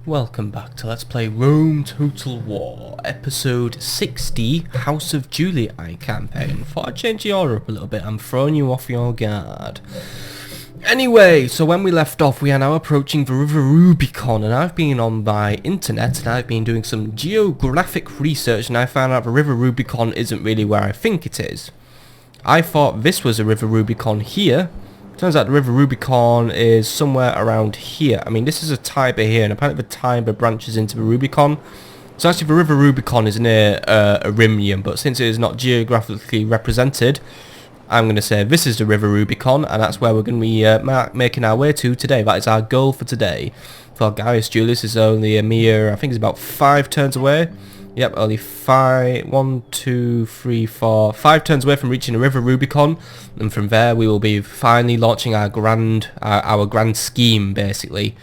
Welcome back to Let's Play Rome Total War, episode 60, House of Julii campaign. Thought I'd change the order up a little bit, I'm throwing you off your guard. Anyway, so when we left off, we are now approaching the River Rubicon, and I've been on my internet, and I've been doing some geographic research, and I found out the River Rubicon isn't really where I think it is. I thought this was a River Rubicon here. Turns out the River Rubicon is somewhere around here. I mean, this is a Tiber here, and apparently the Tiber branches into the Rubicon. So actually the River Rubicon is near Rimnium, but since it is not geographically represented, I'm going to say this is the River Rubicon, and that's where we're going to be making our way to today. That is our goal for today. For Gaius Julius is only a mere, I think it's about 5 turns away. Yep, only 5 turns away from reaching the River Rubicon, and from there we will be finally launching our grand scheme, basically.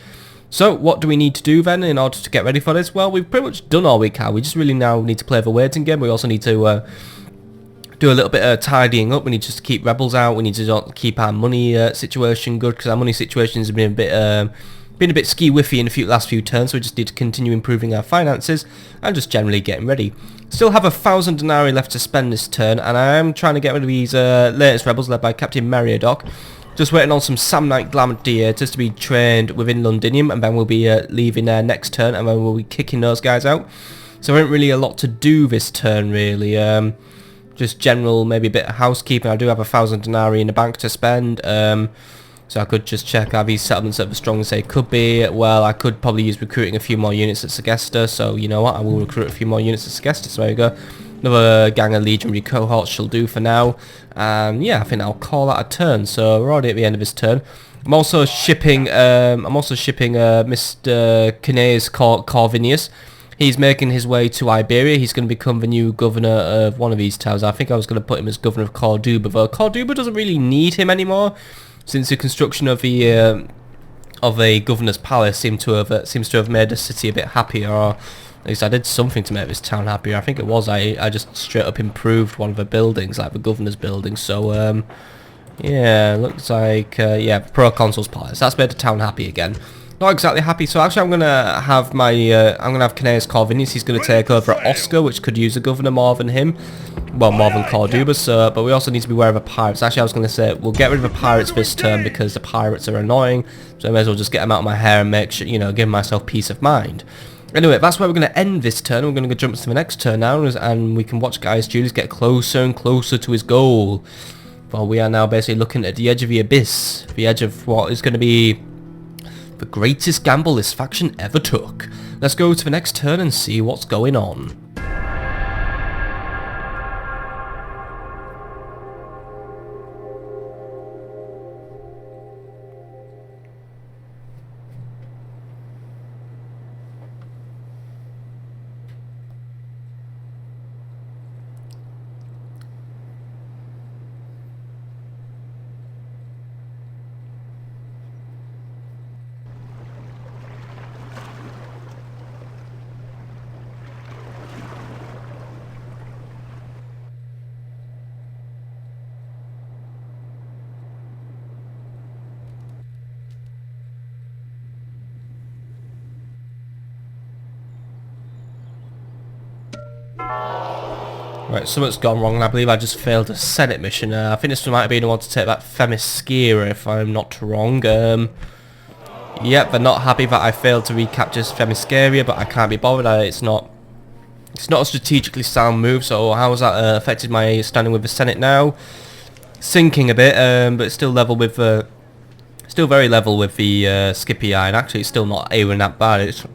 So what do we need to do then in order to get ready for this? Well, we've pretty much done all we can. We just really now need to play the waiting game. We also need to do a little bit of tidying up. We need just to keep rebels out. We need to keep our money situation good, because our money situation has been a bit ski-whiffy in the last few turns, so we just need to continue improving our finances and just generally getting ready. Still have 1,000 denarii left to spend this turn, and I am trying to get rid of these latest rebels led by Captain Meriadoc. Just waiting on some Samnite gladiators to be trained within Londinium, and then we'll be leaving there next turn, and then we'll be kicking those guys out. So there isn't really a lot to do this turn, really. Just general, maybe a bit of housekeeping. I do have 1,000 denarii in the bank to spend. So I could just check, are these settlements as strong as they could be? Well, I could probably use recruiting a few more units at Segesta, so you know what, I will recruit a few more units at Segesta, so there you go. Another gang of legionary cohorts shall do for now. And yeah, I think I'll call that a turn, so we're already at the end of this turn. I'm also shipping Mr. Cnaeus Corvinius. He's making his way to Iberia. He's going to become the new governor of one of these towns. I think I was going to put him as governor of Corduba, though Corduba doesn't really need him anymore, since the construction of a governor's palace seems to have made the city a bit happier, or at least I did something to make this town happier. I think it was I just straight up improved one of the buildings, like the governor's building. So yeah, looks like yeah, proconsul's palace. That's made the town happy again. Not exactly happy, so actually I'm gonna have Cnaeus Corvinius. He's gonna take over at Oscar, which could use a governor more than him. Well, more than Corduba, so, but we also need to be aware of the pirates. Actually, I was going to say, we'll get rid of the pirates this turn, because the pirates are annoying, so I may as well just get them out of my hair and make sure, you know, give myself peace of mind. Anyway, that's where we're going to end this turn. We're going to jump to the next turn now, and we can watch Gaius Julius get closer and closer to his goal. Well, we are now basically looking at the edge of the abyss, the edge of what is going to be the greatest gamble this faction ever took. Let's go to the next turn and see what's going on. Right, something's gone wrong, and I believe I just failed a Senate mission. I think this might have been the one to take that Themyscira, if I'm not wrong. Yep, they're not happy that I failed to recapture Themyscira, but I can't be bothered. It's not a strategically sound move, so how has that affected my standing with the Senate now? Sinking a bit, but it's still level with still very level with the Scipii, and actually it's still not even that bad. It's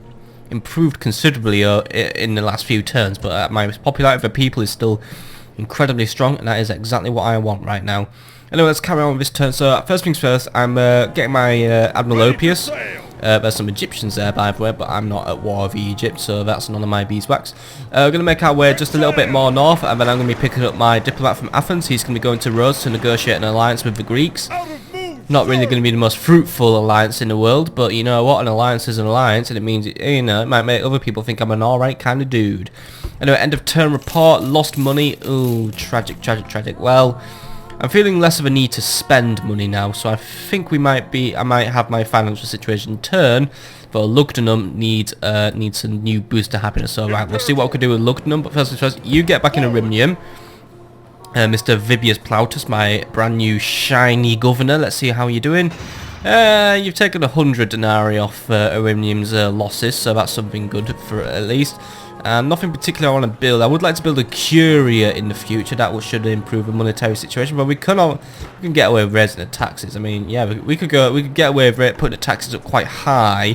improved considerably in the last few turns, but my popularity for people is still incredibly strong, and that is exactly what I want right now. Anyway, let's carry on with this turn. So first things first, I'm getting my Admiral Opius. There's some Egyptians there, by the way, but I'm not at war with Egypt, so that's none of my beeswax. We're going to make our way just a little bit more north, and then I'm going to be picking up my diplomat from Athens. He's going to be going to Rhodes to negotiate an alliance with the Greeks. Not really going to be the most fruitful alliance in the world, but you know what, an alliance is an alliance, and it means, you know, it might make other people think I'm an alright kind of dude. Anyway, end of turn report, lost money. Ooh, tragic. Well, I'm feeling less of a need to spend money now, so I think I might have my financial situation turn. But Lugdunum needs a new boost to happiness. So right, we'll see what we can do with Lugdunum. But first things first, you get back in Arimnium. Mr. Vibius Plautus, my brand new shiny governor. Let's see how you're doing. You've taken 100 denarii off Arimnium's losses, so that's something good for at least. And nothing particular I want to build. I would like to build a curia in the future. That should improve the monetary situation. But we can get away with raising the taxes. I mean, yeah, we could get away with putting the taxes up quite high.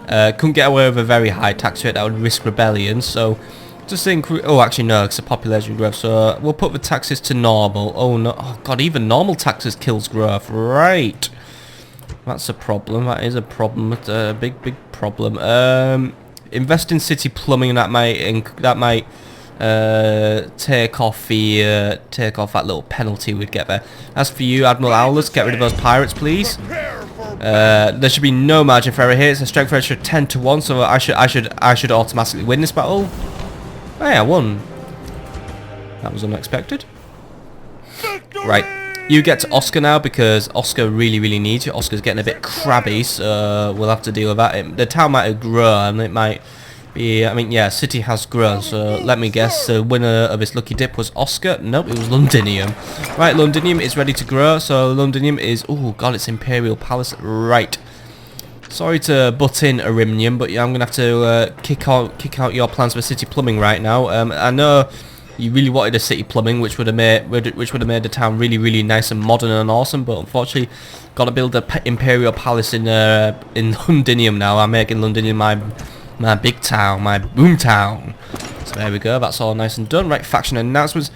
Couldn't get away with a very high tax rate. That would risk rebellion. So just think. Oh, actually no, it's a population growth. So we'll put the taxes to normal. Oh no, oh god, even normal taxes kills growth. Right, that's a problem. That is a problem. It's a big problem. Invest in city plumbing, and that might take off that little penalty we'd get there. As for you, Admiral Aulus, get rid of those pirates, please. There should be no margin for error here. It's a strength ratio of 10 to 1, so I should automatically win this battle. Oh yeah, I won. That was unexpected. Right. You get to Oscar now because Oscar really needs you. Oscar's getting a bit crabby, so we'll have to deal with that. The town might have grown. It might be... I mean, yeah, city has grown, so let me guess. The winner of this lucky dip was Oscar. Nope, it was Londinium. Right, Londinium is ready to grow, so Londinium is... Oh, God, it's Imperial Palace. Right. Sorry to butt in, Arimnium, but yeah, I'm going to have to kick out your plans for city plumbing right now. I know... You really wanted a city plumbing, which would have made the town really nice and modern and awesome. But unfortunately, got to build an imperial palace in Londinium now. I'm making Londinium my big town, my boom town. So there we go. That's all nice and done. Right, faction announcements.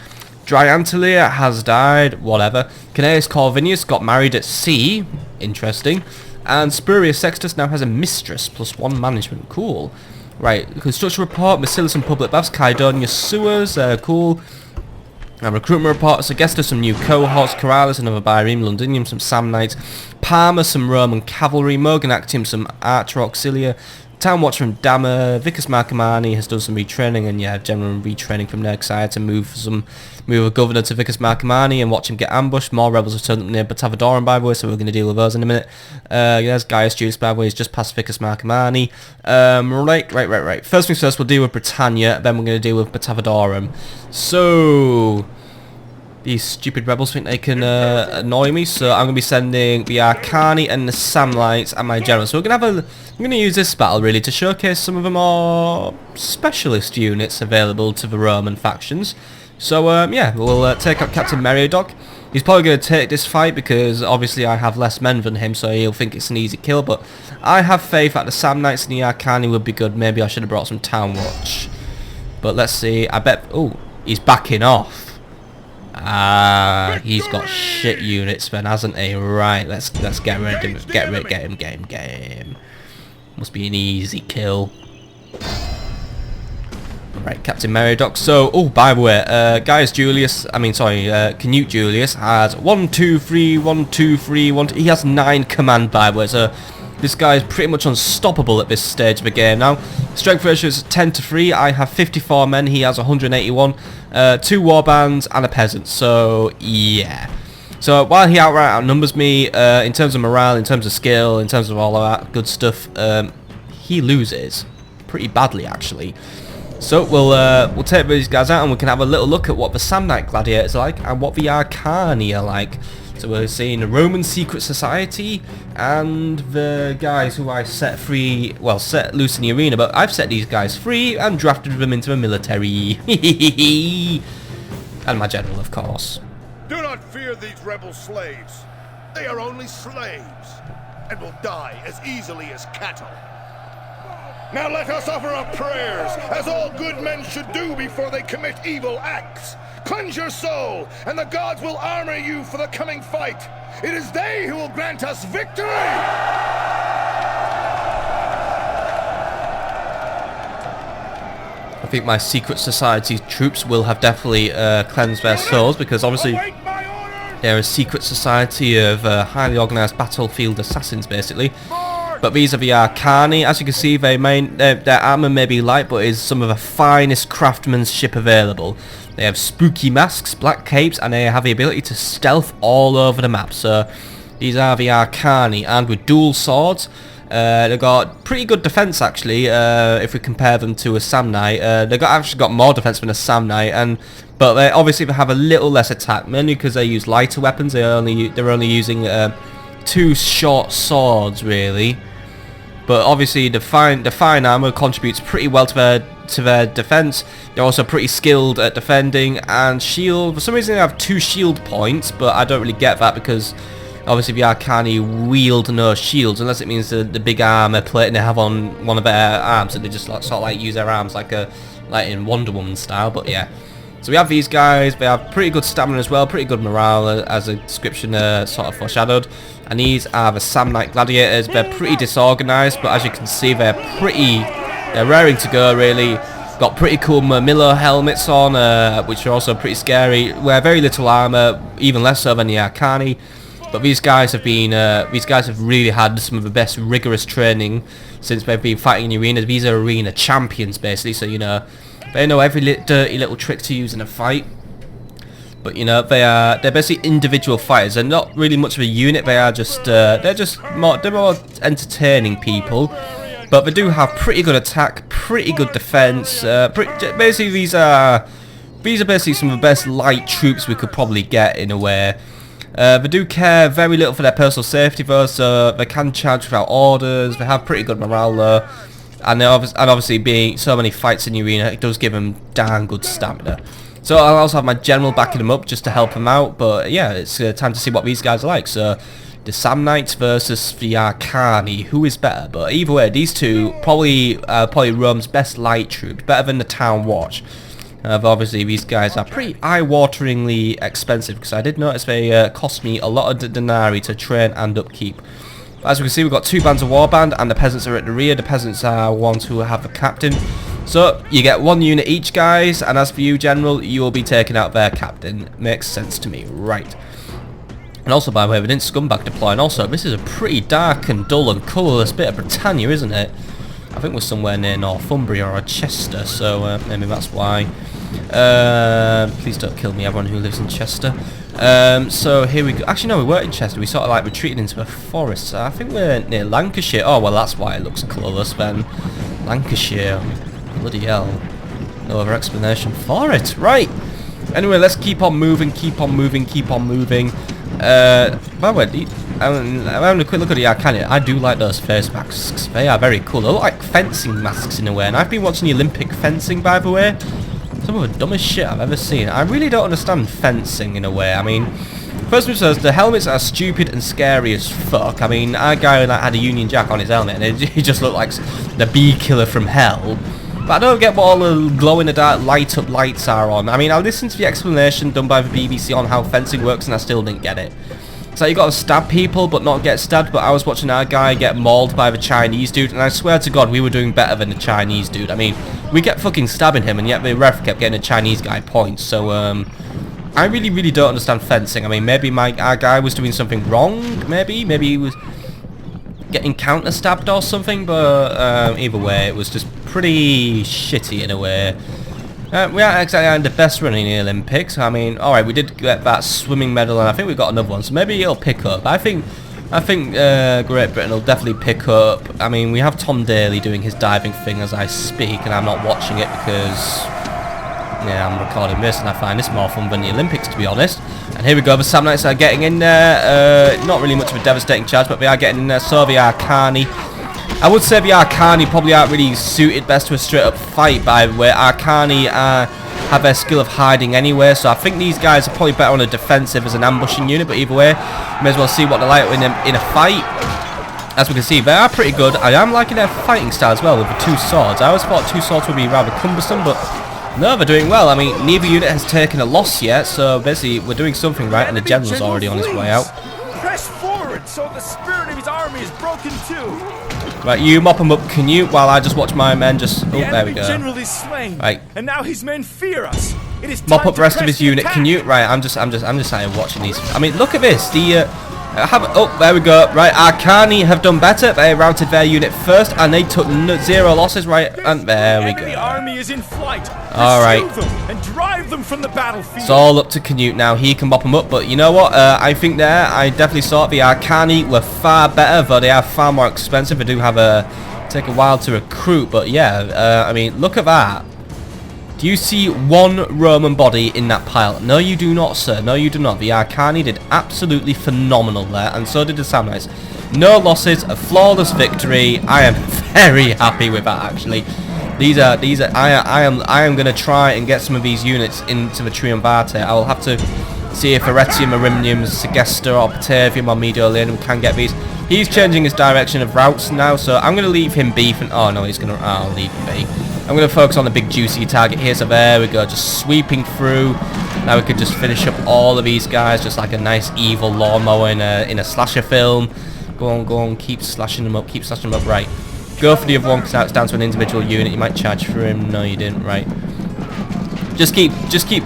Dryantilia has died. Whatever. Canaeus Corvinius got married at sea. Interesting. And Spurius Sextus now has a mistress +1 management. Cool. Right, construction report, Bacillus and public baths, Kydonia sewers, cool. And recruitment report, Segestus, some new cohorts, Corrales, another Byreme, Londinium, some Samnites, Parma, some Roman cavalry, Moganactium, some archer auxilia, Town Watch from Dammer, Vicus Marcomanni has done some retraining, and yeah, general retraining from there, because I had to move a governor to Vicus Marcomanni and watch him get ambushed. More rebels have turned up near Batavadorem, by the way, so we're going to deal with those in a minute. There's Gaius Julius, by the way, he's just past Vicus Marcomanni. Right. First things first, we'll deal with Britannia, then we're going to deal with Batavadorem. So... These stupid rebels think they can annoy me, so I'm going to be sending the Arcani and the Samnites and my generals. So I'm going to use this battle really to showcase some of the more specialist units available to the Roman factions. So yeah, we'll take out Captain Meriadoc. He's probably going to take this fight because obviously I have less men than him, so he'll think it's an easy kill. But I have faith that the Samnites and the Arcani would be good. Maybe I should have brought some Town Watch. But let's see. I bet... Oh, he's backing off. He's got shit units then, hasn't he? Right, let's get rid of him. Get him. Must be an easy kill. Right, Captain Meriadoc. So, oh, by the way, Gaius Julius, Canute Julius has 1, 2, 3, 1, 2, 3, 1, 2, he has 9 command, by the way, so this guy is pretty much unstoppable at this stage of the game now. Strength ratio is 10 to 3. I have 54 men. He has 181. 2 warbands and a peasant. So, yeah. So, while he outright outnumbers me, in terms of morale, in terms of skill, in terms of all of that good stuff, he loses. Pretty badly, actually. So, we'll take these guys out and we can have a little look at what the Samnite gladiators are like and what the Arcani are like. So we're seeing the Roman secret society and the guys who I set free, well, set loose in the arena, but I've set these guys free and drafted them into the military. And my general, of course. Do not fear these rebel slaves. They are only slaves and will die as easily as cattle. Now let us offer up prayers, as all good men should do before they commit evil acts. Cleanse your soul, and the gods will armor you for the coming fight. It is they who will grant us victory! I think my secret society troops will have definitely cleansed their souls, because obviously they're a secret society of highly organised battlefield assassins, basically. But these are the Arcani. As you can see, their armor may be light, but is some of the finest craftsmanship available. They have spooky masks, black capes, and they have the ability to stealth all over the map. So these are the Arcani, and with dual swords. They've got pretty good defense actually. If we compare them to a Samnite, they've actually got more defense than a Samnite, but they obviously have a little less attack, mainly because they use lighter weapons. They're only using 2 short swords really. But obviously the fine armor contributes pretty well to their defense. They're also pretty skilled at defending and shield. For some reason they have 2 shield points, but I don't really get that because obviously the Arcani wield no shields unless it means the big armor plate they have on one of their arms, and they just sort of like use their arms like in Wonder Woman style. But yeah. So we have these guys, they have pretty good stamina as well, pretty good morale as a description sort of foreshadowed. And these are the Samnite Gladiators. They're pretty disorganised, but as you can see they're raring to go really. Got pretty cool Milo helmets on, which are also pretty scary. Wear very little armour, even less so than the Arcani. But these guys have really had some of the best rigorous training since they've been fighting in the arena. These are arena champions basically, so you know, they know every dirty little trick to use in a fight. But you know, they're basically individual fighters. They're not really much of a unit. They are just they're more entertaining people. But they do have pretty good attack, pretty good defense. Basically, these are basically some of the best light troops we could probably get in a way. They do care very little for their personal safety though, so they can charge without orders. They have pretty good morale though. And obviously being so many fights in the arena, it does give them damn good stamina. So I'll also have my general backing them up just to help them out. But yeah, it's time to see what these guys are like. So the Samnites versus the Arcani, who is better? But either way, these two probably Rome's best light troops, better than the Town Watch. But obviously these guys are pretty eye-wateringly expensive, because I did notice they cost me a lot of denarii to train and upkeep. As we can see, we've got 2 bands of warband, and the peasants are at the rear. The peasants are ones who have a captain. So you get 1 unit each, guys, and as for you, general, you will be taking out their captain. Makes sense to me, right? And also, by the way, we didn't scumbag deploy, and also this is a pretty dark and dull and colourless bit of Britannia, isn't it? I think we're somewhere near Northumbria or Chester, so maybe that's why. Please don't kill me, everyone who lives in Chester. So here we go. Actually, no, we weren't in Chester. We sort of like retreated into a forest. So I think we're near Lancashire. Oh, well, that's why it looks colourless then. Lancashire. Bloody hell. No other explanation for it. Right. Anyway, let's keep on moving, keep on moving, keep on moving. By the way, I'm having a quick look at the Arcani. I do like those face masks. They are very cool. They look like fencing masks in a way. And I've been watching the Olympic fencing, by the way. Some of the dumbest shit I've ever seen. I really don't understand fencing in a way. I mean, first of all, the helmets are stupid and scary as fuck. I mean, our guy had a Union Jack on his helmet, and he just looked like the bee killer from hell. But I don't get what all the glow-in-the-dark light-up lights are on. I mean, I listened to the explanation done by the BBC on how fencing works, and I still didn't get it. So you got to stab people but not get stabbed, but I was watching our guy get mauled by the Chinese dude, and I swear to God we were doing better than the Chinese dude. I mean, we kept fucking stabbing him, and yet the ref kept getting a Chinese guy points. So I really don't understand fencing. I mean, maybe our guy was doing something wrong, maybe he was getting counter stabbed or something, but either way it was just pretty shitty in a way. We aren't exactly the best running in the Olympics. I mean, alright, we did get that swimming medal, and I think we got another one, so maybe it'll pick up. I think Great Britain will definitely pick up. I mean, we have Tom Daly doing his diving thing as I speak, and I'm not watching it because, yeah, I'm recording this, and I find this more fun than the Olympics, to be honest. And here we go, the Samnites are getting in there. Not really much of a devastating charge, but they are getting in there. So the Arcani. I would say the Arcani probably aren't really suited best to a straight-up fight, by the way. Arcani have their skill of hiding anyway, so I think these guys are probably better on a defensive as an ambushing unit, but either way, may as well see what they're like in a fight. As we can see, they are pretty good. I am liking their fighting style as well with the 2 swords. I always thought 2 swords would be rather cumbersome, but no, they're doing well. I mean, neither unit has taken a loss yet, so basically we're doing something right, and the general's already on his way out. Press forward so the spirit of his army is broken too. Right, you mop him up, Canute, while I just watch my men just... Oh, there we go. The general is slain, right. And now his men fear us. It is mop up the rest of his unit. Canute, right, I'm just sat here watching these. I mean, look at this. Oh, there we go. Right, Arcani have done better. They routed their unit first, and they took 0 losses. Right, and there we go. The army is in flight. All right. And drive them from the battlefield. It's all up to Canute now. He can mop them up, but you know what? I think there, I definitely saw the Arcani were far better, though they are far more expensive. They do have take a while to recruit, but yeah, I mean, look at that. Do you see one Roman body in that pile? No, you do not, sir. No, you do not. The Arcani did absolutely phenomenal there, and so did the Samnites. No losses, a flawless victory. I am very happy with that, actually. I am going to try and get some of these units into the Triumvirate. I will have to see if Arretium, Arimnium, Segesta, or Patavium, or Mediolanum can get these. He's changing his direction of routes now, so I'm going to leave him be. Oh, no, he's going to... I'll leave him be. I'm going to focus on the big juicy target here, so there we go, just sweeping through. Now we could just finish up all of these guys, just like a nice evil lawnmower in a slasher film. Go on, keep slashing them up, right. Go for the other one, because now it's down to an individual unit. You might charge for him, no you didn't, right. Just keep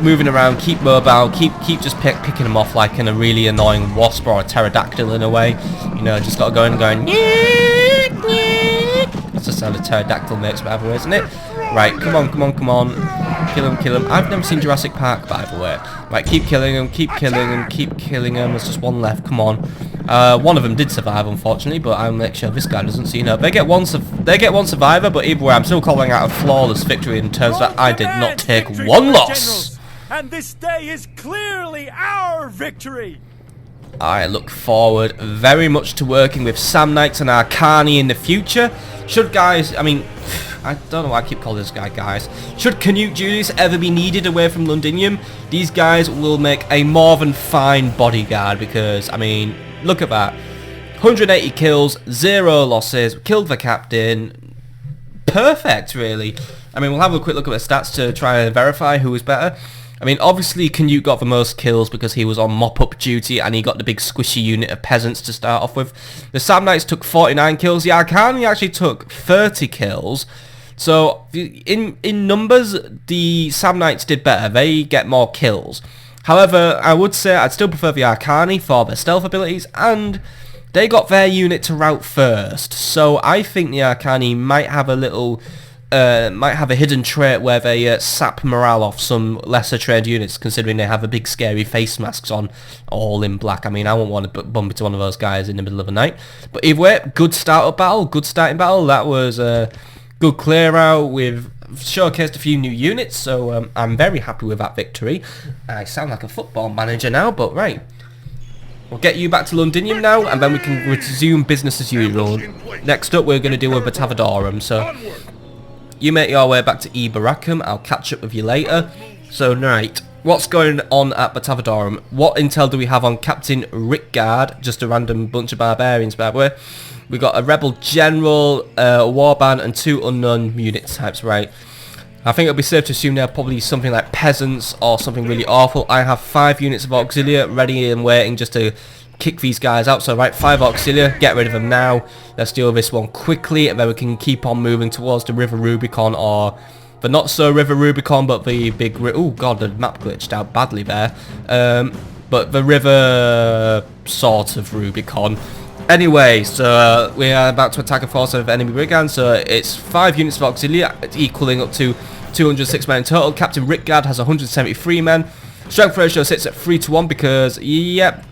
moving around, keep mobile, keep just picking them off like in a really annoying wasp or a pterodactyl in a way. You know, just got to go in and going, that's the sound a pterodactyl makes, by the way, isn't it? Right, come on. Kill him. I've never seen Jurassic Park, by the way. Right, keep killing him. There's just one left, come on. One of them did survive, unfortunately, but I'll make sure this guy doesn't see no. They get one survivor, but either way, I'm still calling out a flawless victory in terms that I did not take one loss. And this day is clearly our victory. I look forward very much to working with Samnites and Arcani in the future. Should guys, I mean, I don't know why I keep calling this guy guys. Should Gaius Julius ever be needed away from Londinium, these guys will make a more than fine bodyguard because, I mean, look at that. 180 kills, 0 losses, killed the captain. Perfect, really. I mean, we'll have a quick look at the stats to try and verify who is better. I mean, obviously, Canute got the most kills because he was on mop-up duty and he got the big squishy unit of peasants to start off with. The Samnites took 49 kills. The Arcani actually took 30 kills. So, in numbers, the Samnites did better. They get more kills. However, I would say I'd still prefer the Arcani for their stealth abilities, and they got their unit to route first. So, I think the Arcani might have a little... might have a hidden trait where they sap morale off some lesser trained units, considering they have the big scary face masks on, all in black. I mean, I wouldn't want to bump into one of those guys in the middle of the night. But either way, good starting battle. That was a good clear out. We've showcased a few new units, so I'm very happy with that victory. I sound like a football manager now, but right. We'll get you back to Londinium now, and then we can resume business as usual. Next up, we're going to do a Batavadorum, so... You make your way back to Iberacum. I'll catch up with you later. So, right. What's going on at Batavadorum? What intel do we have on Captain Rickguard? Just a random bunch of barbarians, by the way. We got a rebel general, a warband, and 2 unknown unit types, right? I think it'll be safe to assume they're probably something like peasants or something really awful. I have 5 units of auxilia ready and waiting just to kick these guys out. So right, 5 auxilia, get rid of them now. Let's deal with this one quickly, and then we can keep on moving towards the River Rubicon, or the not so River Rubicon, but the big... Oh god, the map glitched out badly there. But the River sort of Rubicon. Anyway, so we are about to attack a force of enemy brigands. So it's 5 units of auxilia, equaling up to 206 men in total. Captain Rickguard has 173 men. Strength ratio sits at 3-1 because, yep,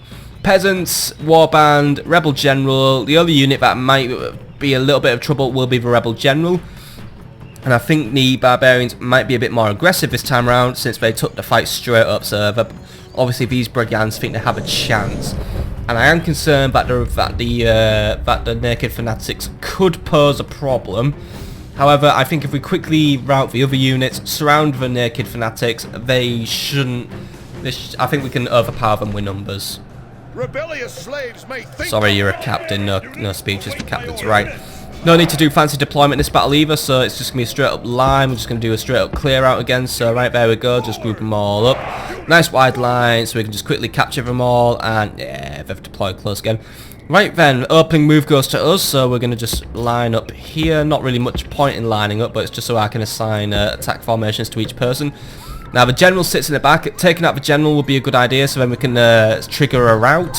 peasants, warband, rebel general. The only unit that might be a little bit of trouble will be the rebel general. And I think the barbarians might be a bit more aggressive this time around since they took the fight straight up. So obviously these brigands think they have a chance. And I am concerned that the naked fanatics could pose a problem. However, I think if we quickly rout the other units, surround the naked fanatics, they shouldn't... I think we can overpower them with numbers. Rebellious slaves may think... Sorry, you're a captain. No speeches for captains, right? No need to do fancy deployment in this battle either, so it's just going to be a straight up line. We're just going to do a straight up clear out again. So right, there we go. Just group them all up. Nice wide line, so we can just quickly capture them all. And yeah, they've deployed close again. Right then, opening move goes to us, so we're going to just line up here. Not really much point in lining up, but it's just so I can assign attack formations to each person. Now the general sits in the back. Taking out the general would be a good idea, so then we can trigger a rout.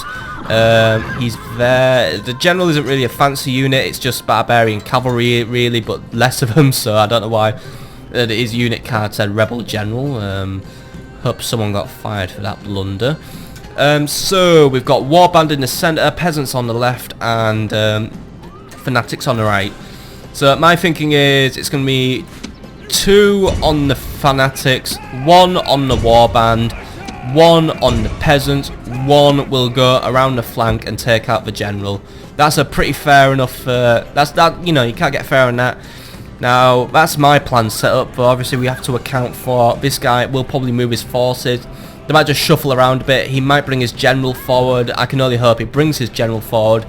He's there. The general isn't really a fancy unit. It's just barbarian cavalry, really, but less of them. So I don't know why his unit card said rebel general. Hope someone got fired for that blunder. So we've got warband in the centre, peasants on the left, and fanatics on the right. So my thinking is it's going to be 2 on the fanatics, 1 on the warband, 1 on the peasants, 1 will go around the flank and take out the general. That's a pretty fair enough. You know, you can't get fair on that. Now that's my plan set up, but obviously we have to account for this guy. Will probably move his forces. They might just shuffle around a bit. He might bring his general forward. I can only hope he brings his general forward,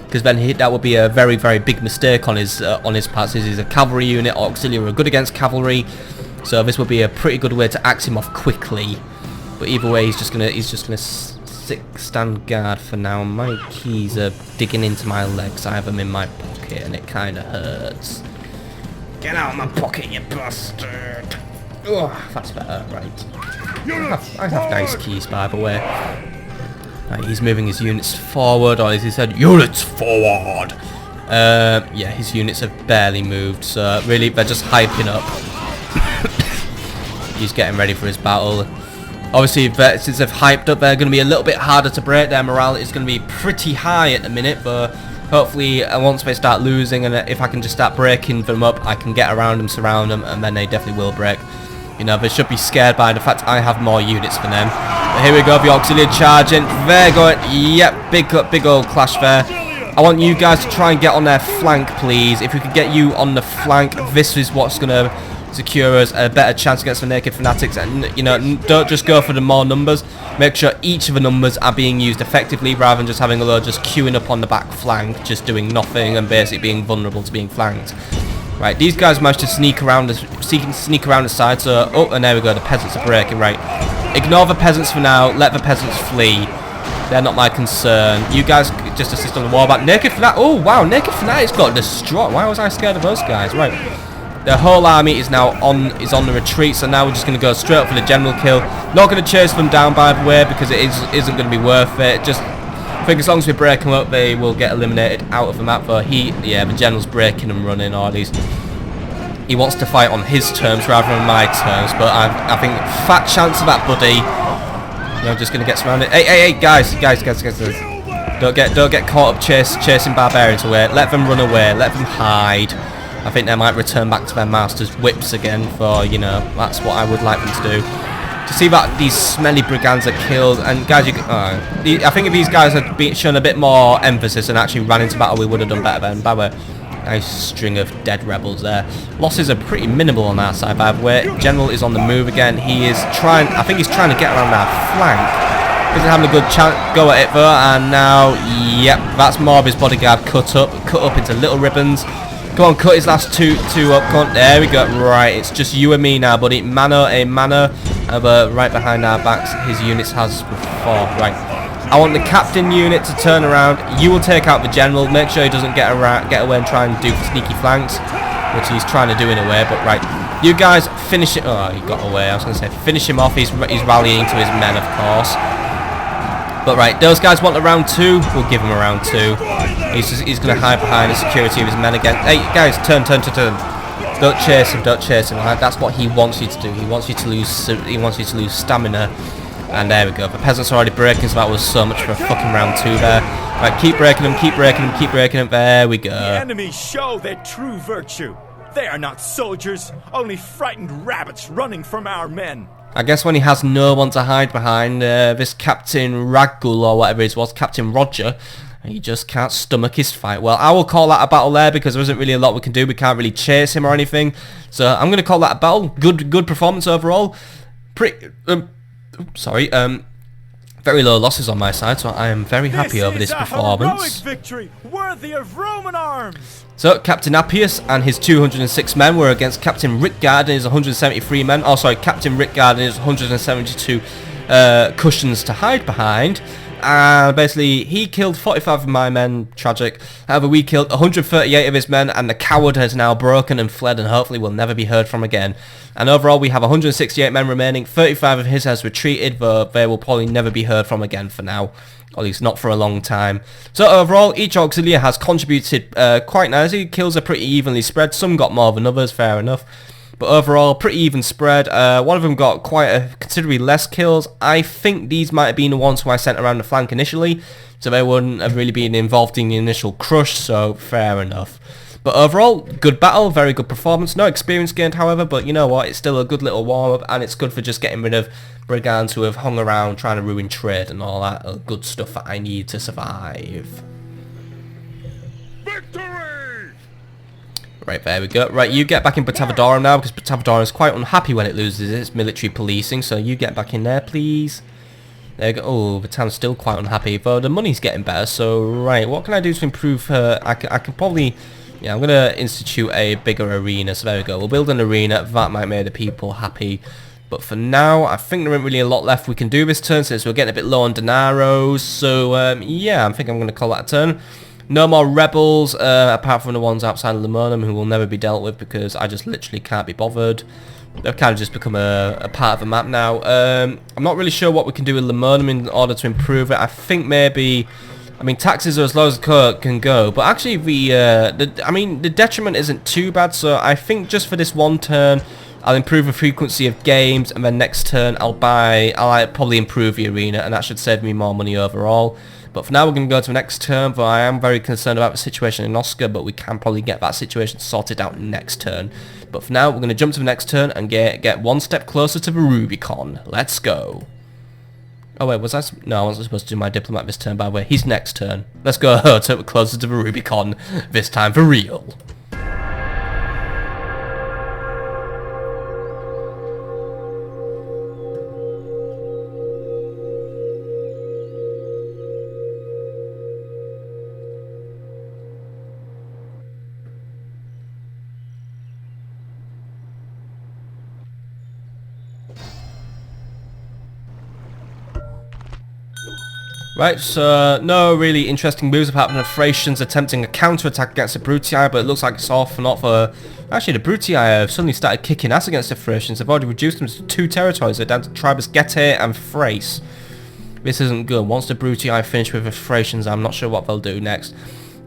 because then that would be a very, very big mistake on his part. Since he's a cavalry unit, auxiliary are good against cavalry, so this would be a pretty good way to axe him off quickly. But either way, he's just gonna stand guard for now. My keys are digging into my legs. I have them in my pocket, and it kind of hurts. Get out of my pocket, you bastard! Oh, that's better, right. I have nice keys, by the way. Right, he's moving his units forward, or as he said, units forward! Yeah, his units have barely moved, so really, they're just hyping up. He's getting ready for his battle. Obviously, since they've hyped up, they're going to be a little bit harder to break. Their morale is going to be pretty high at the minute, but hopefully once they start losing, and if I can just start breaking them up, I can get around them, surround them, and then they definitely will break. You know, they should be scared by the fact I have more units than them. But here we go, the auxiliary charging. They're going, yep, big old clash there. I want you guys to try and get on their flank, please. If we could get you on the flank, this is what's going to secure us a better chance against the naked fanatics. And, you know, don't just go for the more numbers. Make sure each of the numbers are being used effectively, rather than just having a load just queuing up on the back flank, just doing nothing and basically being vulnerable to being flanked. Right, these guys managed to sneak around the side, so, oh, and there we go, the peasants are breaking, right. Ignore the peasants for now, let the peasants flee. They're not my concern. You guys just assist on the warband. Naked Fanatic, oh wow, Naked Fanatic's got destroyed. Why was I scared of those guys? Right. The whole army is now on the retreat, so now we're just going to go straight up for the general kill. Not going to chase them down, by the way, because it isn't going to be worth it. Just I think as long as we break them up, they will get eliminated out of the map. But yeah, the general's breaking and running, or at least he wants to fight on his terms rather than my terms. But I think fat chance of that, buddy. I'm just gonna get surrounded. Hey, guys! Don't get caught up chasing barbarians away. Let them run away. Let them hide. I think they might return back to their master's whips again. For you know, that's what I would like them to do. To see that these smelly brigands are killed, and guys, I think if these guys had shown a bit more emphasis and actually ran into battle, we would have done better. Then, by the way, nice string of dead rebels there. Losses are pretty minimal on our side, by the way. General is on the move again. He is trying. I think he's trying to get around our flank. Isn't having a good go at it though. And now, yep, that's more of his bodyguard cut up into little ribbons. Go on, cut his last two up. Come on, there we go. Right, it's just you and me now, buddy. Mano a mano. Right behind our backs, his units has before. Right, I want the captain unit to turn around. You will take out the general. Make sure he doesn't get away and try and do sneaky flanks, which he's trying to do in a way. But right, you guys finish it. Oh, he got away. I was going to say finish him off. He's rallying to his men, of course. But right, those guys want a round 2. We'll give him a round 2. He's going to hide behind the security of his men again. Hey, guys, turn. Don't chase him. Right? That's what he wants you to do. He wants you to lose stamina. And there we go. The peasants are already breaking, so that was so much for a fucking round 2 there. Right, keep breaking them. There we go. The enemy show their true virtue. They are not soldiers, only frightened rabbits running from our men. I guess when he has no one to hide behind, this Captain Ragul or whatever it was, Captain Roger, he just can't stomach his fight. Well, I will call that a battle there because there isn't really a lot we can do. We can't really chase him or anything. So I'm going to call that a battle. Good performance overall. Very low losses on my side, so I am very happy over this performance. Heroic victory, worthy of Roman arms. So Captain Appius and his 206 men were against Captain Rickgard and his 173 men. Oh, sorry, Captain Rickgard and his 172 cushions to hide behind. Basically, he killed 45 of my men, tragic. However, we killed 138 of his men, and the coward has now broken and fled and hopefully will never be heard from again. And overall, we have 168 men remaining. 35 of his has retreated, but they will probably never be heard from again for now. Or at least not for a long time. So overall, each auxiliary has contributed quite nicely. Kills are pretty evenly spread. Some got more than others, fair enough. But overall, pretty even spread. One of them got quite considerably less kills. I think these might have been the ones who I sent around the flank initially, so they wouldn't have really been involved in the initial crush, so fair enough. But overall, good battle, very good performance. No experience gained, however, but you know what? It's still a good little warm-up, and it's good for just getting rid of brigands who have hung around trying to ruin trade and all that good stuff that I need to survive. Victory! Right, there we go. Right, you get back in Batavadorum now, because Batavadorum is quite unhappy when it loses its military policing, so you get back in there, please. There you go. Oh, the town's still quite unhappy, though the money's getting better, so, right, what can I do to improve her? I can probably, yeah, I'm going to institute a bigger arena, so there we go. We'll build an arena, that might make the people happy. But for now, I think there isn't really a lot left we can do this turn, since we're getting a bit low on Denaros, so, yeah, I think I'm going to call that a turn. No more rebels, apart from the ones outside of Limonum who will never be dealt with because I just literally can't be bothered. They've kind of just become a part of the map now. I'm not really sure what we can do with Limonum in order to improve it. I think maybe, I mean, taxes are as low as it can go, but actually the detriment isn't too bad, so I think just for this one turn, I'll improve the frequency of games, and then next turn I'll probably improve the arena, and that should save me more money overall. But for now, we're going to go to the next turn, but I am very concerned about the situation in Oscar, but we can probably get that situation sorted out next turn. But for now, we're going to jump to the next turn and get one step closer to the Rubicon. Let's go. Oh wait, was I? No, I wasn't supposed to do my diplomat this turn, by the way. He's next turn. Let's go closer to the Rubicon, this time for real. Right, so no really interesting moves apart from the Thracians attempting a counter-attack against the Brutii, but it looks like it's off and not for... Actually, the Brutii have suddenly started kicking ass against the Thracians. They've already reduced them to 2 territories. They're down to Tribus Getae and Thrace. This isn't good. Once the Brutii finish with the Thracians, I'm not sure what they'll do next.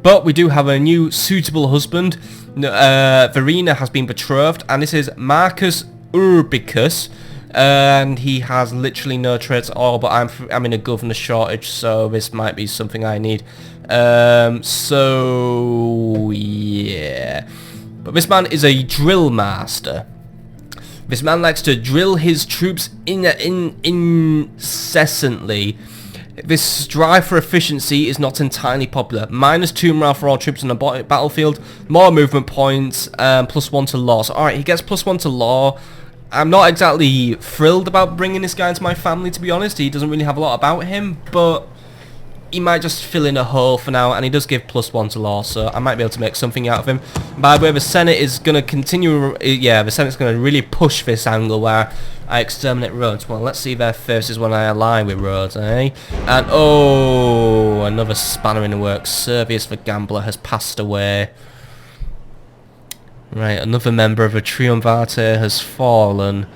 But we do have a new suitable husband. Verena has been betrothed, and this is Marcus Urbicus. And he has literally no traits at all, but I'm in a governor shortage, so this might be something I need. So yeah. But this man is a drill master. This man likes to drill his troops incessantly. This drive for efficiency is not entirely popular. -2 morale for all troops on the battlefield, more movement points, +1 to law. So alright, he gets +1 to law. I'm not exactly thrilled about bringing this guy into my family, to be honest. He doesn't really have a lot about him, but he might just fill in a hole for now, and he does give +1 to law, so I might be able to make something out of him. By the way, the Senate is going to continue, yeah, the Senate's going to really push this angle where I exterminate Rhodes. Well, let's see their faces when I align with Rhodes, eh? And, oh, another spanner in the works. Servius the Gambler has passed away. Right, another member of a Triumvirate has fallen,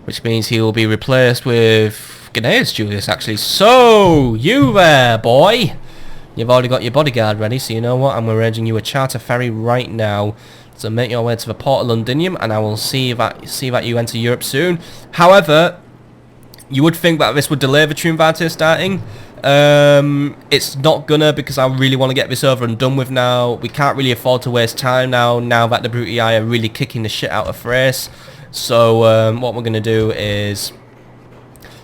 which means he will be replaced with Gaius Julius, actually. So, you there, boy! You've already got your bodyguard ready, so you know what? I'm arranging you a charter ferry right now. So make your way to the port of Londinium, and I will see that you enter Europe soon. However, you would think that this would delay the Triumvirate starting. It's not gonna, because I really want to get this over and done with now. We can't really afford to waste time now that the Brutii are really kicking the shit out of Thrace. So what we're gonna do is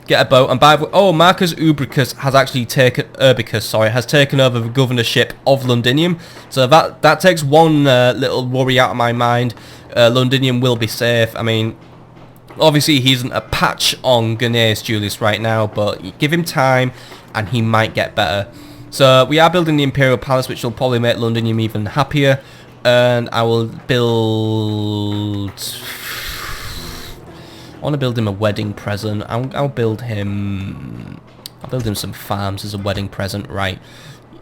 get a boat, and by the way, oh, Marcus Urbicus has actually taken has taken over the governorship of Londinium. So that takes one little worry out of my mind. Londinium will be safe. I mean, obviously he isn't a patch on Gaius Julius right now, but you give him time and he might get better. So we are building the Imperial Palace, which will probably make Londinium even happier. And I will build... I want to build him a wedding present. I'll build him... I'll build him some farms as a wedding present, right.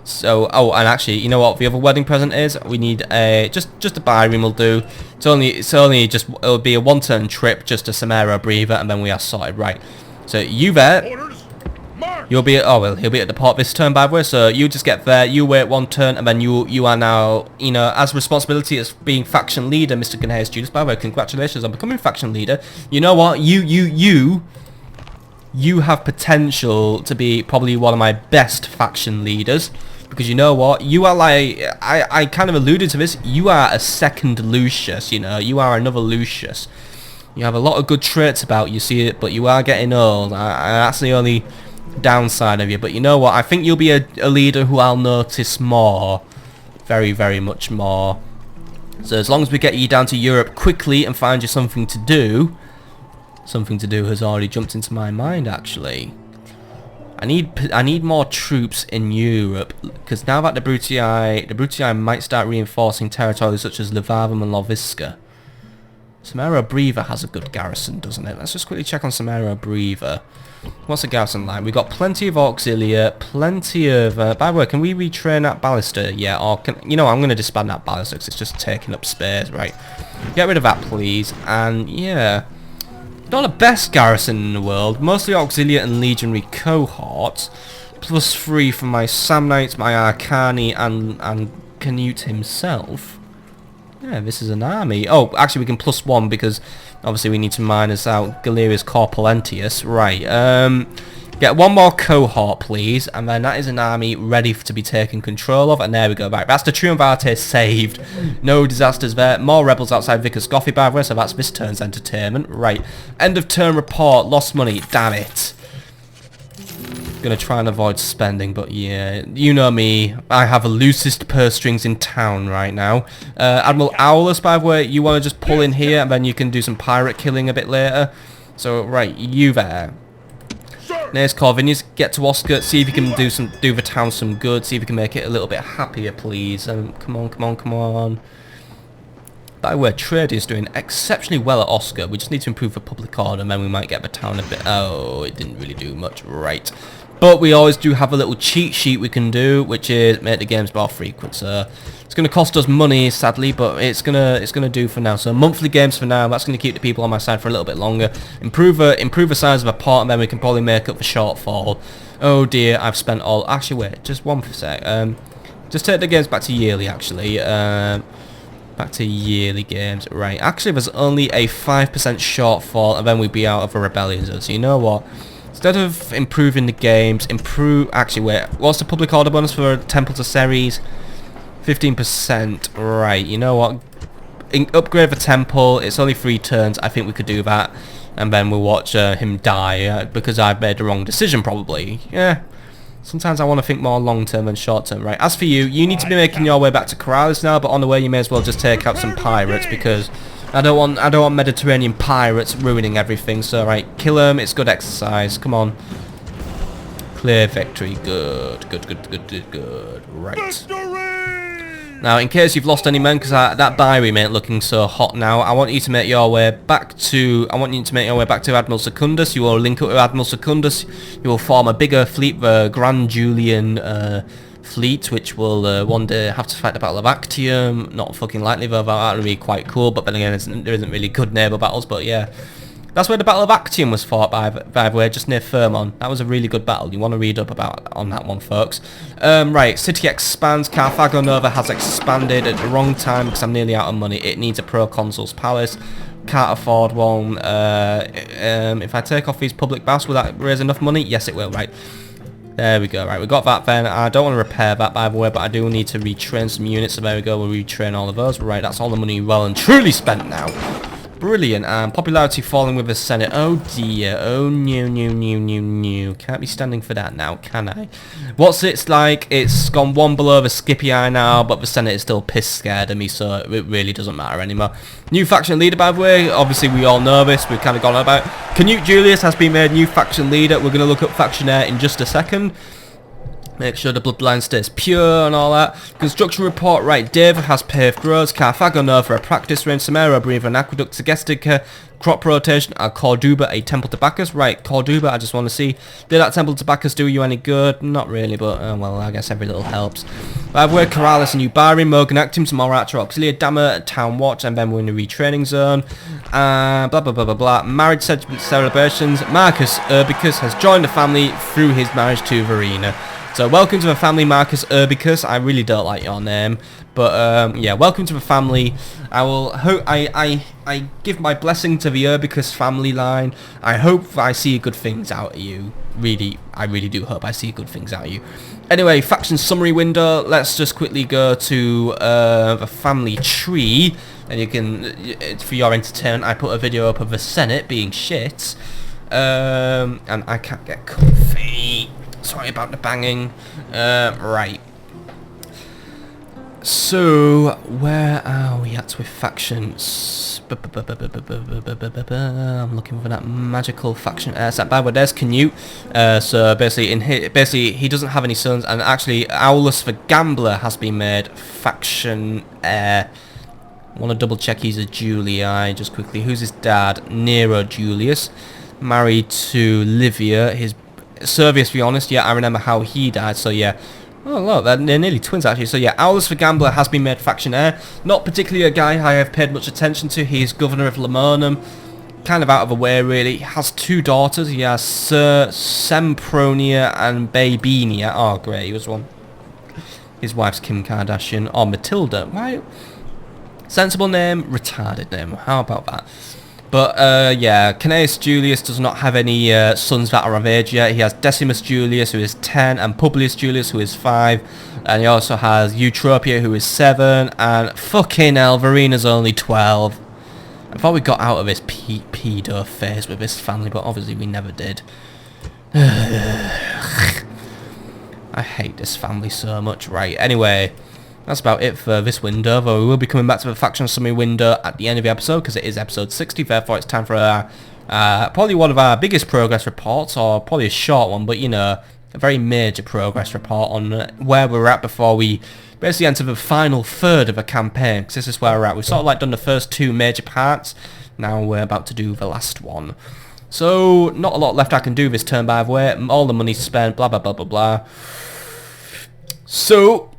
So, oh, and actually, you know what the other wedding present is? We need a, just a buy room will do. It'll be a 1-turn trip, just a Samara breather, and then we are sorted, right. So, you there, you'll be, oh, well, he'll be at the port this turn, by the way, so you just get there, you wait 1 turn, and then you are now, you know, as responsibility as being faction leader, Mr. Gaius Julius, by the way, congratulations on becoming faction leader. You know what, you have potential to be probably one of my best faction leaders. Because you know what, you are like, I kind of alluded to this, you are a second Lucius, you know, you are another Lucius. You have a lot of good traits about you, see it, but you are getting old. That's the only downside of you. But you know what, I think you'll be a leader who I'll notice more. Very, very much more. So as long as we get you down to Europe quickly and find you something to do. Something to do has already jumped into my mind, actually. I need more troops in Europe, because now that the Brutii might start reinforcing territories such as Levarum and Loviska. Samara Breather has a good garrison, doesn't it? Let's just quickly check on Samara Breather. What's the garrison like? We've got plenty of auxilia, plenty of... by the way, can we retrain that ballista? Yeah, or can... You know, I'm going to disband that ballista because it's just taking up space, right? Get rid of that, please. And, yeah... Not the best garrison in the world, mostly auxiliary and legionary cohorts, +3 from my Samnites, my Arcani, and Canute himself. Yeah, this is an army. Oh, actually we can +1 because obviously we need to minus out Galerius Corpulentius. Right, get 1 more cohort please, and then that is an army ready to be taken control of, and there we go. Right, that's the Triumvirate saved. No disasters there. More rebels outside Vickers Gothy, by the way, so that's this turn's entertainment. Right, end of turn report, lost money, damn it. Gonna try and avoid spending, but yeah, you know me, I have the loosest purse strings in town right now. Admiral Owlus, by the way, you want to just pull in here, and then you can do some pirate killing a bit later. So, right, you there. There's Corvinus, get to Oscar, see if you can do the town some good, see if you can make it a little bit happier, please. Come on. By the way, trade is doing exceptionally well at Oscar. We just need to improve the public order, and then we might get the town a bit... Oh, it didn't really do much, right. But we always do have a little cheat sheet we can do, which is make the games more frequent. So it's going to cost us money, sadly, but it's gonna do for now. So monthly games for now. That's going to keep the people on my side for a little bit longer. Improve the size of a port, and then we can probably make up the shortfall. Oh dear, I've spent all. Actually, wait, just one sec. Just take the games back to yearly. Actually, back to yearly games. Right. Actually, there's only a 5% shortfall, and then we'd be out of a rebellion zone. So you know what? Instead of improving the games, actually, wait, what's the public order bonus for Temple to Ceres? 15%. Right, you know what? Upgrade the temple. It's only 3 turns. I think we could do that. And then we'll watch him die because I've made the wrong decision, probably. Yeah. Sometimes I want to think more long-term than short-term. Right, as for you, you need to be making your way back to Corrales now, but on the way you may as well just take out some pirates because... I don't want Mediterranean pirates ruining everything. So right, kill them. It's good exercise. Come on. Clear victory. Good. Right. Victory! Now, in case you've lost any men, because that diary ain't looking so hot now, I want you to make your way back to. Admiral Secundus. You will link up with Admiral Secundus. You will form a bigger fleet, the Grand Julian. Fleet, which will one day have to fight the Battle of Actium. Not fucking likely though, that would be quite cool, but then again there isn't really good naval battles, but yeah. That's where the Battle of Actium was fought, by the way, just near Fermon. That was a really good battle. You want to read up on that one, folks. Right, city expands. Carthago Nova has expanded at the wrong time because I'm nearly out of money. It needs a proconsul's palace. Can't afford one. If I take off these public baths, will that raise enough money? Yes, it will, right. There we go, right, we got that then. I don't want to repair that, by the way, but I do need to retrain some units, so there we go, we'll retrain all of those. Right, that's all the money well and truly spent now. Brilliant, and popularity falling with the Senate. Oh dear, oh no. Can't be standing for that now, can I? What's it's like? It's gone 1 below the Skippy Eye now, but the Senate is still piss scared of me, so it really doesn't matter anymore. New faction leader, by the way, obviously we all know this, we've kind of gone on about it. Canute Julius has been made new faction leader. We're going to look up factionaire in just a second. Make sure the bloodline stays pure and all that. Construction report, right. David has paved roads. Carthago for a practice range. Samara breathe an aqueduct. Sagestica, crop rotation. And Corduba, a temple to Bacchus. Right, Corduba, I just want to see. Did that temple to Bacchus do you any good? Not really, but, well, I guess every little helps. I've worked Corrales and Ubari, Morgan Actim, Samara Archer, Auxilia, Dammer, Town Watch, and then we're in a retraining zone. Blah, blah, blah, blah, blah. Marriage celebrations. Marcus Urbicus has joined the family through his marriage to Verena. So welcome to the family, Marcus Urbicus. I really don't like your name, but yeah, welcome to the family. I will hope I give my blessing to the Urbicus family line. I hope I see good things out of you. Really, I really do hope I see good things out of you. Anyway, faction summary window. Let's just quickly go to the family tree, and you can, for your entertainment, I put a video up of the Senate being shit, and I can't get comfy. Sorry about the banging. Right. So, where are we at with factions? I'm looking for that magical faction. By the way, there's Canute. So basically, he doesn't have any sons, and actually, Aulus the Gambler has been made faction heir. I want to double check he's a Julii just quickly. Who's his dad? Nero Julius, married to Livia. His Servius, to be honest, yeah, I remember how he died, so yeah. Oh, look, they're nearly twins, actually. So yeah, Aulus the Gambler has been made faction heir. Not particularly a guy I have paid much attention to. He's governor of Lamonum. Kind of out of the way, really. He has 2 daughters. He has Sir Sempronia and Babinia. Oh, great, he was one. His wife's Kim Kardashian. Or Matilda. Why? Sensible name, retarded name. How about that? But, yeah, Gaius Julius does not have any sons that are of age yet. He has Decimus Julius, who is 10, and Publius Julius, who is 5. And he also has Eutropia, who is 7, and fucking hell, Verena's only 12. I thought we got out of this pedo phase with this family, but obviously we never did. I hate this family so much. Right, anyway. That's about it for this window, though we will be coming back to the faction summary window at the end of the episode, because it is episode 60, therefore it's time for probably one of our biggest progress reports, or probably a short one, but you know, a very major progress report on where we're at before we basically enter the final third of the campaign, because this is where we're at. We've sort of like done the first 2 major parts, now we're about to do the last one. So, not a lot left I can do this turn, by the way, all the money's spent, blah blah blah blah blah. So,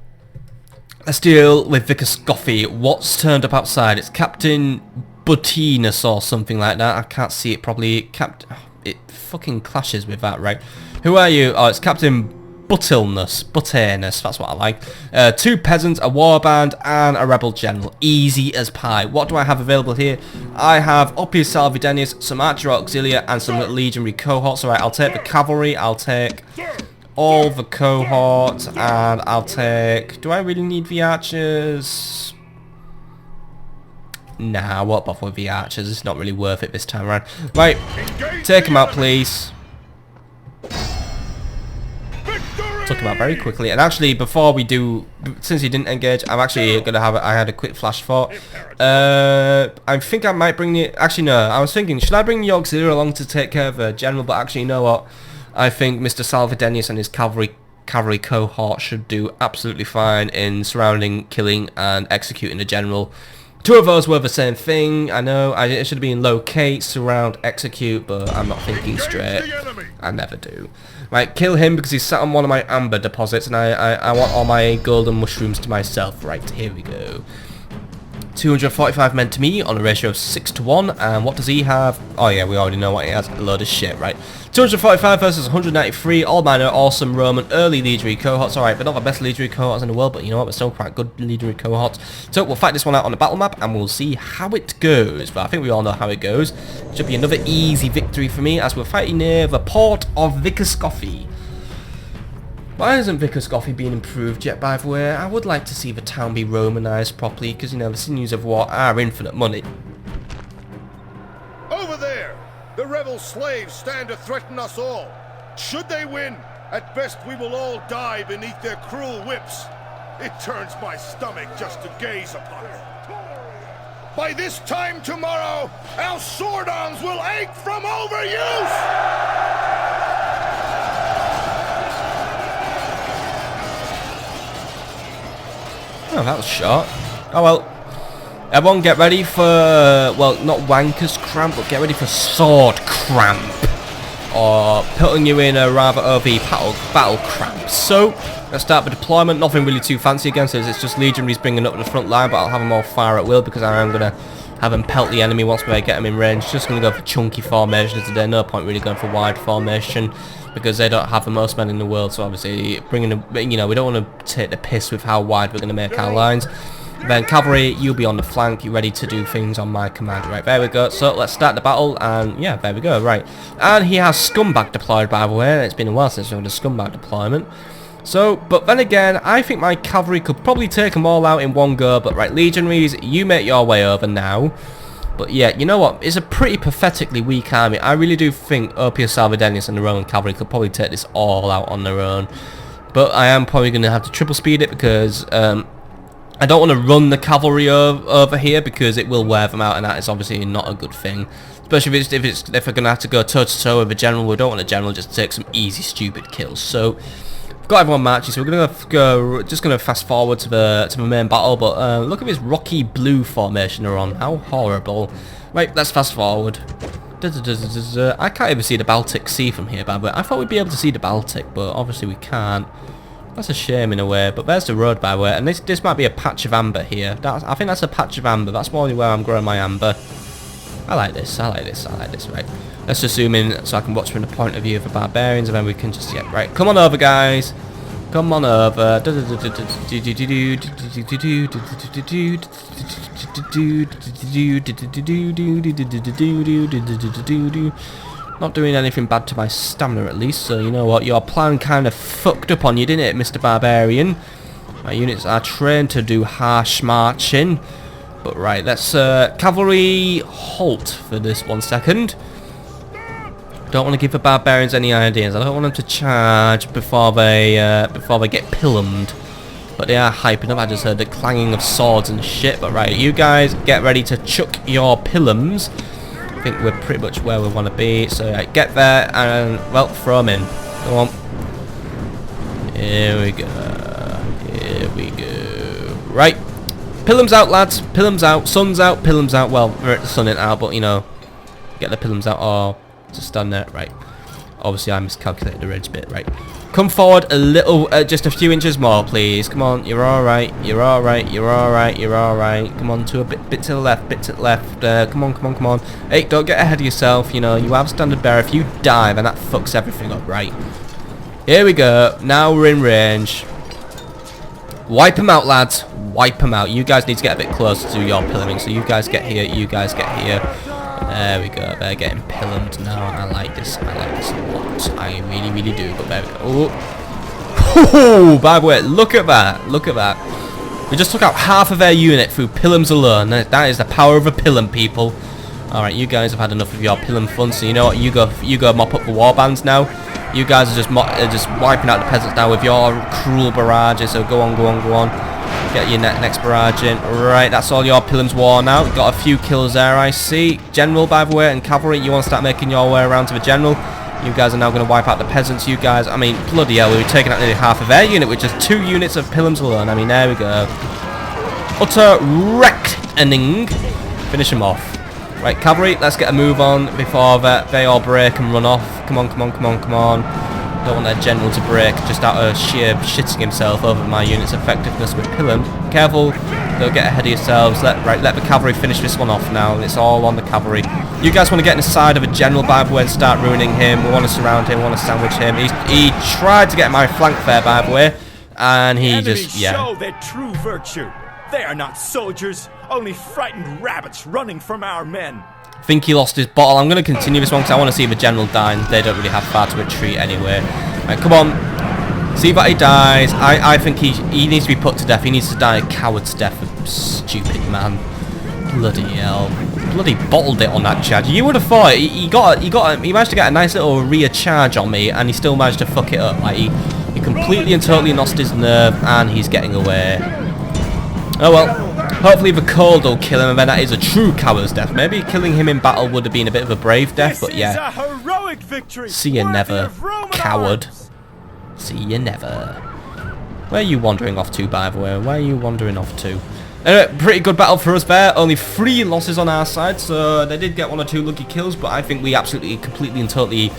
let's deal with Vicar Scoffy. What's turned up outside? It's Captain Buttinus or something like that. I can't see it properly. It fucking clashes with that, right? Who are you? Oh, it's Captain Buttinus. That's what I like. 2 peasants, a warband, and a rebel general. Easy as pie. What do I have available here? I have Oppius Salvidenius, some archer auxilia, and some legionary cohorts. Alright, I'll take the cavalry. I'll take all the cohorts, and I'll take... Do I really need the archers? Nah, I won't bother with the archers. It's not really worth it this time around. Right, take them out, please. Took him out very quickly. And actually, before we do... Since he didn't engage, I'm actually going to have... I had a quick flash thought. I think I might bring the... Actually, no. I was thinking, should I bring the auxiliary along to take care of the general? But actually, you know what? I think Mr. Salvidenius and his cavalry cohort should do absolutely fine in surrounding, killing, and executing the general. 2 of those were the same thing. I know it should have been locate, surround, execute, but I'm not thinking straight. I never do. Right, kill him because he's sat on one of my amber deposits, and I want all my golden mushrooms to myself. Right, here we go. 245 men to me on a ratio of 6-1, and what does he have? Oh yeah, we already know what he has. A load of shit, right? 245 versus 193, all minor, awesome Roman, early legionary cohorts. Alright, they're not the best legionary cohorts in the world, but you know what, they're still quite good legionary cohorts. So we'll fight this one out on the battle map, and we'll see how it goes. But I think we all know how it goes. Should be another easy victory for me, as we're fighting near the port of Vicar Scoffy. Why isn't Vicar Scoffy being improved yet, by the way? I would like to see the town be Romanised properly, because, you know, the sinews of war are infinite money. Over there! The rebel slaves stand to threaten us all. Should they win, at best we will all die beneath their cruel whips. It turns my stomach just to gaze upon it. By this time tomorrow, our sword arms will ache from overuse! Oh, that was short. Oh well. Everyone get ready for, well, not wanker's cramp, but get ready for sword cramp. Or putting you in a rather OV battle cramp. So, let's start the deployment. Nothing really too fancy against us. It's just legionaries bringing up the front line, but I'll have them all fire at will because I am going to have them pelt the enemy once we get them in range. Just going to go for chunky formations today. No point really going for wide formation because they don't have the most men in the world. So obviously, bringing them, you know, we don't want to take the piss with how wide we're going to make our lines. Then cavalry, you'll be on the flank, you're ready to do things on my command. Right, there we go. So let's start the battle, and yeah, there we go, right. And he has scumbag deployed, by the way. It's been a while since we've had a scumbag deployment. So, but then again, I think my cavalry could probably take them all out in one go. But right, legionaries, you make your way over now. But yeah, you know what? It's a pretty pathetically weak army. I really do think Oppius Salvadenius and the Roman cavalry could probably take this all out on their own. But I am probably going to have to triple speed it because I don't want to run the cavalry over here because it will wear them out, and that is obviously not a good thing. Especially if we're going to have to go toe to toe with a general. We don't want a general just to take some easy, stupid kills. So we've got everyone marching. So we're going to just going to fast forward to the main battle. But look at this rocky blue formation they're on. How horrible! Right, let's fast forward. I can't even see the Baltic Sea from here, by the way. I thought we'd be able to see the Baltic, but obviously we can't. That's a shame in a way, but there's the road, by the way, and this might be a patch of amber here. I think that's a patch of amber. That's probably where I'm growing my amber. I like this, right. Let's just zoom in so I can watch from the point of view of the barbarians, and then we can just, yeah, right. Come on over, guys. Come on over. Not doing anything bad to my stamina at least, so you know what, your plan kind of fucked up on you, didn't it, Mr. Barbarian? My units are trained to do harsh marching. But right, let's cavalry halt for this 1 second. Don't want to give the barbarians any ideas. I don't want them to charge before they get pillumed. But they are hyping up. I just heard the clanging of swords and shit. But right, you guys get ready to chuck your pillums. I think we're pretty much where we want to be, so get there and, well, throw them in. Come on. Here we go. Right. Pillums out, lads. Pillums out. Sun's out. Pillums out. Well, we're at the sun ain't out, but, you know, get the pillums out or just stand there. Right. Obviously, I miscalculated the ridge bit. Right. Come forward a little, just a few inches more, please. Come on, you're alright, you're alright, you're alright, you're alright. Come on, to a bit to the left, come on. Hey, don't get ahead of yourself, you know, you have standard bearer. If you die, then that fucks everything up, right? Here we go, now we're in range. Wipe them out, lads, wipe them out. You guys need to get a bit closer to your pillowing, so you guys get here, you guys get here. There we go, they're getting pillomed now. I like this a lot. I really do, but there we go. Oh, by the way, look at that. We just took out half of their unit through pillums alone. That is the power of a pillum, people. Alright, you guys have had enough of your pillum fun, so you know what, you go mop up the warbands now. You guys are just wiping out the peasants now with your cruel barrages, so go on. Get your next barrage in. Right, that's all your pillums worn out. Got a few kills there, I see. General, by the way, and cavalry, you want to start making your way around to the general. You guys are now going to wipe out the peasants. You guys, I mean, bloody hell, we were taking out nearly half of their unit with just 2 units of pillums alone. I mean, there we go. Utter reckoning. Finish them off. Right, cavalry, let's get a move on before they all break and run off. Come on. Don't want that general to break just out of sheer shitting himself over my unit's effectiveness with pilum. Careful, don't get ahead of yourselves. Let the cavalry finish this one off now. It's all on the cavalry. You guys want to get inside of a general, by the way, and start ruining him. We want to surround him, we want to sandwich him. He tried to get my flank there, by the way, and he just, yeah. Show their true virtue. They are not soldiers, only frightened rabbits running from our men. I think he lost his bottle. I'm going to continue this one because I want to see the general die, and they don't really have far to retreat anyway. Right, come on. See that he dies. I think he needs to be put to death. He needs to die a coward's death, a stupid man. Bloody hell. Bloody bottled it on that charge. You would have thought he managed to get a nice little rear charge on me, and he still managed to fuck it up. Like he completely and totally lost his nerve, and he's getting away. Oh well. Hopefully the cold will kill him, and then that is a true coward's death. Maybe killing him in battle would have been a bit of a brave death, but yeah. Heroic victory. See you never, coward. See you never. Where are you wandering off to, by the way? Where are you wandering off to? Anyway, pretty good battle for us there. Only 3 losses on our side, so they did get 1 or 2 lucky kills, but I think we absolutely, completely and totally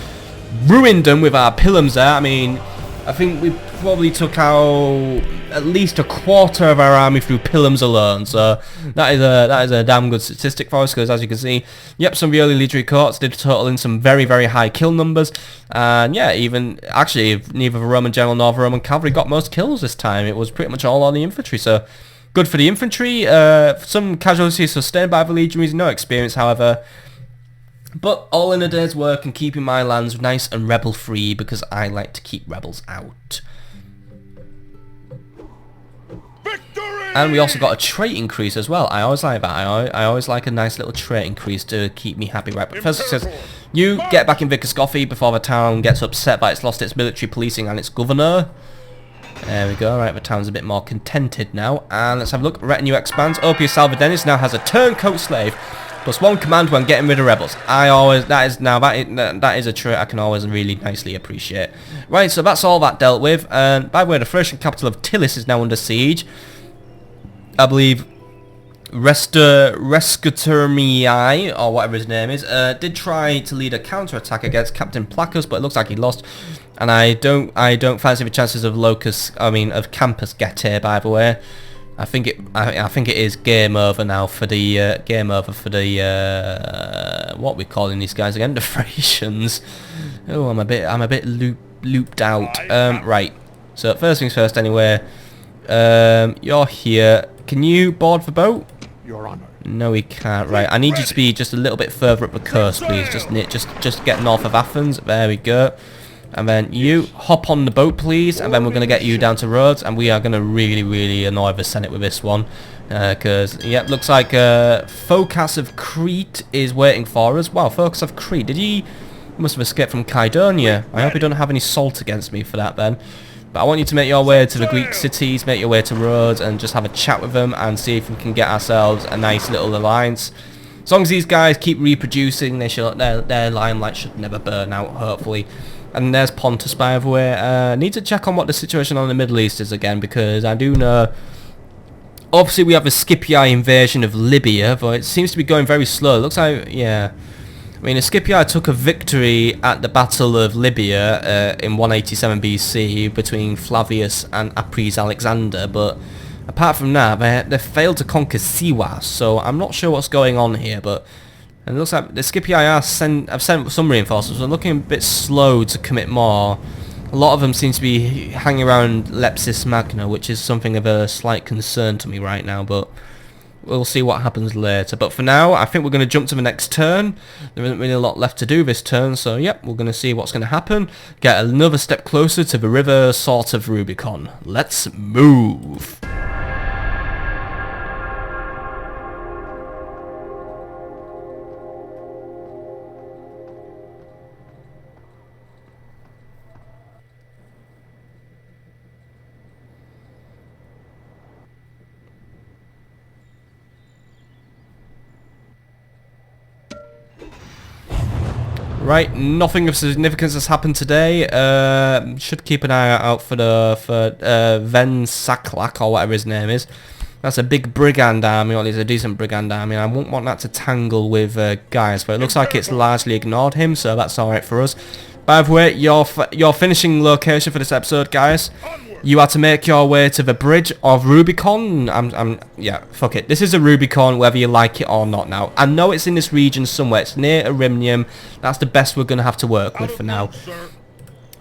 ruined them with our pillums there. I mean, I think we probably took out at least a quarter of our army through pillums alone, so that is a damn good statistic for us, because as you can see, yep, some of the early legionary cohorts did total in some very, very high kill numbers, and yeah, even, actually, neither the Roman general nor the Roman cavalry got most kills this time. It was pretty much all on the infantry, so good for the infantry. Some casualties sustained by the legionaries, no experience, however. But all in a day's work and keeping my lands nice and rebel free, because I like to keep rebels out. Victory! And we also got a trait increase as well. I always like that. I always like a nice little trait increase to keep me happy, right? But first it says, you get back in Vickers before the town gets upset by it's lost its military policing and its governor. There we go. Right, the town's a bit more contented now. And let's have a look. Retinue expands. Opia Salvadenis now has a turncoat slave. +1 command when getting rid of rebels. That is a trait I can always really nicely appreciate. Right, so that's all that dealt with. And by the way, the Thracian capital of Tilis is now under siege. I believe Rescutermii, or whatever his name is, did try to lead a counter-attack against Captain Placus, but it looks like he lost. And I don't fancy the chances of Campus get here, by the way. I think it is game over now for the what we calling these guys again, the Thracians. Oh, I'm a bit looped out. Right. So first things first. Anyway, you're here. Can you board the boat? Your Honor. No, we can't. Right. I need you to be just a little bit further up the coast, please. Just get north of Athens. There we go. And then you hop on the boat, please, and then we're going to get you down to Rhodes, and we are going to really, really annoy the Senate with this one, because, yep, looks like Phocas of Crete is waiting for us. Wow, Phocas of Crete, he must have escaped from Kydonia. I hope he don't have any salt against me for that then. But I want you to make your way to the Greek cities, make your way to Rhodes, and just have a chat with them, and see if we can get ourselves a nice little alliance. As long as these guys keep reproducing, their limelight should never burn out, hopefully. And there's Pontus, by the way. Need to check on what the situation on the Middle East is again, because I do know, obviously we have a Scipii invasion of Libya, but it seems to be going very slow. It looks like, yeah, I mean, the Scipii took a victory at the Battle of Libya in 187 BC between Flavius and Apries Alexander, but apart from that, they failed to conquer Siwas, so I'm not sure what's going on here, but and it looks like the Scipii have sent some reinforcements. They're looking a bit slow to commit more. A lot of them seem to be hanging around Lepsis Magna, which is something of a slight concern to me right now, but we'll see what happens later. But for now, I think we're going to jump to the next turn. There isn't really a lot left to do this turn, so yep, we're going to see what's going to happen. Get another step closer to the river Rubicon. Let's move! Right, nothing of significance has happened today. Should keep an eye out for Ven Saklak, or whatever his name is. That's a big brigand army, or at least a decent brigand army. I wouldn't want that to tangle with Gaius, but it looks like it's largely ignored him, so that's alright for us. By the way, your finishing location for this episode, Gaius, you are to make your way to the bridge of Rubicon. Yeah, fuck it. This is a Rubicon, whether you like it or not now. I know it's in this region somewhere. It's near Erimnium. That's the best we're going to have to work with for now.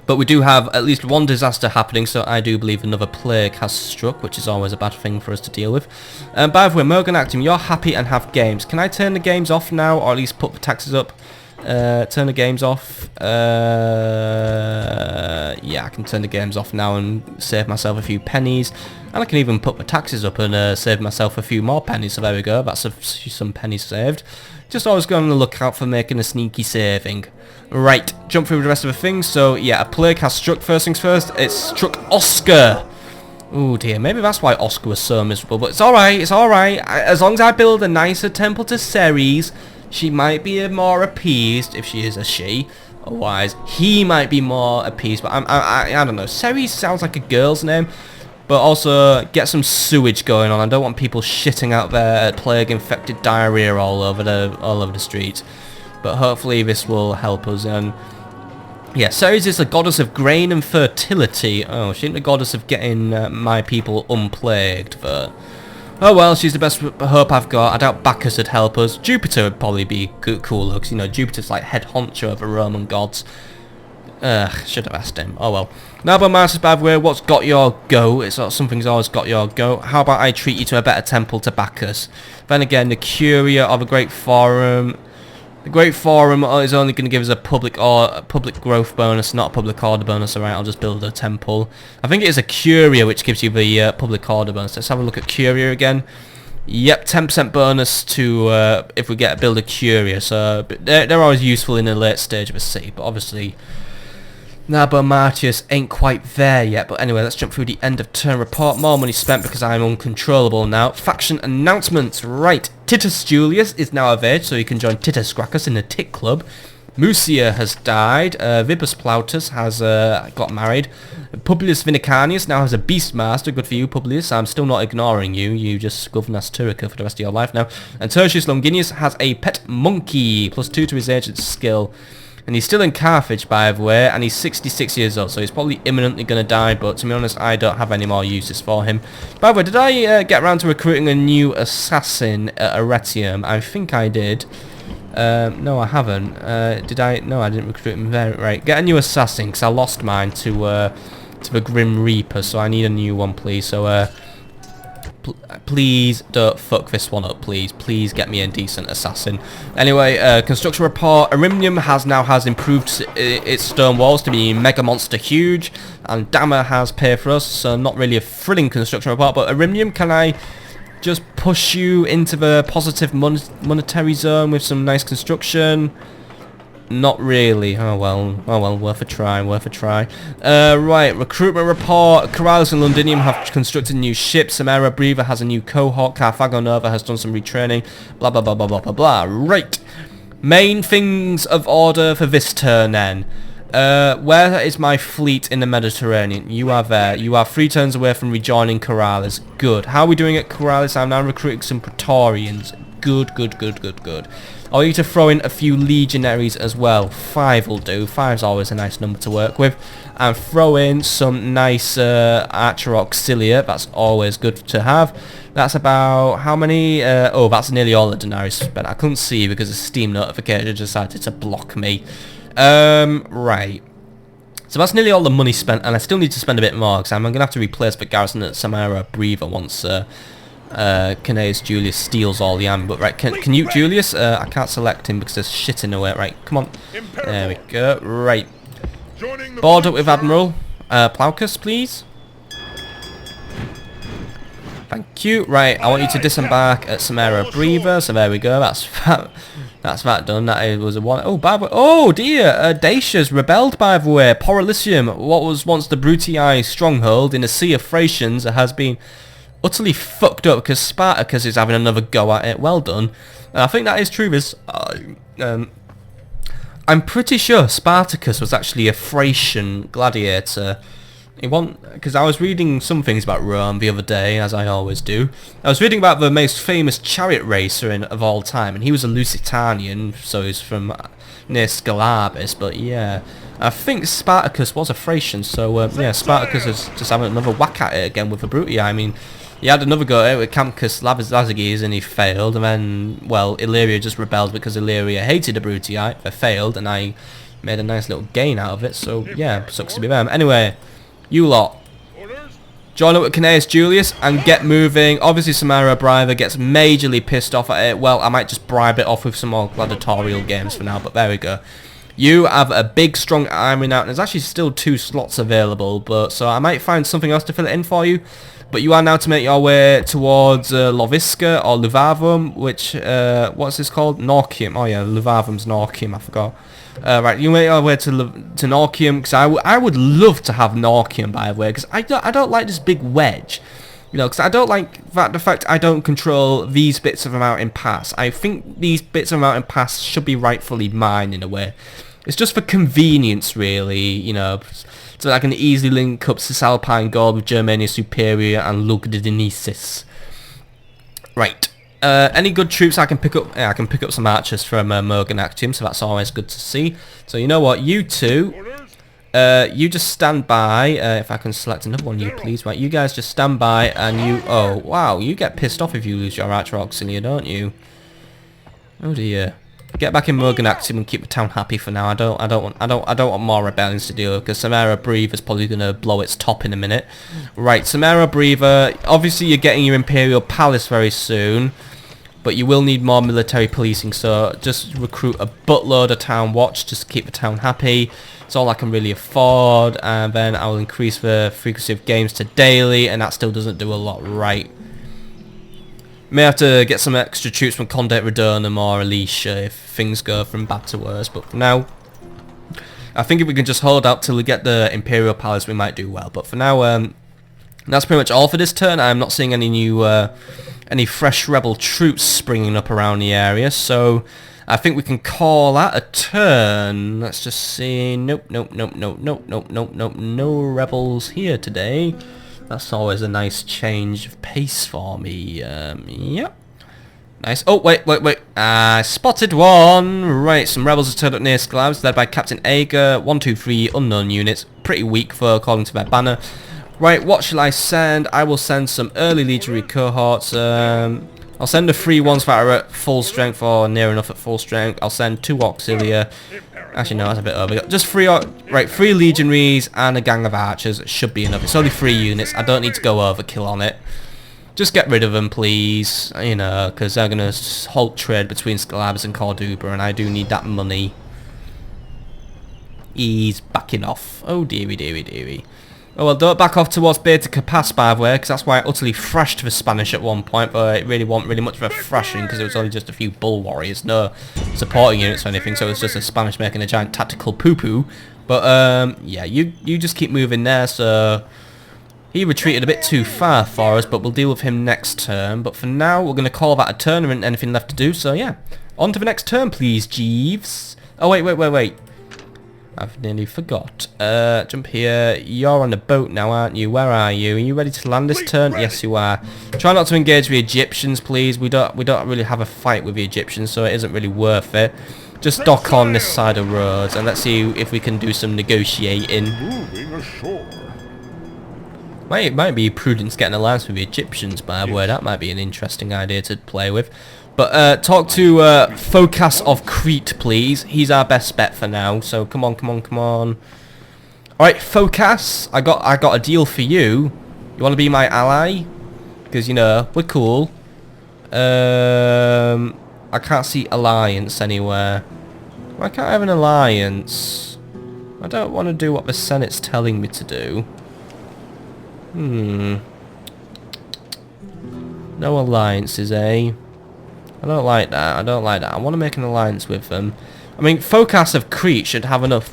But we do have at least one disaster happening, so I do believe another plague has struck, which is always a bad thing for us to deal with. By the way, Morgan Actum, you're happy and have games. Can I turn the games off now, or at least put the taxes up? Turn the games off. Yeah, I can turn the games off now and save myself a few pennies, and I can even put the taxes up and save myself a few more pennies. So there we go, that's some pennies saved. Just always go on the lookout for making a sneaky saving. Right, jump through the rest of the things. So yeah, a plague has struck. First things first, it's struck Oscar. Oh dear, maybe that's why Oscar was so miserable, but it's alright, it's alright. As long as I build a nicer temple to Ceres, she might be more appeased, if she is a she. Otherwise, he might be more appeased, but I don't know. Ceres sounds like a girl's name. but also get some sewage going on. I don't want people shitting out there, plague-infected diarrhea all over the streets. But hopefully this will help us. And yeah, Ceres is the goddess of grain and fertility. Oh, she ain't the goddess of getting my people unplagued, but oh well, she's the best hope I've got. I doubt Bacchus would help us. Jupiter would probably be cooler, because, you know, Jupiter's like head honcho over Roman gods. Should have asked him. Oh well. Now about Marcus, by the way, what's got your go? It's not something's always got your go. How about I treat you to a better temple to Bacchus? Then again, the Curia of a Great Forum. The Great Forum is only going to give us a public growth bonus, not a public order bonus. Alright, I'll just build a temple. I think it is a Curia which gives you the public order bonus. Let's have a look at Curia again. Yep, 10% bonus to if we build a Curia. So they're always useful in the late stage of a city, but obviously Nabo Martius ain't quite there yet. But anyway, let's jump through the end of turn report. More money spent because I'm uncontrollable now. Faction announcements. Right, Titus Julius is now of age, so you can join Titus Gracchus in the Tit Club. Musia has died. Vibus Plautus has got married. Publius Vinicanius now has a Beastmaster. Good for you, Publius. I'm still not ignoring you. You just govern Asturica for the rest of your life now. And Tertius Longinius has a pet monkey. +2 to his age and skill. And he's still in Carthage, by the way, and he's 66 years old, so he's probably imminently going to die, but to be honest, I don't have any more uses for him. By the way, did I get around to recruiting a new assassin at Arretium? I think I did. No, I haven't. Did I? No, I didn't recruit him there. Right, get a new assassin, because I lost mine to the Grim Reaper, so I need a new one, please. So, please don't fuck this one up, please. Please get me a decent assassin. Anyway, construction report. Arimnium has improved its stone walls to be mega monster huge, and Dama has paid for us, so not really a thrilling construction report. But Arimnium, can I just push you into the positive monetary zone with some nice construction? Not really. Oh well, worth a try, right, recruitment report. Corrales and Londinium have constructed new ships. Samara Breather has a new cohort. Carthago Nova has done some retraining. Blah, blah, blah, blah, blah, blah, blah. Right. Main things of order for this turn then. Where is my fleet in the Mediterranean? You are there. You are 3 turns away from rejoining Corrales. Good. How are we doing at Corrales? I'm now recruiting some Praetorians. Good. I want you to throw in a few legionaries as well. 5 will do. 5's always a nice number to work with. And throw in some nice archer auxilia. That's always good to have. That's about how many? Oh, that's nearly all the denarii spent. I couldn't see because the Steam notification decided to block me. Right. So that's nearly all the money spent, and I still need to spend a bit more because I'm going to have to replace the garrison at Samara Breather once Gaius Julius steals all the ammo. But right, can you, Julius? I can't select him because there's shit in the way. Right, come on. There we go. Right. Board up with Admiral Plaucus, please. Thank you. Right, I want you to disembark at Samara Breather. So there we go. That's that done. That was a one. Oh, by the way. Oh dear. Dacia's rebelled, by the way. Porylicium, what was once the Brutii stronghold in a sea of Thracians, has been utterly fucked up because Spartacus is having another go at it. Well done. And I think that is true. I'm pretty sure Spartacus was actually a Thracian gladiator. Because I was reading some things about Rome the other day, as I always do. I was reading about the most famous chariot racer of all time, and he was a Lusitanian, so he's from near Scalabus. But yeah, I think Spartacus was a Thracian, so yeah, Spartacus is just having another whack at it again with the Brutii. I mean, he had another go at it with Campus Lazages and he failed, and then, well, Illyria just rebelled because Illyria hated the Brutii. They failed, and I made a nice little gain out of it, so yeah, sucks to be them. Anyway, you lot, join up with Gaius Julius and get moving. Obviously, Samara Breather gets majorly pissed off at it. Well, I might just bribe it off with some more gladiatorial games for now, but there we go. You have a big, strong army now, and there's actually still 2 slots available, but so I might find something else to fill it in for you. But you are now to make your way towards Loviska or Luvavum, which, what's this called? Norcium. Oh yeah, Luvavum's Norcium, I forgot. Right, you make your way to Norcium, because I would love to have Norcium, by the way, because I don't like this big wedge. You know, because I don't like the fact I don't control these bits of a mountain pass. I think these bits of a mountain pass should be rightfully mine, in a way. It's just for convenience, really, you know. so I can easily link up Cisalpine Gaul with Germania Superior and Lugdunensis. Right. Any good troops I can pick up? Yeah, I can pick up some archers from Morgan Actium, so that's always good to see. So you know what, you two, you just stand by. If I can select another one, you please. Right, you guys just stand by, and you. Oh wow, you get pissed off if you lose your archer auxiliary, don't you? Oh dear. Get back in Morgan Actium and keep the town happy for now. I don't want more rebellions to deal with, because Samara Breather's probably gonna blow its top in a minute. Right, Samara Breather. Obviously, you're getting your Imperial Palace very soon, but you will need more military policing. So just recruit a buttload of town watch just to keep the town happy. It's all I can really afford, and then I will increase the frequency of games to daily, and that still doesn't do a lot right. May have to get some extra troops from Conde Redonum or Alicia if things go from bad to worse, but for now, I think if we can just hold out till we get the Imperial Palace, we might do well. But for now, that's pretty much all for this turn. I'm not seeing any new, any fresh rebel troops springing up around the area, so I think we can call that a turn. Let's just see. Nope, no rebels here today. That's always a nice change of pace for me. Yep. Nice. Oh, wait. I spotted one. Right, some rebels have turned up near Sclavs, led by Captain Ager. 1, 2, 3 unknown units. Pretty weak for according to their banner. Right, what shall I send? I will send some early legionary cohorts. I'll send the 3 ones that are at full strength or near enough at full strength. I'll send 2 auxilia. Actually, no, that's a bit over. Just 3 legionaries and a gang of archers. It should be enough. It's only 3 units. I don't need to go overkill on it. Just get rid of them, please. You know, because they're going to halt trade between Scalabs and Corduba, and I do need that money. He's backing off. Oh, dearie. Oh, well, don't back off towards Beta Capas, by the way, because that's why I utterly thrashed the Spanish at one point, but it really wasn't really much of a thrashing, because it was only just a few bull warriors, no supporting units or anything, so it was just a Spanish making a giant tactical poo-poo. But, yeah, you just keep moving there, so he retreated a bit too far for us, but we'll deal with him next turn. But for now, we're going to call that a turn, and anything left to do, so yeah. On to the next turn, please, Jeeves. Oh, wait. I've nearly forgot. Jump here. You're on the boat now, aren't you? Where are you? Are you ready to land this turn? Yes, you are. Try not to engage the Egyptians, please. We don't really have a fight with the Egyptians, so it isn't really worth it. Just dock on this side of roads, and let's see if we can do some negotiating. Moving ashore. It might be prudent to get an alliance with the Egyptians, by the way. That might be an interesting idea to play with. But talk to Phocas of Crete, please. He's our best bet for now. So come on. Alright, Phocas, I got a deal for you. You want to be my ally? Because, you know, we're cool. I can't see alliance anywhere. Why can't I have an alliance? I don't want to do what the Senate's telling me to do. No alliances, eh? I don't like that. I want to make an alliance with them. I mean, Phocas of Crete should have enough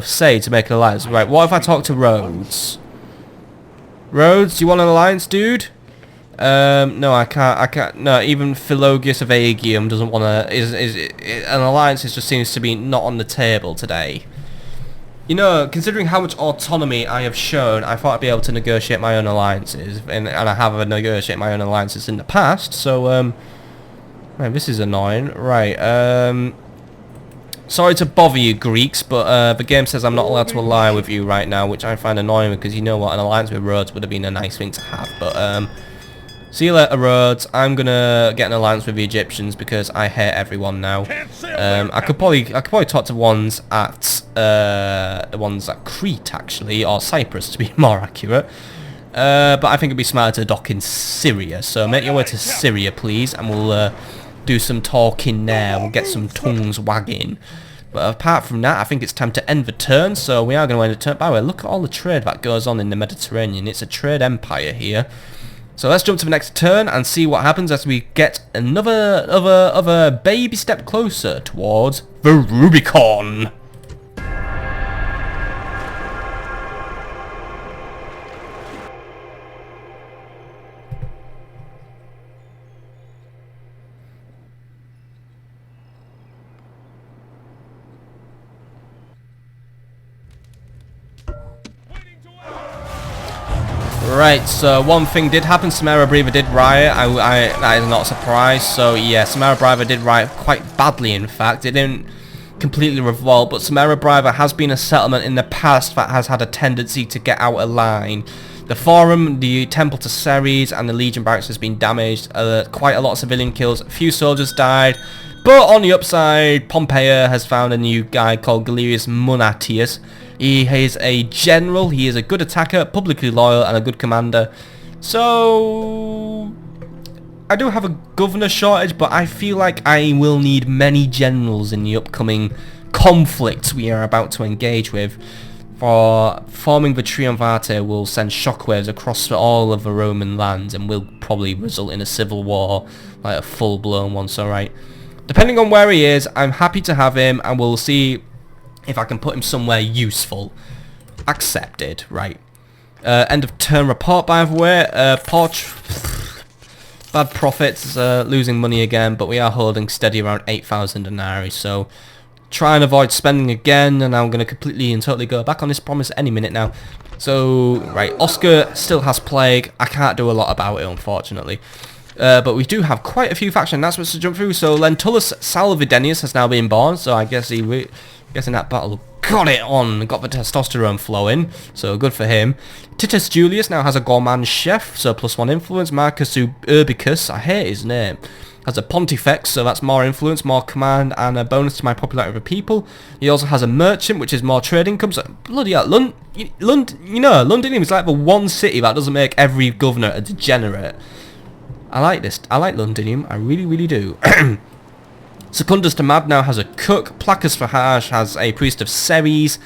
say to make an alliance. Right, what if I talk to Rhodes? Rhodes, do you want an alliance, dude? No, I can't. No, even Philogus of Aegium doesn't want to. An alliance just seems to be not on the table today. You know, considering how much autonomy I have shown, I thought I'd be able to negotiate my own alliances, and I have negotiated my own alliances in the past. So, right, this is annoying. Right, sorry to bother you, Greeks, but the game says I'm not allowed to ally with you right now, which I find annoying because you know what, an alliance with Rhodes would have been a nice thing to have. But see you later, Rhodes. I'm gonna get an alliance with the Egyptians because I hate everyone now. I could probably talk to the ones at Crete actually, or Cyprus to be more accurate. But I think it'd be smarter to dock in Syria. So make your way to Syria, please, and we'll do some talking there. We'll get some tongues wagging. But apart from that, I think it's time to end the turn. So we are going to end the turn. By the way, look at all the trade that goes on in the Mediterranean. It's a trade empire here. So let's jump to the next turn and see what happens as we get another baby step closer towards the Rubicon. Right, so one thing did happen. Samara Breaver did riot. That is not a surprise. So yeah, Samara Breaver did riot quite badly, in fact. It didn't completely revolt, but Samara Breaver has been a settlement in the past that has had a tendency to get out of line. The Forum, the Temple to Ceres, and the Legion Barracks has been damaged. Quite a lot of civilian kills. A few soldiers died. But on the upside, Pompeia has found a new guy called Galerius Munatius. He is a general, he is a good attacker, publicly loyal, and a good commander. So I do have a governor shortage, but I feel like I will need many generals in the upcoming conflicts we are about to engage with. For forming the Triumvirate will send shockwaves across all of the Roman lands and will probably result in a civil war, like a full-blown one, so right. Depending on where he is, I'm happy to have him, and we'll see if I can put him somewhere useful. Accepted, right. End of turn report, by the way. Bad profits, losing money again, but we are holding steady around 8,000 denarii, so try and avoid spending again, and I'm going to completely and totally go back on this promise any minute now. So, right, Oscar still has plague. I can't do a lot about it, unfortunately. But we do have quite a few faction announcements to jump through. So Lentulus Salvidenius has now been born, so I guess guess in that battle got it on, got the testosterone flowing, so good for him. Titus Julius now has a gourmand chef, so +1 influence. Marcus Urbicus, I hate his name, has a pontifex, so that's more influence, more command, and a bonus to my popularity with people. He also has a merchant, which is more trade income. So bloody hell, Londinium is like the one city that doesn't make every governor a degenerate. I like this. I like Londinium. I really, really do. Secundus to Mab now has a cook. Placus Fahaj has a priest of Ceres.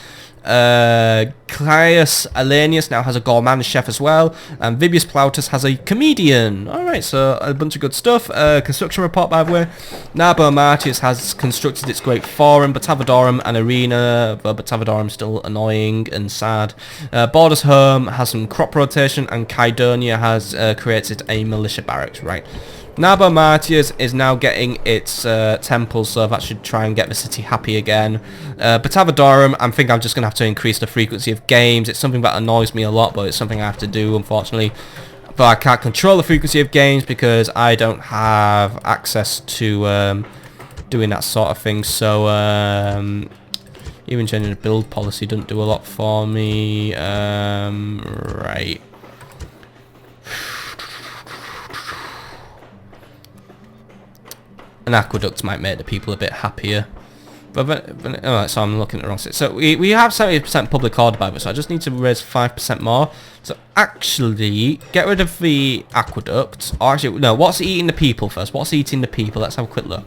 Gaius Julius now has a gourmand chef as well. And Vibius Plautus has a comedian. Alright, so a bunch of good stuff. Construction report, by the way. Narbo Martius has constructed its great forum. Batavodorum and arena. But Batavodorum still annoying and sad. Borders Home has some crop rotation. And Kydonia has created a militia barracks, right. Narbo Martius is now getting its temple, so that should try and get the city happy again. Batavodorum, I think I'm just going to have to increase the frequency of games. It's something that annoys me a lot, but it's something I have to do, unfortunately. But I can't control the frequency of games because I don't have access to doing that sort of thing. So even changing the build policy doesn't do a lot for me. Right. An aqueduct might make the people a bit happier. Alright, so I'm looking at the wrong side. So we have 70% public order, by the way, so I just need to raise 5% more. So actually, get rid of the aqueduct. Or actually, no, what's eating the people first? What's eating the people? Let's have a quick look.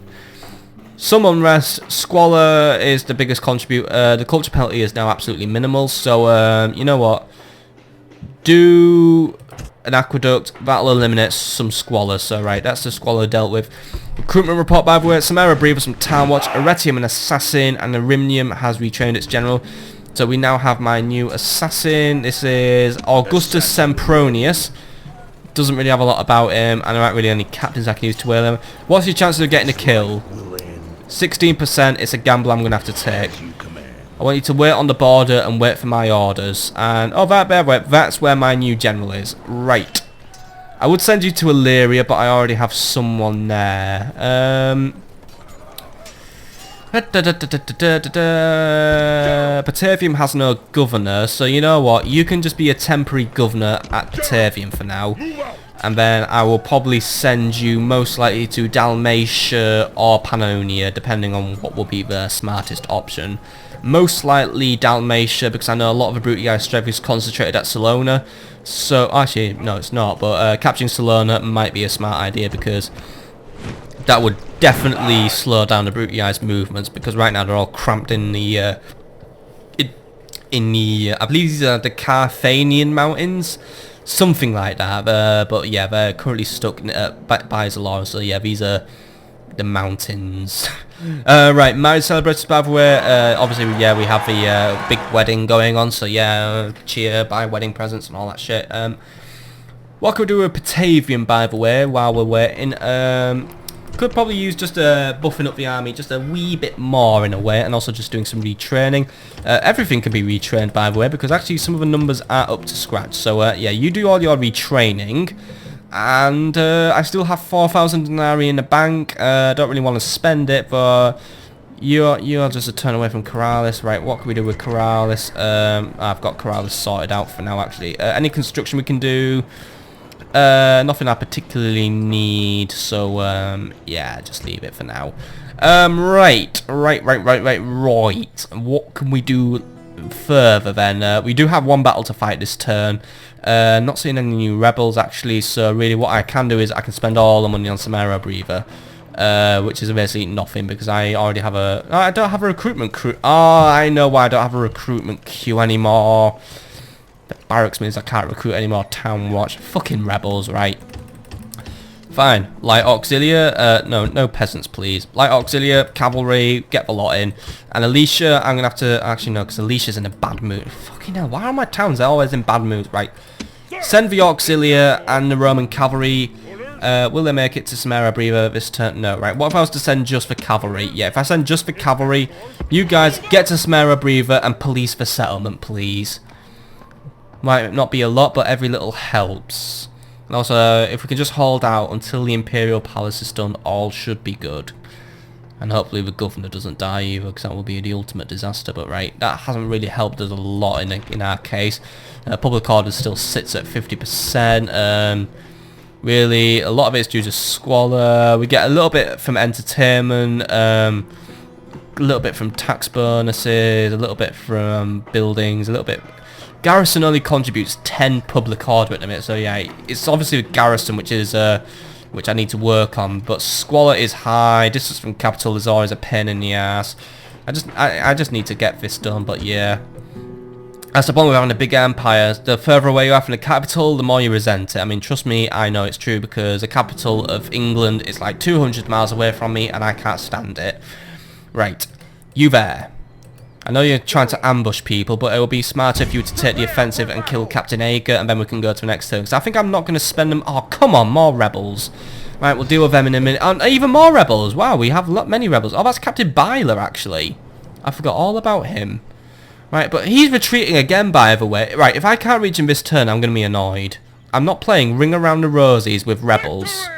Some unrest. Squalor is the biggest contributor. The culture penalty is now absolutely minimal. So, you know what? Do an aqueduct. That'll eliminate some squalor. So, right, that's the squalor dealt with. Recruitment report, by the way. Samara Breaver, some town watch. Aretium, an assassin. And Arimnium has retrained its general. So we now have my new assassin. This is Augustus Sempronius. Doesn't really have a lot about him. And there aren't really any captains I can use to wear them. What's your chances of getting a kill? 16%. It's a gamble I'm going to have to take. I want you to wait on the border and wait for my orders. And, oh, that's where my new general is. Right. I would send you to Illyria, but I already have someone there. Batavium has no governor, so you know what? You can just be a temporary governor at Batavium for now. And then I will probably send you most likely to Dalmatia or Pannonia, depending on what will be the smartest option. Most likely Dalmatia, because I know a lot of the Brutii strength is concentrated at Salona. So, actually, no, it's not, but capturing Salona might be a smart idea, because that would definitely slow down the Brutii's movements, because right now they're all cramped in the, I believe these are the Carthanian mountains, something like that, but yeah, they're currently stuck by Zalora, so yeah, these are the mountains. Right, marriage celebrations, by the way. Obviously, yeah, we have the big wedding going on, so yeah, cheer, buy wedding presents and all that shit. What can we do with Batavium, by the way, while we're waiting? Could probably use just buffing up the army just a wee bit more in a way, and also just doing some retraining. Everything can be retrained, by the way, because actually some of the numbers are up to scratch. So yeah, you do all your retraining, and I still have 4,000 denarii in the bank. Don't really want to spend it, but you're just a turn away from Corrales, right? What can we do with Corrales? I've got Corrales sorted out for now, actually. Any construction we can do? Nothing I particularly need, so yeah, just leave it for now. Right. What can we do further then? We do have one battle to fight this turn. Not seeing any new rebels actually, so really what I can do is I can spend all the money on Samara Breather, which is basically nothing because I already have I don't have a recruitment crew. Oh, I know why I don't have a recruitment queue anymore. The barracks means I can't recruit any more town watch. Fucking rebels, right? Fine. Light auxilia. No peasants, please. Light auxilia, cavalry, get the lot in. And Alicia, I'm going to have to... Actually, no, because Alicia's in a bad mood. Fucking hell, why are my towns always in bad moods? Right. Send the auxilia and the Roman cavalry. Will they make it to Samara Breather this turn? No, right. What if I was to send just the cavalry? Yeah, if I send just the cavalry, you guys get to Samara Breather and police the settlement, please. Might not be a lot, but every little helps. And also, if we can just hold out until the Imperial Palace is done, all should be good. And hopefully the governor doesn't die either, because that will be the ultimate disaster. But right, that hasn't really helped us a lot in our case. Public order still sits at 50%. Really, a lot of it's due to squalor. We get a little bit from entertainment, a little bit from tax bonuses, a little bit from buildings, a little bit... Garrison only contributes 10 public order at the minute, so yeah, it's obviously the garrison which is which I need to work on, but squalor is high. Distance from capital is always a pain in the ass. I just need to get this done, but yeah. That's the problem with having a big empire. The further away you are from the capital, the more you resent it. I mean, trust me, I know it's true, because the capital of England is like 200 miles away from me, and I can't stand it. Right, you there. I know you're trying to ambush people, but it will be smarter for you to take the offensive and kill Captain Ager, and then we can go to the next turn. Because I think I'm not going to spend them... Oh, come on, more rebels. Right, we'll deal with them in a minute. And even more rebels. Wow, we have many rebels. Oh, that's Captain Byler, actually. I forgot all about him. Right, but he's retreating again, by the way. Right, if I can't reach him this turn, I'm going to be annoyed. I'm not playing Ring Around the Rosies with rebels.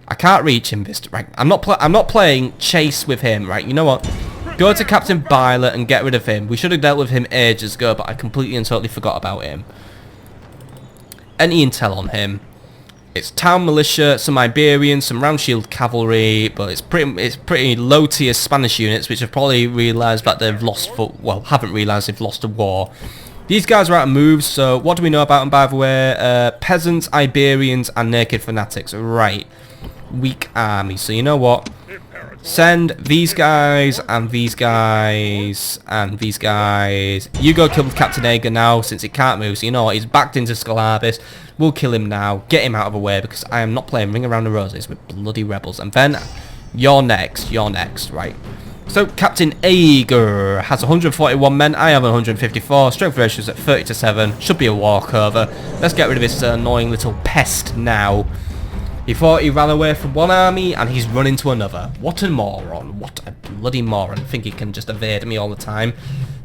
I can't reach him this... Right, I'm not playing Chase with him. Right, you know what? Go to Captain Byler and get rid of him. We should have dealt with him ages ago, but I completely and totally forgot about him. Any intel on him? It's town militia, some Iberians, some round shield cavalry, but it's pretty low tier Spanish units, which have probably realised that they've lost haven't realised they've lost a war. These guys are out of moves, so what do we know about them, by the way? Peasants, Iberians, and naked fanatics. Right. Weak army. So you know what? Send these guys and these guys and these guys. You go kill Captain Ager now, since he can't move. So you know what? He's backed into Scalabis. We'll kill him now. Get him out of the way, because I am not playing Ring Around the Roses with bloody rebels. And then you're next. You're next, right? So Captain Ager has 141 men. I have 154. Strength ratio is at 30-7. Should be a walkover. Let's get rid of this annoying little pest now. He thought he ran away from one army, and he's run into another. What a moron. What a bloody moron. I think he can just evade me all the time.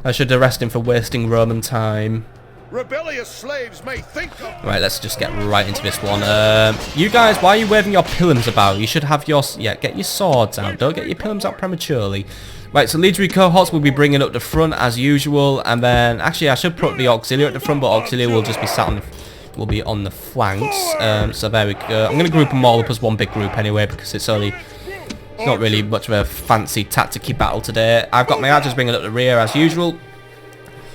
I should arrest him for wasting Roman time. Rebellious slaves may think of... Right, let's just get right into this one. You guys, why are you waving your pilums about? You should have your... Yeah, get your swords out. Don't get your pilums out prematurely. Right, so legionary cohorts will be bringing up the front as usual. And then... Actually, I should put the auxiliary at the front, but auxiliary will just be sat on the... will be on the flanks. So there we go. I'm going to group them all up as one big group anyway, because it's not really much of a fancy tacticy battle today. I've got my archers bringing up the rear as usual,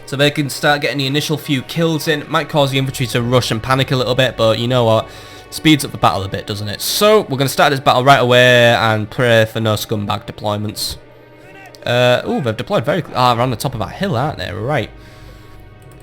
so they can start getting the initial few kills in. It might cause the infantry to rush and panic a little bit, but you know what? Speeds up the battle a bit, doesn't it? So we're going to start this battle right away and pray for no scumbag deployments. Oh, they've deployed very... Ah, they're on the top of that hill, aren't they? Right.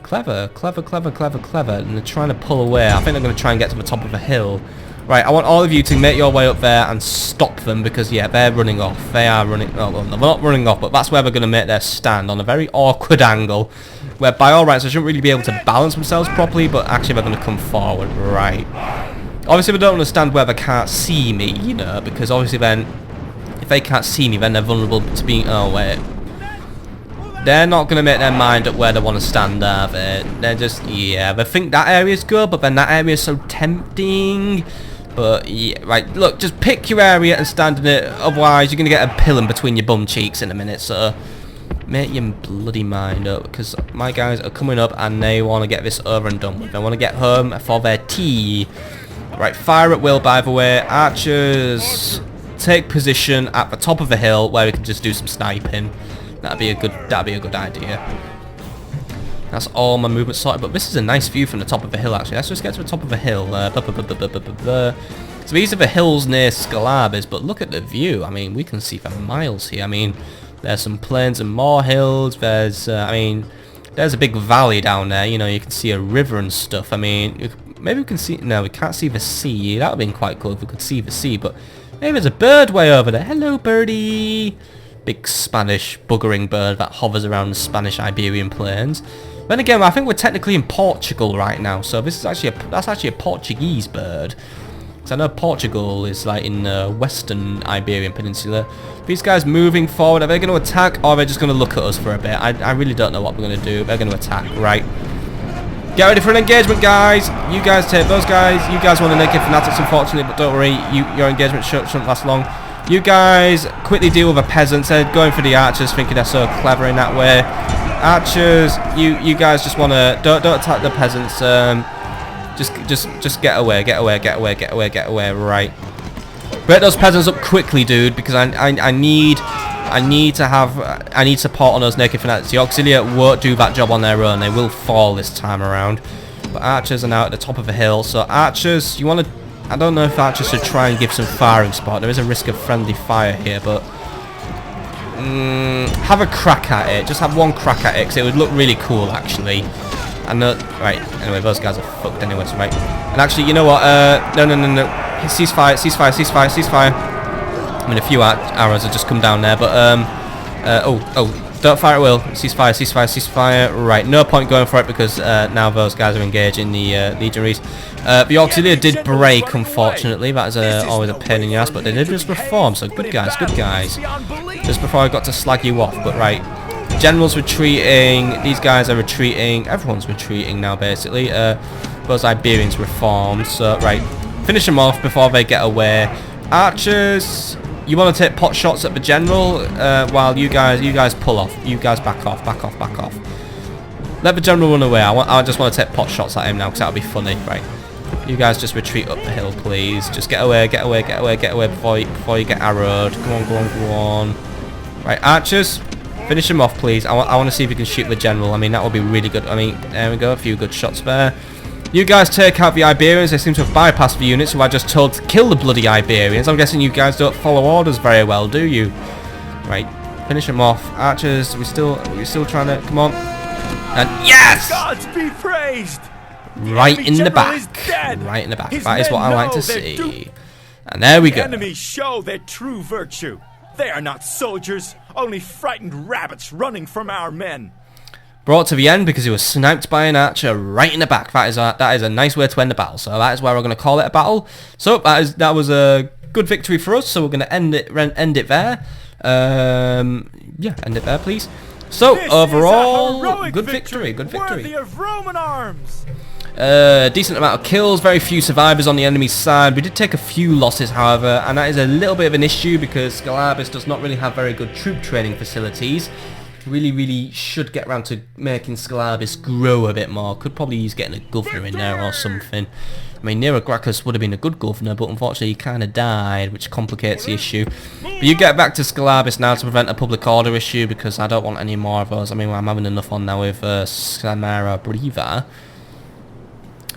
Clever, clever, clever, clever, clever. And they're trying to pull away. I think they're going to try and get to the top of a hill. Right, I want all of you to make your way up there and stop them, because, yeah, they're running off. They are running... Oh, well, they're not running off, but that's where they're going to make their stand, on a very awkward angle, where, by all rights, they shouldn't really be able to balance themselves properly, but actually they're going to come forward. Right. Obviously, we don't understand where they can't see me, you know, because obviously then, if they can't see me, then they're vulnerable to being... Oh, wait. They're not going to make their mind up where they want to stand, are they? They're just... Yeah, they think that area's good, but then that area's so tempting. But, yeah, right, look, just pick your area and stand in it. Otherwise, you're going to get a pill in between your bum cheeks in a minute, so... Make your bloody mind up, because my guys are coming up and they want to get this over and done with. They want to get home for their tea. Right, fire at will, by the way. Archers, take position at the top of the hill where we can just do some sniping. That'd be a good idea. That's all my movement sorted, but this is a nice view from the top of the hill, actually. Let's just get to the top of the hill. So these are the hills near Scalabis, but look at the view. I mean, we can see for miles here. I mean, there's some plains and more hills. There's, I mean, there's a big valley down there. You know, you can see a river and stuff. I mean, maybe we can see... No, we can't see the sea. That would have been quite cool if we could see the sea, but maybe there's a bird way over there. Hello, birdie. Big Spanish buggering bird that hovers around the Spanish Iberian plains. Then again, I think we're technically in Portugal right now, so this is actually that's actually a Portuguese bird. So I know Portugal is like in the western Iberian Peninsula. These guys moving forward, are they going to attack or are they just going to look at us for a bit? I really don't know what we're going to do. They're going to attack, right. Get ready for an engagement, guys. You guys take those guys. You guys want to naked fanatics, unfortunately, but don't worry. Your engagement shouldn't last long. You guys quickly deal with the peasants. They're going for the archers, thinking they're so clever in that way. Archers, you guys just want to... Don't attack the peasants. Just get away, right. Break those peasants up quickly, dude, because I need support on those naked fanatics. The auxilia won't do that job on their own. They will fall this time around. But archers are now at the top of the hill. So archers, you want to... I don't know if archers should try and give some firing spot. There is a risk of friendly fire here, but... have a crack at it. Just have one crack at it, because it would look really cool, actually. And right, anyway, those guys are fucked anyway, so right. And actually, you know what, no. Ceasefire. I mean, a few arrows have just come down there, but, don't fire at will. Ceasefire. Right, no point going for it, because now those guys are engaged in the legionaries. The auxilia did break, unfortunately. That is always a pain in the ass, but they did just reform, so good guys. Just before I got to slag you off, but right. General's retreating, these guys are retreating, everyone's retreating now basically. Those Iberians reformed, so right, finish them off before they get away. Archers, you want to take pot shots at the general while you guys pull off. You guys back off. Let the general run away. I just want to take pot shots at him now because that'll be funny, right. You guys just retreat up the hill, please. Just get away before you get arrowed. Go on. Right, archers. Finish him off, please. I want to see if we can shoot the general. I mean, that would be really good. I mean, there we go. A few good shots there. You guys take out the Iberians. They seem to have bypassed the units who I just told to kill the bloody Iberians. I'm guessing you guys don't follow orders very well, do you? Right. Finish him off. Archers, we're still trying to... Come on. And yes! Gods be praised! Right in the back. Right in the back. That is what I like to see. And there we go. Enemies show their true virtue. They are not soldiers, only frightened rabbits running from our men. Brought to the end because he was sniped by an archer right in the back. That is a nice way to end the battle. So that is where we're going to call it a battle. So that was a good victory for us. So we're going to end it there. Yeah, end it there, please. So This overall, is a good victory. worthy of Roman arms. Decent amount of kills, very few survivors on the enemy's side. We did take a few losses, however, and that is a little bit of an issue because Scalabis does not really have very good troop training facilities. Really should get around to making Scalabis grow a bit more. Could probably use getting a governor in there or something. I mean, Nero Gracchus would have been a good governor, but unfortunately he kind of died, which complicates the issue. But you get back to Scalabis now to prevent a public order issue because I don't want any more of those. I mean, I'm having enough on now with Samara Briva.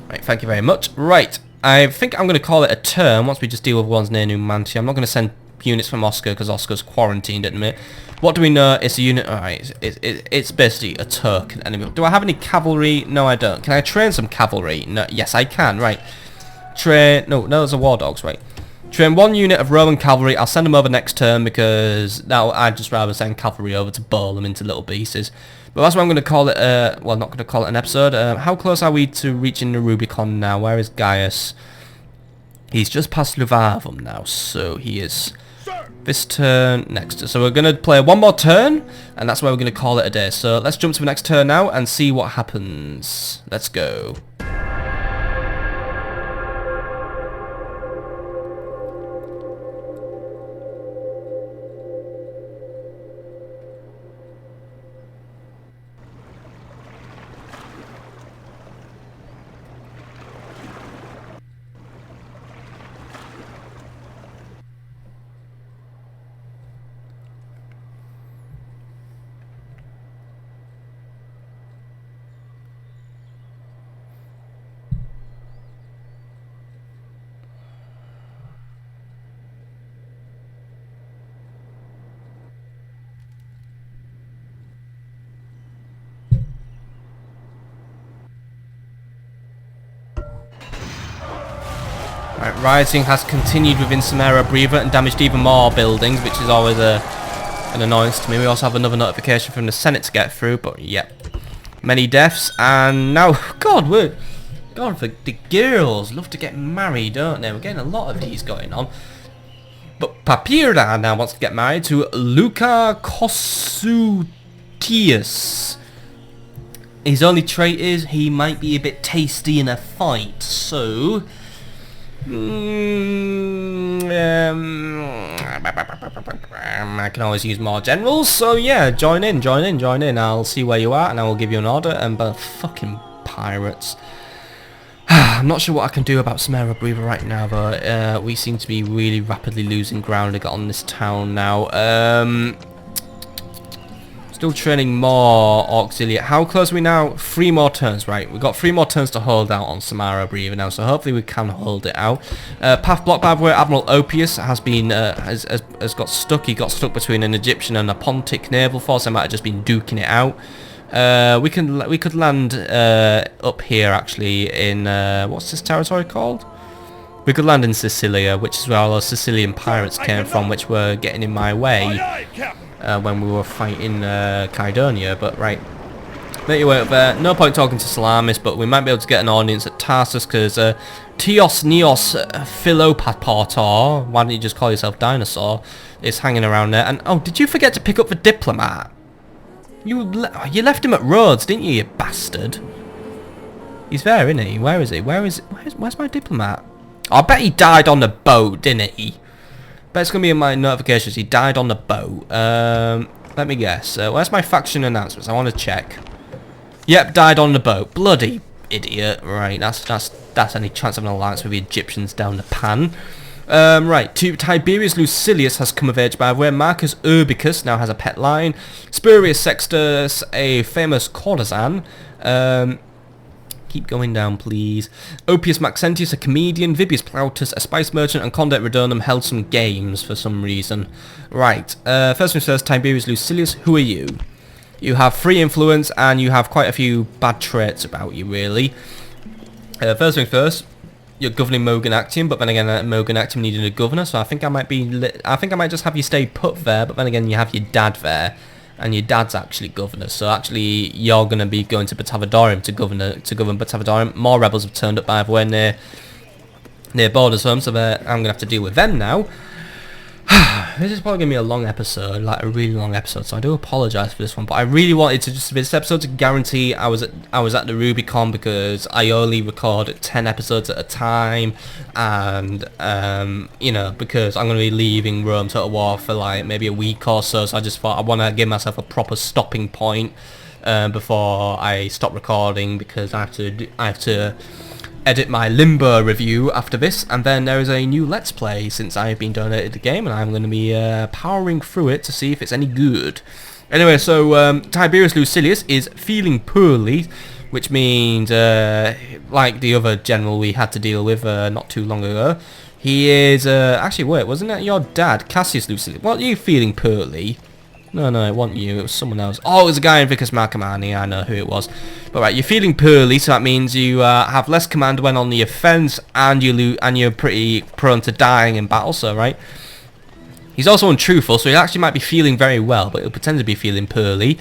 Right, thank you very much. Right, I think I'm going to call it a turn once we just deal with ones near Numantia. I'm not going to send units from Oscar because Oscar's quarantined at the minute. What do we know? It's a unit... Alright, it's basically a Turk enemy. Do I have any cavalry? No, I don't. Can I train some cavalry? No, yes, I can. Right. Train... No, those are war dogs, right. Train one unit of Roman cavalry. I'll send them over next turn because now I'd just rather send cavalry over to bowl them into little pieces. But that's what I'm going to call it, well, not going to call it an episode. How close are we to reaching the Rubicon now? Where is Gaius? He's just past Luvavum now, so he is this turn next. So we're going to play one more turn, and that's where we're going to call it a day. So let's jump to the next turn now and see what happens. Let's go. Right, rioting has continued within Samara Breather and damaged even more buildings, which is always an annoyance to me. We also have another notification from the Senate to get through, but yep. Many deaths, and now, God, the girls love to get married, don't they? We're getting a lot of these going on. But Papira now wants to get married to Luca Kosutius. His only trait is he might be a bit tasty in a fight, so... I can always use more generals, so yeah, join in. I'll see where you are and I will give you an order. And but fucking pirates. I'm not sure what I can do about Samara Breather right now, but we seem to be really rapidly losing ground to get on this town now. Still training more auxiliary. How close are we now? 3 more turns, right? We've got 3 more turns to hold out on Samara Breather now, so hopefully we can hold it out. Path blocked by where Admiral Opius has been has got stuck. He got stuck between an Egyptian and a Pontic naval force. They might have just been duking it out. We could land up here actually in what's this territory called? We could land in Sicilia, which is where all those Sicilian pirates came from, which were getting in my way. When we were fighting Kydonia, but right. Make your way up there. No point talking to Salamis, but we might be able to get an audience at Tarsus, because Tios Neos Philopator, why don't you just call yourself Dinosaur, is hanging around there. And, oh, did you forget to pick up the diplomat? You left him at Rhodes, didn't you, you bastard? He's there, isn't he? Where is he? Where's my diplomat? Oh, I bet he died on the boat, didn't he? But it's going to be in my notifications. He died on the boat. Let me guess. Where's my faction announcements? I want to check. Yep, died on the boat. Bloody idiot. Right, that's any chance of an alliance with the Egyptians down the pan. Right, Tiberius Lucilius has come of age by the way. Marcus Urbicus now has a pet lion. Spurius Sextus, a famous courtesan. Keep going down, please. Opius Maxentius, a comedian. Vibius Plautus, a spice merchant. And Condet Redonum held some games for some reason. Right. First things first, Tiberius Lucilius, who are you? You have free influence, and you have quite a few bad traits about you, really. First things first, you're governing Mogonactium, but then again, Mogonactium needed a governor, so I think I might just have you stay put there, but then again, you have your dad there. And your dad's actually governor, so actually you're going to be going to Batavadorium to govern Batavadorium. More rebels have turned up by the way near Borders home, so I'm going to have to deal with them now. This is probably going to be a long episode, like a really long episode, so I do apologise for this one, but I really wanted to just this episode to guarantee I was at the Rubicon, because I only record 10 episodes at a time, and you know, because I'm going to be leaving Rome Total War for like maybe a week or so, so I just thought I want to give myself a proper stopping point before I stop recording, because I have to edit my Limbo review after this, and then there is a new Let's Play since I've been donated the game, and I'm going to be powering through it to see if it's any good. Anyway, so Tiberius Lucilius is feeling poorly, which means, like the other general we had to deal with not too long ago, he is, actually wait, wasn't that your dad, Cassius Lucilius? What are you feeling poorly? No, it wasn't you, it was someone else. Oh, it was a guy in Vicus Marcomani, I know who it was. But right, you're feeling poorly, so that means you have less command when on the offence, and you're pretty prone to dying in battle, so right. He's also untruthful, so he actually might be feeling very well, but he'll pretend to be feeling poorly,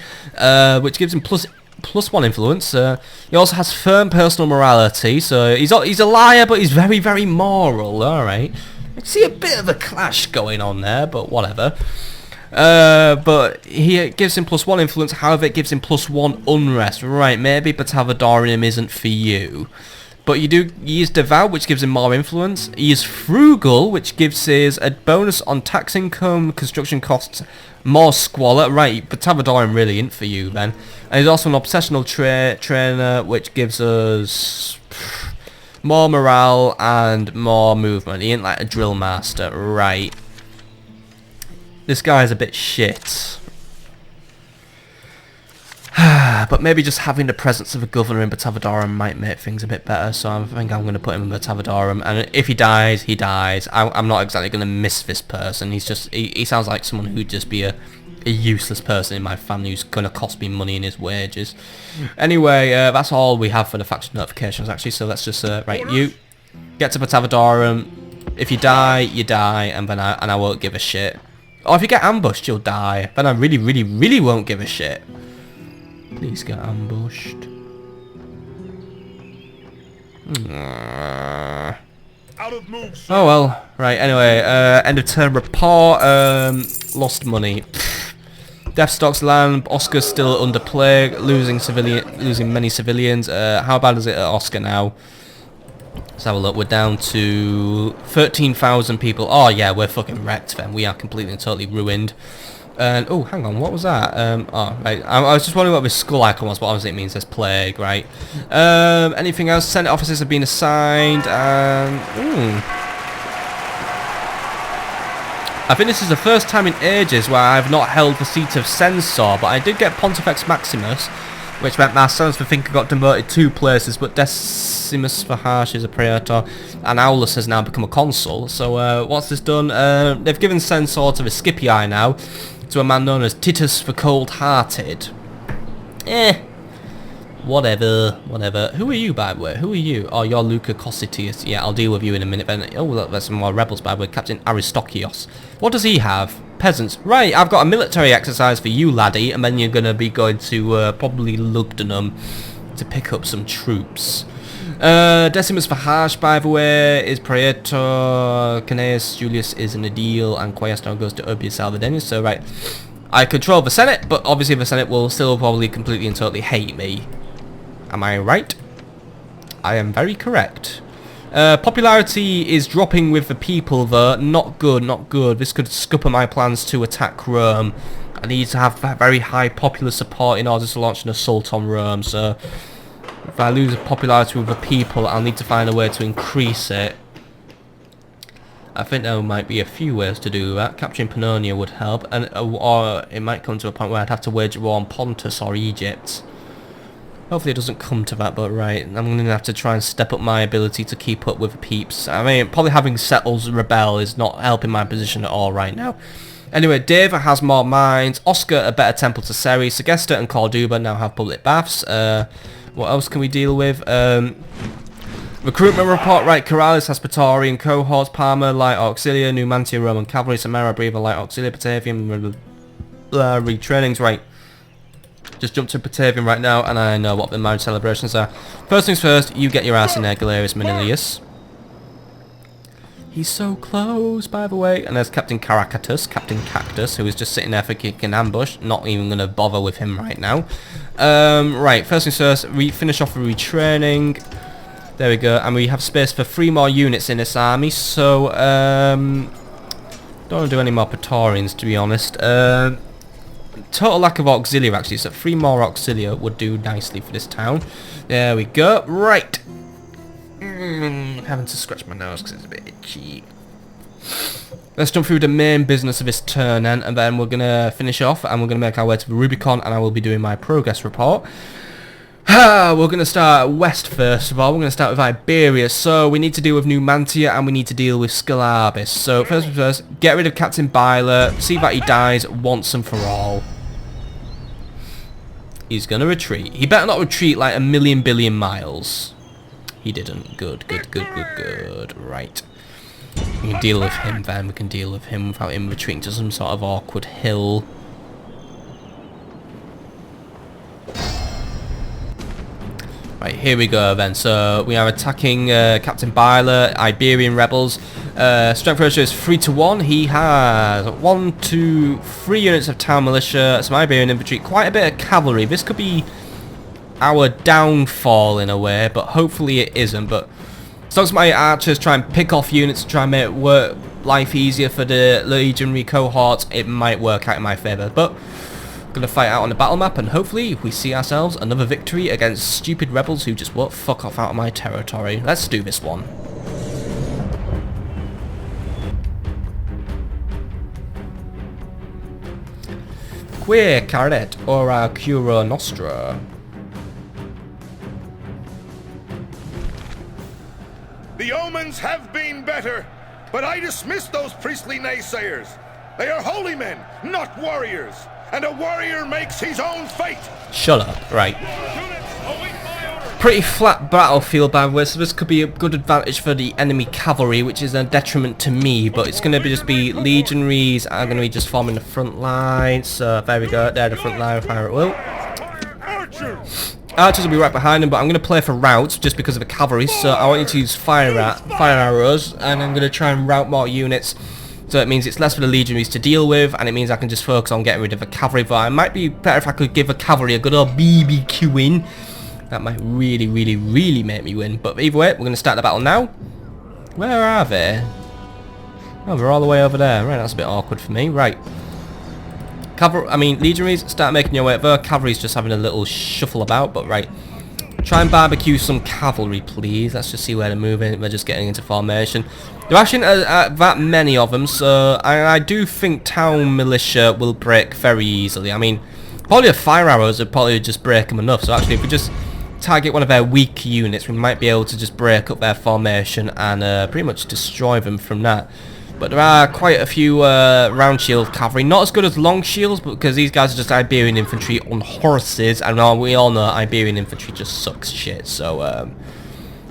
which gives him plus +1 influence. He also has firm personal morality, so he's a liar, but he's very, very moral. Alright. I see a bit of a clash going on there, but whatever. But he gives him +1 influence, however it gives him +1 unrest. Right, maybe Batavadorium isn't for you. But he is devout, which gives him more influence. He is frugal, which gives his a bonus on tax income, construction costs, more squalor. Right, Batavadorium really isn't for you then. And he's also an obsessional trainer, which gives us more morale and more movement. He ain't like a drill master. Right. This guy's a bit shit. But maybe just having the presence of a governor in Batavadorium might make things a bit better, so I think I'm going to put him in Batavadorium, and if he dies, he dies. I'm not exactly going to miss this person. He sounds like someone who'd just be a useless person in my family who's going to cost me money in his wages. Anyway, that's all we have for the faction notifications, actually, so let's just, right, you get to Batavadorium. If you die, and then I won't give a shit. Or if you get ambushed, you'll die. Then I really, really, really won't give a shit. Please get ambushed. Out of moves. Oh well. Right, anyway, end of turn report. Lost money. Death stocks land. Oscar's still under plague, losing many civilians. How bad is it at Oscar now? Let's have a look. We're down to 13,000 people. Oh yeah, we're fucking wrecked then. We are completely and totally ruined. And oh, hang on, what was that? Oh, right. I was just wondering what this skull icon was, but obviously it means there's plague, right? Anything else? Senate officers have been assigned. I think this is the first time in ages where I've not held the seat of censor, but I did get Pontifex Maximus, which meant Marcellus for Thinker got demoted 2 places, but Decimus for Harsh is a praetor, and Aulus has now become a consul. So what's this done? They've given censor to the Scipii now, to a man known as Titus the Cold-Hearted. Whatever. Who are you, by the way? Who are you? Oh, you're Luca Cossitius. Yeah, I'll deal with you in a minute then. Oh, look, there's some more rebels, by the way. Captain Aristokios. What does he have? Peasants. Right, I've got a military exercise for you, laddie, and then you're going to be going to probably Lugdunum to pick up some troops. Decimus for Harsh, by the way, is Praetor. Gaius Julius is in a deal, and Quaestor goes to Urbius Salvadenus. So, right, I control the Senate, but obviously the Senate will still probably completely and totally hate me. Am I right? I am very correct. Popularity is dropping with the people, though. Not good, not good. This could scupper my plans to attack Rome. I need to have very high popular support in order to launch an assault on Rome, so if I lose popularity with the people, I'll need to find a way to increase it. I think there might be a few ways to do that. Capturing Pannonia would help, and or it might come to a point where I'd have to wage war on Pontus or Egypt. Hopefully it doesn't come to that, but right, I'm going to have to try and step up my ability to keep up with the peeps. I mean, probably having Settles Rebel is not helping my position at all right now. Anyway, Deva has more mines, Oscar a better temple to Seri, Segesta and Corduba now have public baths. What else can we deal with? Recruitment report, right, Corrales has Praetorian cohorts, Parma, Light Auxilia, Numantia, Roman Cavalry, Samara, Breva, Light Auxilia, Batavium, retrainings, right. Just jump to Batavium right now, and I know what the marriage celebrations are. First things first, you get your ass in there, Galerius Manilius. He's so close, by the way. And there's Captain Caracatus, Captain Cactus, who is just sitting there for kicking ambush. Not even going to bother with him right now. Right, first things first, we finish off the retraining. There we go, and we have space for 3 more units in this army, so don't want to do any more Praetorians, to be honest. Total lack of auxilia, actually, so 3 more auxilia would do nicely for this town. There we go. Right. Having to scratch my nose because it's a bit itchy. Let's jump through the main business of this turn then, and then we're going to finish off, and we're going to make our way to the Rubicon, and I will be doing my progress report. We're going to start west first of all. We're going to start with Iberia. So we need to deal with Numantia and we need to deal with Scalabis. So first things first, get rid of Captain Byler. See that he dies once and for all. He's going to retreat. He better not retreat like a million billion miles. He didn't. Good. Right. We can deal with him then. We can deal with him without him retreating to some sort of awkward hill. Right, here we go then. So we are attacking Captain Byler, Iberian rebels. Strength ratio is 3-to-1. He has 1, 2, 3 units of town militia, some Iberian infantry, quite a bit of cavalry. This could be our downfall in a way, but hopefully it isn't. But as long as my archers try and pick off units to try and make life easier for the legionary cohorts, it might work out in my favour. But gonna fight out on the battle map, and hopefully we see ourselves another victory against stupid rebels who just won't fuck off out of my territory. Let's do this one. Que caret ora cura nostra. The omens have been better, but I dismiss those priestly naysayers. They are holy men, not warriors. And a warrior makes his own fate. Shut up. Right. Pretty flat battlefield by the way, so this could be a good advantage for the enemy cavalry, which is a detriment to me, but it's going to just be legionaries are going to be just forming the front line. So there we go, they're the front line, fire at will. Archers will be right behind them, but I'm going to play for routes just because of the cavalry, so I want you to use fire arrows, and I'm going to try and route more units. So it means it's less for the legionaries to deal with, and it means I can just focus on getting rid of the cavalry. But it might be better if I could give the cavalry a good old BBQing. That might really, really, really make me win. But either way, we're going to start the battle now. Where are they? Oh, they're all the way over there. Right, that's a bit awkward for me. Right. Legionaries, start making your way over. Cavalry's just having a little shuffle about, but right. Try and barbecue some cavalry, please. Let's just see where they're moving. They're just getting into formation. There actually aren't that many of them, so I do think town militia will break very easily. I mean, probably a fire arrows would probably just break them enough. So actually, if we just target one of their weak units, we might be able to just break up their formation and pretty much destroy them from that. But there are quite a few round shield cavalry, not as good as long shields, but because these guys are just Iberian infantry on horses, and we all know Iberian infantry just sucks shit. So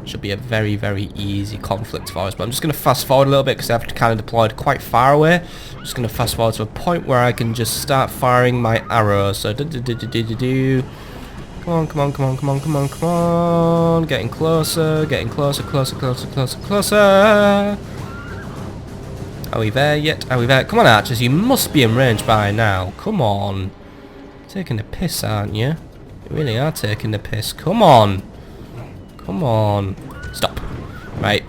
should be a very, very easy conflict for us. But I'm just going to fast forward a little bit because I've kind of deployed quite far away. I'm just going to fast forward to a point where I can just start firing my arrows. So come on, come on, come on, come on, come on, come on. Getting closer, closer, closer, closer. Are we there yet? Are we there? Come on, archers, you must be in range by now. Come on. Taking the piss, aren't you? You really are taking the piss. Come on. Come on. Stop. Right.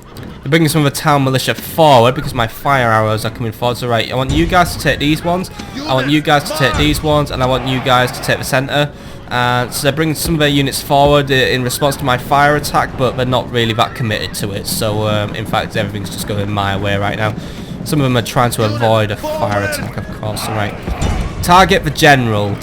We're bringing some of the town militia forward because my fire arrows are coming forward. So, right, I want you guys to take these ones. I want you guys to take these ones. And I want you guys to take the centre. So they're bringing some of their units forward in response to my fire attack, but they're not really that committed to it. So, in fact, everything's just going my way right now. Some of them are trying to avoid a fire attack, of course. All right. Target the general.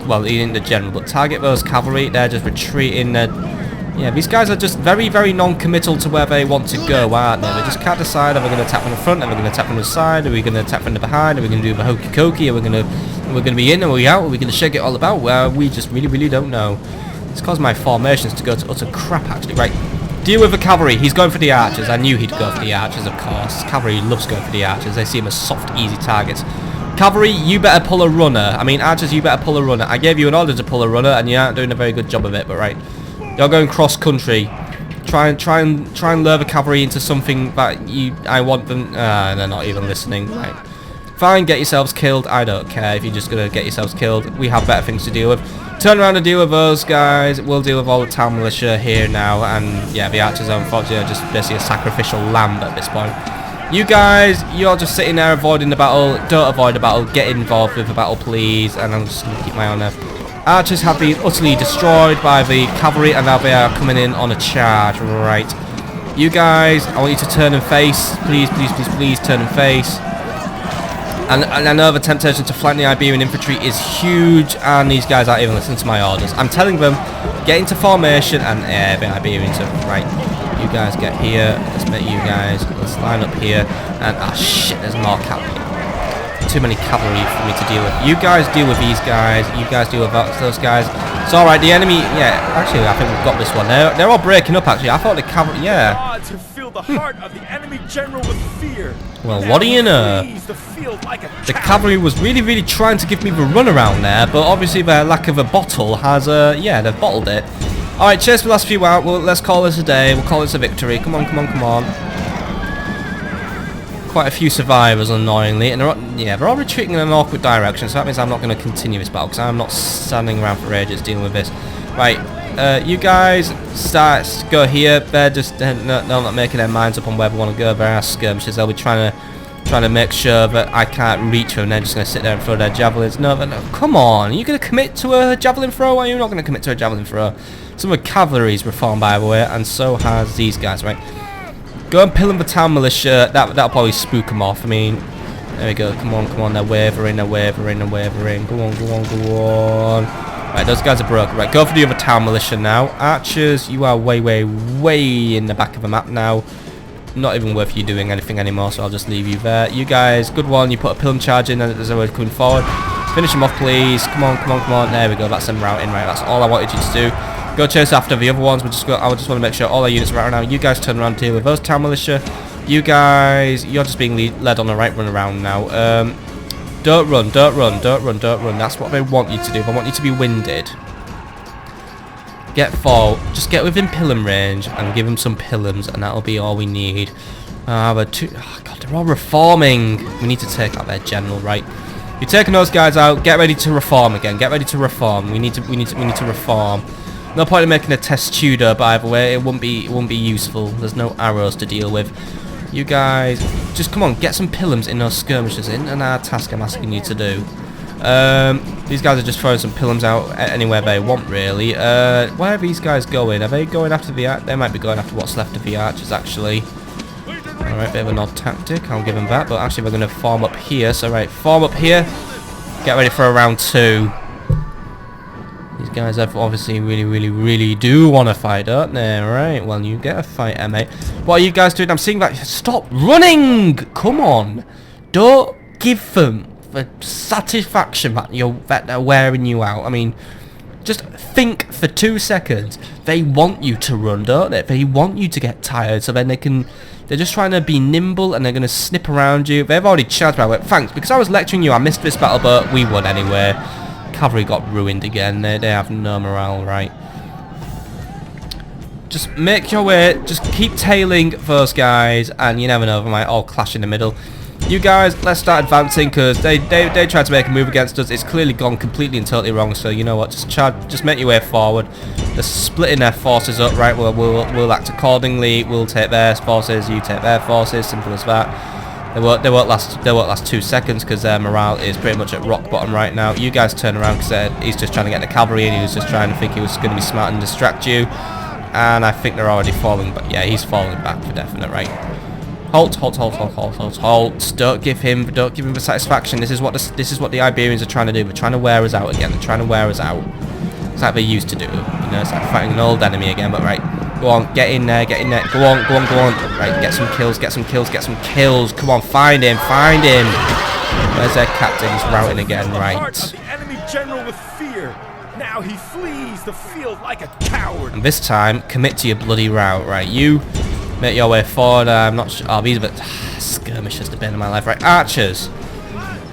Well, he isn't the general, but target those cavalry. They're just retreating. Yeah, these guys are just very, very non-committal to where they want to go, aren't they? They just can't decide. Are we going to attack from the front? Are we going to attack from the side? Are we going to attack from the behind? Are we going to do the hokey cokey? Are we going to be in? Are we out? Are we going to shake it all about? Well, we just really, really don't know. It's caused my formations to go to utter crap, actually. Right. Deal with the cavalry. He's going for the archers. I knew he'd go for the archers, of course. Cavalry loves going for the archers. They see him as soft, easy targets. Cavalry, you better pull a runner. I mean, archers, you better pull a runner. I gave you an order to pull a runner, and you aren't doing a very good job of it. But right, you're going cross country. Try and lure the cavalry into something that I want them. They're not even listening. Right. Fine, get yourselves killed. I don't care if you're just gonna get yourselves killed. We have better things to deal with. Turn around and deal with those guys. We'll deal with all the town militia here now. And yeah, the archers are unfortunately just basically a sacrificial lamb at this point. You guys, you're just sitting there avoiding the battle. Don't avoid the battle. Get involved with the battle, please. And I'm just going to keep my eye on there. Archers have been utterly destroyed by the cavalry, and now they are coming in on a charge. Right. You guys, I want you to turn and face. Please, please, please, please turn and face. And I know the temptation to flank the Iberian infantry is huge, and these guys aren't even listening to my orders. I'm telling them, get into formation, and the Iberians are right. You guys get here. Let's make you guys. Let's line up here. And ah shit, there's more cavalry. Too many cavalry for me to deal with. You guys deal with these guys. You guys deal with those guys. It's all right. The enemy. Yeah, actually, I think we've got this one. They're all breaking up. Actually, I thought the cavalry. Yeah. To fill the heart of the enemy general with fear. Well, what do you know? The cavalry was really, really trying to give me the runaround there, but obviously their lack of a bottle has, yeah, they've bottled it. Alright, cheers for the last few out. Well, let's call this a day. We'll call this a victory. Come on, come on, come on. Quite a few survivors, annoyingly. And they're all retreating in an awkward direction. So that means I'm not going to continue this battle because I'm not standing around for ages dealing with this. Right, you guys go here. They're just not making their minds up on where they want to go. They're our skirmishes. They'll be trying to make sure that I can't reach them, and they're just going to sit there and throw their javelins. No, come on. Are you going to commit to a javelin throw, or are you not going to commit to a javelin throw? Some of the cavalry's reformed, by the way, and so has these guys, right? Go and pill them the town militia. That'll probably spook them off. I mean, there we go. Come on, come on. They're wavering, they're wavering, they're wavering. Go on, go on, go on. Right, those guys are broken. Right, go for the other town militia now. Archers, you are way, way, way in the back of the map now. Not even worth you doing anything anymore, so I'll just leave you there. You guys, good one. You put a pilum charge in, and there's a way coming forward. Finish them off, please. Come on, come on, come on. There we go. That's them routing. Right, that's all I wanted you to do. Go chase after the other ones. I just want to make sure all our units are right now. You guys turn around and deal with those town militia. You guys, you're just being led on the right run around now. Don't run, don't run, don't run, don't run. That's what they want you to do. They want you to be winded. Get forward. Just get within pilum range and give them some pilums, and that'll be all we need. Oh God, they're all reforming. We need to take out their general, right? You're taking those guys out. Get ready to reform again. Get ready to reform. We need to reform. No point in making a test Tudor, by the way. It won't be useful. There's no arrows to deal with. You guys, just come on, get some pilums in those skirmishes in, and our task I'm asking you to do. These guys are just throwing some pilums out anywhere they want, really. Where are these guys going? Are they going after the arch? They might be going after what's left of the archers, actually. Alright, bit of an odd tactic, I'll give them that. But actually, we're going to form up here. So, right, form up here. Get ready for a round 2. These guys have obviously really do want to fight, don't they? Right, well, you get a fight, mate. What are you guys doing? I'm seeing that. Stop running! Come on. Don't give them the satisfaction that they're wearing you out. I mean, just think for 2 seconds. They want you to run, don't they? They want you to get tired, so then they're just trying to be nimble, and they're going to snip around you. They've already charged by. Thanks, because I was lecturing you, I missed this battle, but we won anyway. Cavalry got ruined again. They have no morale, right? Just make your way. Just keep tailing those guys, and you never know, they might all clash in the middle. You guys, let's start advancing, because they tried to make a move against us. It's clearly gone completely and totally wrong. So you know what? Just make your way forward. They're splitting their forces up, right? We'll act accordingly. We'll take their forces. You take their forces. Simple as that. They won't last 2 seconds because their morale is pretty much at rock bottom right now. You guys turn around because he's just trying to get the cavalry, and he was just trying to think he was going to be smart and distract you. And I think they're already falling, but yeah, he's falling back for definite, right? Halt, halt, halt, halt, halt, halt, halt. Don't give him the satisfaction. This is what the Iberians are trying to do. They're trying to wear us out again. They're trying to wear us out. It's like they used to do. You know, it's like fighting an old enemy again, but right. Go on, get in there, get in there. Go on, go on, go on. Right, get some kills, get some kills, get some kills. Come on, find him, find him. Where's their captain? He's routing again, right. The enemy general with fear. Now he flees the field like a coward. And this time, commit to your bloody route, right? You make your way forward. I'm not sure. Oh, these are skirmishers, the bane of my life, right? Archers,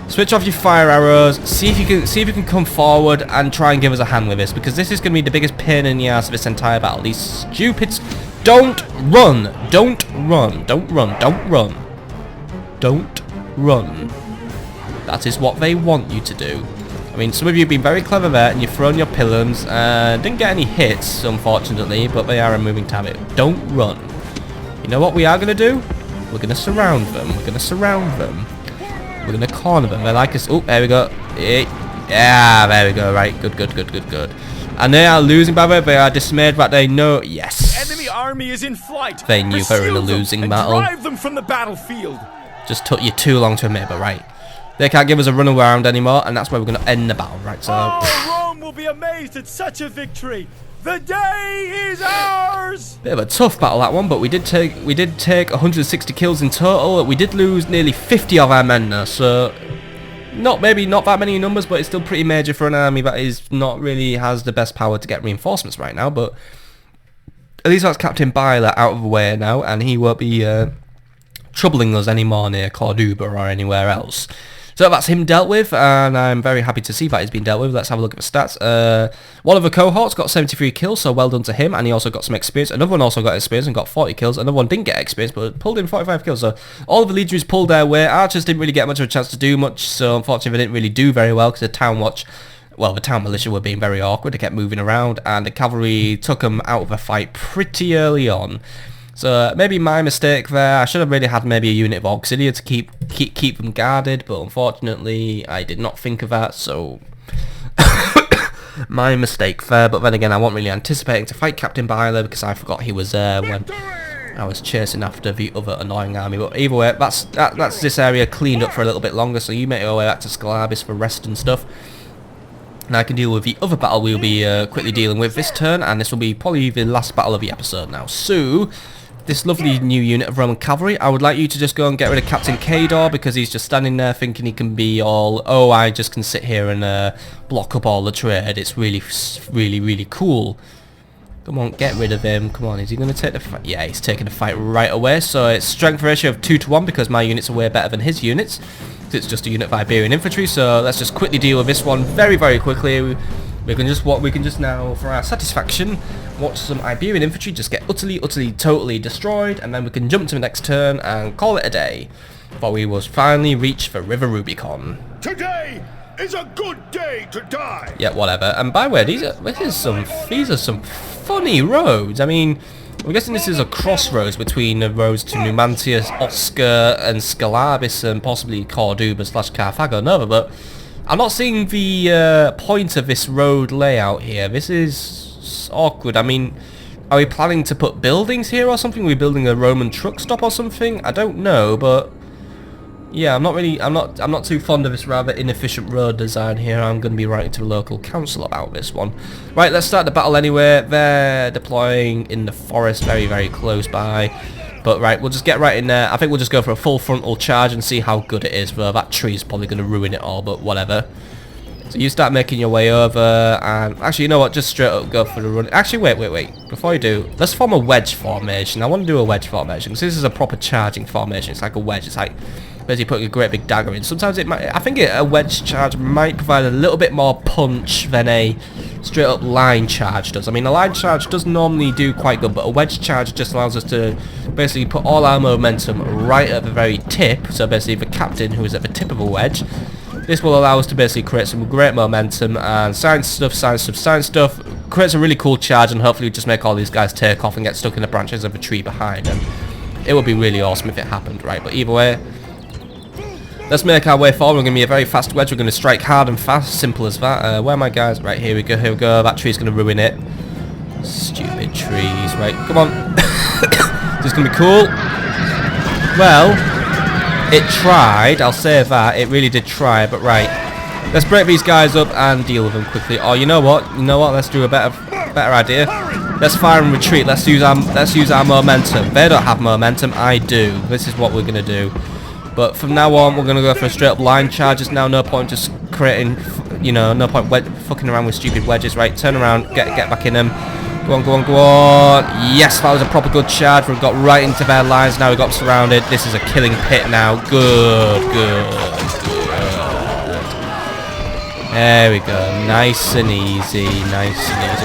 switch off your fire arrows. See if you can come forward and try and give us a hand with this, because this is going to be the biggest pain in the ass of this entire battle. These stupids. Don't run! Don't run! Don't run! Don't run! Don't run! That is what they want you to do. I mean, some of you have been very clever there, and you've thrown your pilums. Didn't get any hits, unfortunately, but they are a moving target. Don't run. You know what we are going to do? We're going to surround them. We're going to surround them. We're going to corner them. They like us. Oh, there we go. Yeah, there we go. Right, good, good, good, good, good. And they are losing, by the way. They are dismayed, but they know. Yes. The enemy army is in flight. They knew they were in a losing battle. Drive them from the battlefield. Just took you too long to admit, but right. They can't give us a run around anymore, and that's where we're going to end the battle, right? So. Oh, Rome will be amazed at such a victory. The day is ours. Bit of a tough battle, that one, but we did take 160 kills in total. We did lose nearly 50 of our men though, so maybe not that many numbers, but it's still pretty major for an army that is not really has the best power to get reinforcements right now. But at least that's Captain Byler out of the way now, and he won't be troubling us anymore near Corduba or anywhere else. So that's him dealt with, and I'm very happy to see that he's been dealt with. Let's have a look at the stats. One of the cohorts got 73 kills, so well done to him, and he also got some experience. Another one also got experience and got 40 kills. Another one didn't get experience, but pulled in 45 kills. So all of the legionaries pulled their weight. Archers didn't really get much of a chance to do much, so unfortunately they didn't really do very well because the town watch... Well, the town militia were being very awkward. They kept moving around, and the cavalry took them out of the fight pretty early on. So maybe my mistake there. I should have really had maybe a unit of auxilia to keep them guarded, but unfortunately I did not think of that. So my mistake there. But then again, I wasn't really anticipating to fight Captain Byler because I forgot he was there when I was chasing after the other annoying army. But either way, that's this area cleaned up for a little bit longer. So you make your way back to Scalabis for rest and stuff. And I can deal with the other battle we'll be quickly dealing with this turn, and this will be probably the last battle of the episode now. So, this lovely new unit of Roman cavalry, I would like you to just go and get rid of Captain Kador, because he's just standing there thinking he can be all, oh, I just can sit here and block up all the trade. It's really cool. Come on, get rid of him. Come on, is he going to take the fight? Yeah, he's taking the fight right away. So it's strength ratio of 2 to 1 because my units are way better than his units. It's just a unit of Iberian infantry, so let's just quickly deal with this one very quickly. We can just now, for our satisfaction, watch some Iberian infantry just get utterly, totally destroyed, and then we can jump to the next turn and call it a day. For we will finally reach the River Rubicon. Today is a good day to die. Yeah, whatever. And by the way, these are some funny roads. I mean, I'm guessing this is a crossroads between the roads to Numantia, Oscar, and Scalabis, and possibly Corduba / Carthago Nova, but I'm not seeing the point of this road layout here. This is awkward. I mean, are we planning to put buildings here or something? Are we building a Roman truck stop or something? I don't know, but yeah, I'm not too fond of this rather inefficient road design here. I'm going to be writing to the local council about this one. Right, let's start the battle anyway. They're deploying in the forest very close by. But right, we'll just get right in there. I think we'll just go for a full frontal charge and see how good it is. Though that tree is probably going to ruin it all, but whatever. So you start making your way over, and actually, you know what? Just straight up go for the run. Actually, wait. Before you do, let's form a wedge formation. I want to do a wedge formation because this is a proper charging formation. It's like a wedge. It's like basically putting a great big dagger in. Sometimes it might. I think a wedge charge might provide a little bit more punch than a straight up line charge does. I mean, a line charge does normally do quite good, but a wedge charge just allows us to basically put all our momentum right at the very tip. So basically, the captain who is at the tip of a wedge. This will allow us to basically create some great momentum and science stuff. Creates a really cool charge, and hopefully just make all these guys take off and get stuck in the branches of a tree behind. And it would be really awesome if it happened, right? But either way, let's make our way forward. We're going to be a very fast wedge. We're going to strike hard and fast. Simple as that. Where are my guys? Right, here we go. That tree's going to ruin it. Stupid trees. Right, come on. This is going to be cool. Well, it tried, I'll say that, it really did try, but right. Let's break these guys up and deal with them quickly. Oh, you know what, let's do a better idea. Let's fire and retreat, let's use our momentum. They don't have momentum, I do. This is what we're going to do. But from now on, we're going to go for a straight up line charge. There's now no point just creating, no point fucking around with stupid wedges, right? Turn around, get back in them. Go on. Yes, that was a proper good charge. We've got right into their lines. Now we've got surrounded. This is a killing pit now. Good. There we go. Nice and easy.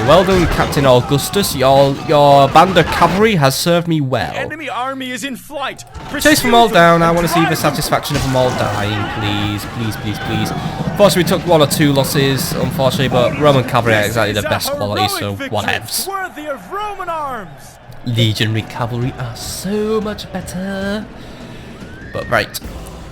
Well done, Captain Augustus. Your band of cavalry has served me well. The enemy army is in flight. Chase them all down. I want to see the satisfaction of them all dying, please. Fortunately, we took 1 or 2 losses, unfortunately, but Roman cavalry are exactly the best quality, so whatevs. Worthy of Roman arms. Legionary cavalry are so much better. But right,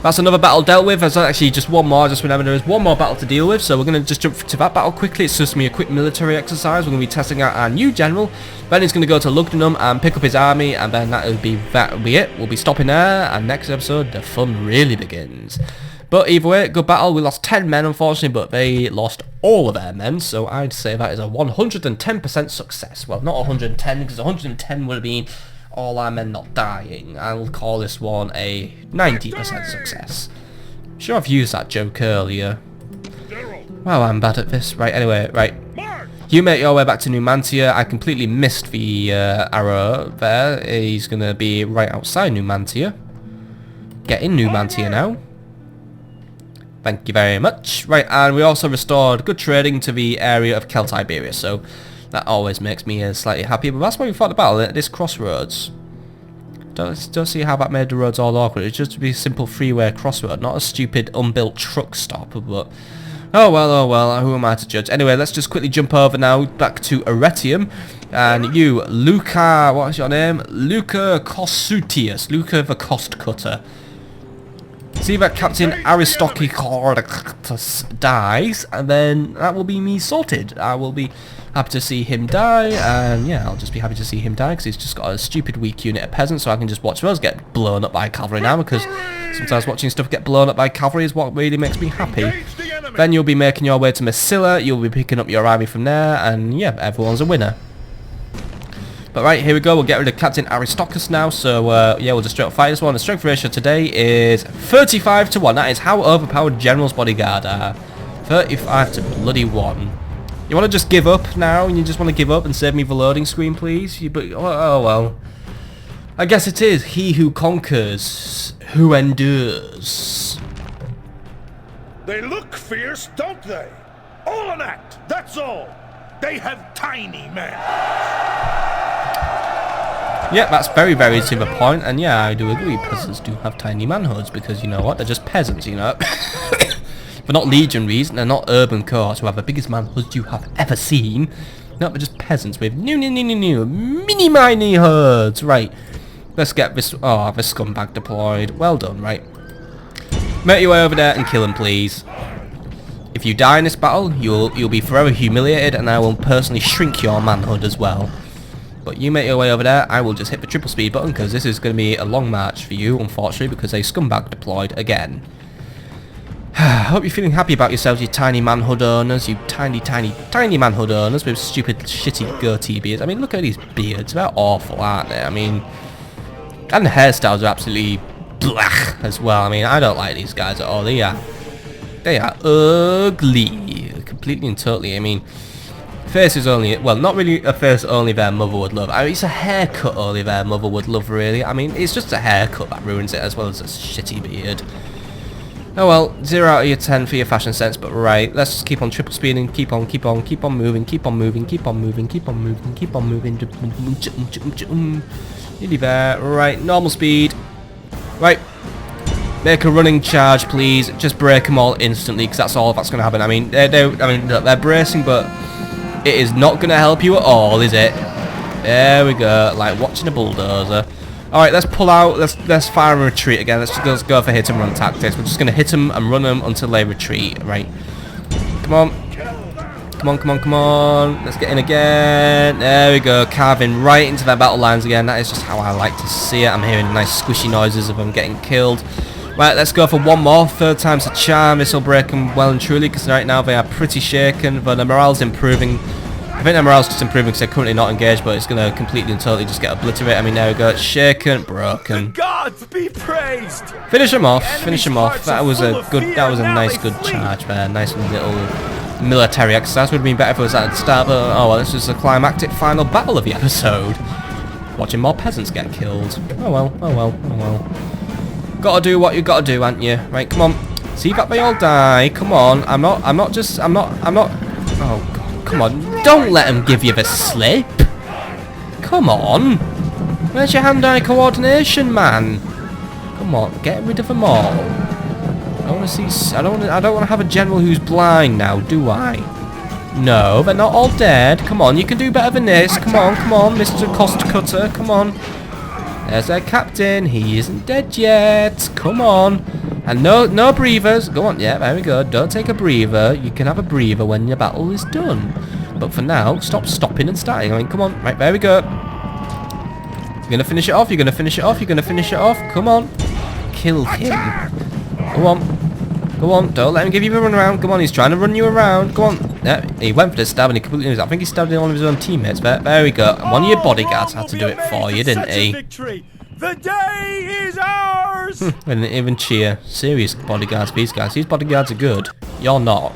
that's another battle dealt with. There's actually just one more. Just remember, there is one more battle to deal with, so we're going to just jump to that battle quickly. It's just going to be a quick military exercise. We're going to be testing out our new general. Then he's going to go to Lugdunum and pick up his army, and then that will be it. We'll be stopping there, and next episode, the fun really begins. But either way, good battle. We lost 10 men, unfortunately, but they lost all of their men, so I'd say that is a 110% success. Well, not 110, because 110 would have been all our men not dying. I'll call this one a 90% success. I'm sure I've used that joke earlier. Well, I'm bad at this. Right, anyway, right. You make your way back to Numantia. I completely missed the arrow there. He's going to be right outside Numantia. Get in Numantia now. Thank you very much. Right, and we also restored good trading to the area of Celtiberia, so that always makes me slightly happy. But that's why we fought the battle at this crossroads. Don't see how that made the roads all awkward. It's just to be a simple freeway crossroad, not a stupid unbuilt truck stop. But oh well, who am I to judge? Anyway, let's just quickly jump over now back to Arretium. And you, Luca, what is your name? Luca Cossutius, Luca the Cost Cutter. See that Captain Aristocratus dies, and then that will be me sorted. I will be happy to see him die, and yeah, I'll just be happy to see him die, because he's just got a stupid weak unit of peasants, so I can just watch those get blown up by cavalry now, because sometimes watching stuff get blown up by cavalry is what really makes me happy. Then you'll be making your way to Massilla, you'll be picking up your army from there, and yeah, everyone's a winner. But right, here we go, we'll get rid of Captain Aristocratus now, so yeah, we'll just straight up fight this one. The strength ratio today is 35 to 1, that is how overpowered General's Bodyguard are. 35 to bloody 1. You want to just give up now, and you just want to give up and save me the loading screen, please? But oh well. I guess it is he who conquers, who endures. They look fierce, don't they? All an act, that's all. They have tiny men. Yeah, that's very, very to the point, and yeah, I do agree, peasants do have tiny manhoods, because you know what, they're just peasants, you know. They're not legionaries, and they're not urban cohorts who have the biggest manhoods you have ever seen. No, they're just peasants with mini hoods. Right, let's get this, oh, this scumbag deployed. Well done, right. Make your way over there and kill him, please. If you die in this battle, you'll be forever humiliated, and I will personally shrink your manhood as well. But you make your way over there, I will just hit the triple speed button, because this is going to be a long march for you, unfortunately, because a scumbag deployed again. I hope you're feeling happy about yourselves, you tiny manhood owners, you tiny manhood owners with stupid, shitty goatee beards. I mean, look at these beards, they're awful, aren't they? I mean, and the hairstyles are absolutely blech as well. I mean, I don't like these guys at all. They are ugly, completely and totally. I mean, face is only, well, not really a face only their mother would love. I mean, it's a haircut only their mother would love, really. I mean, it's just a haircut that ruins it, as well as a shitty beard. Oh well, 0 out of your 10 for your fashion sense, but right, let's just keep on triple speeding, keep on moving. Nearly there, right, normal speed. Right, make a running charge, please. Just break them all instantly, because that's all that's going to happen. I mean, they're bracing, but it is not going to help you at all, is it? There we go, like watching a bulldozer. Alright, let's pull out, let's fire and retreat again. Let's just go for hit and run tactics. We're just going to hit them and run them until they retreat. Right. Come on. Come on. Let's get in again. There we go, carving right into their battle lines again. That is just how I like to see it. I'm hearing nice squishy noises of them getting killed. Right, let's go for one more. Third time's a charm. This will break them well and truly, because right now they are pretty shaken, but the morale's improving. I think their morale's just improving because they're currently not engaged, but it's going to completely and totally just get obliterated. I mean, there we go. It's shaken, broken. The gods be praised. Finish them off. That was a nice good charge there. Nice little military exercise. Would have been better if it was at the start, but oh well, this is the climactic final battle of the episode. Watching more peasants get killed. Oh well. Gotta do what you gotta do, ain't you? Right, come on. See that they all die. Come on. I'm not. Oh god, come on. Don't let them give you the slip. Come on. Where's your hand-eye coordination, man? Come on, get rid of them all. I don't want to see. I don't want to have a general who's blind now, do I? No, they're not all dead. Come on, you can do better than this. Come on, Mr. Cost Cutter. Come on. There's their captain. He isn't dead yet. Come on. And no breathers. Go on. Yeah, there we go. Don't take a breather. You can have a breather when your battle is done. But for now, stop stopping and starting. I mean, come on. Right, there we go. You're going to finish it off. You're going to finish it off. You're going to finish it off. Come on. Kill him. Go on. Go on. Don't let him give you a run around. Come on. He's trying to run you around. Go on. Yeah, he went for the stab and he completely... I think he stabbed one of his own teammates. There we go. One of your bodyguards had to do it for you, didn't he? The day is ours! Didn't even cheer. Serious bodyguards, these guys. These bodyguards are good. You're not.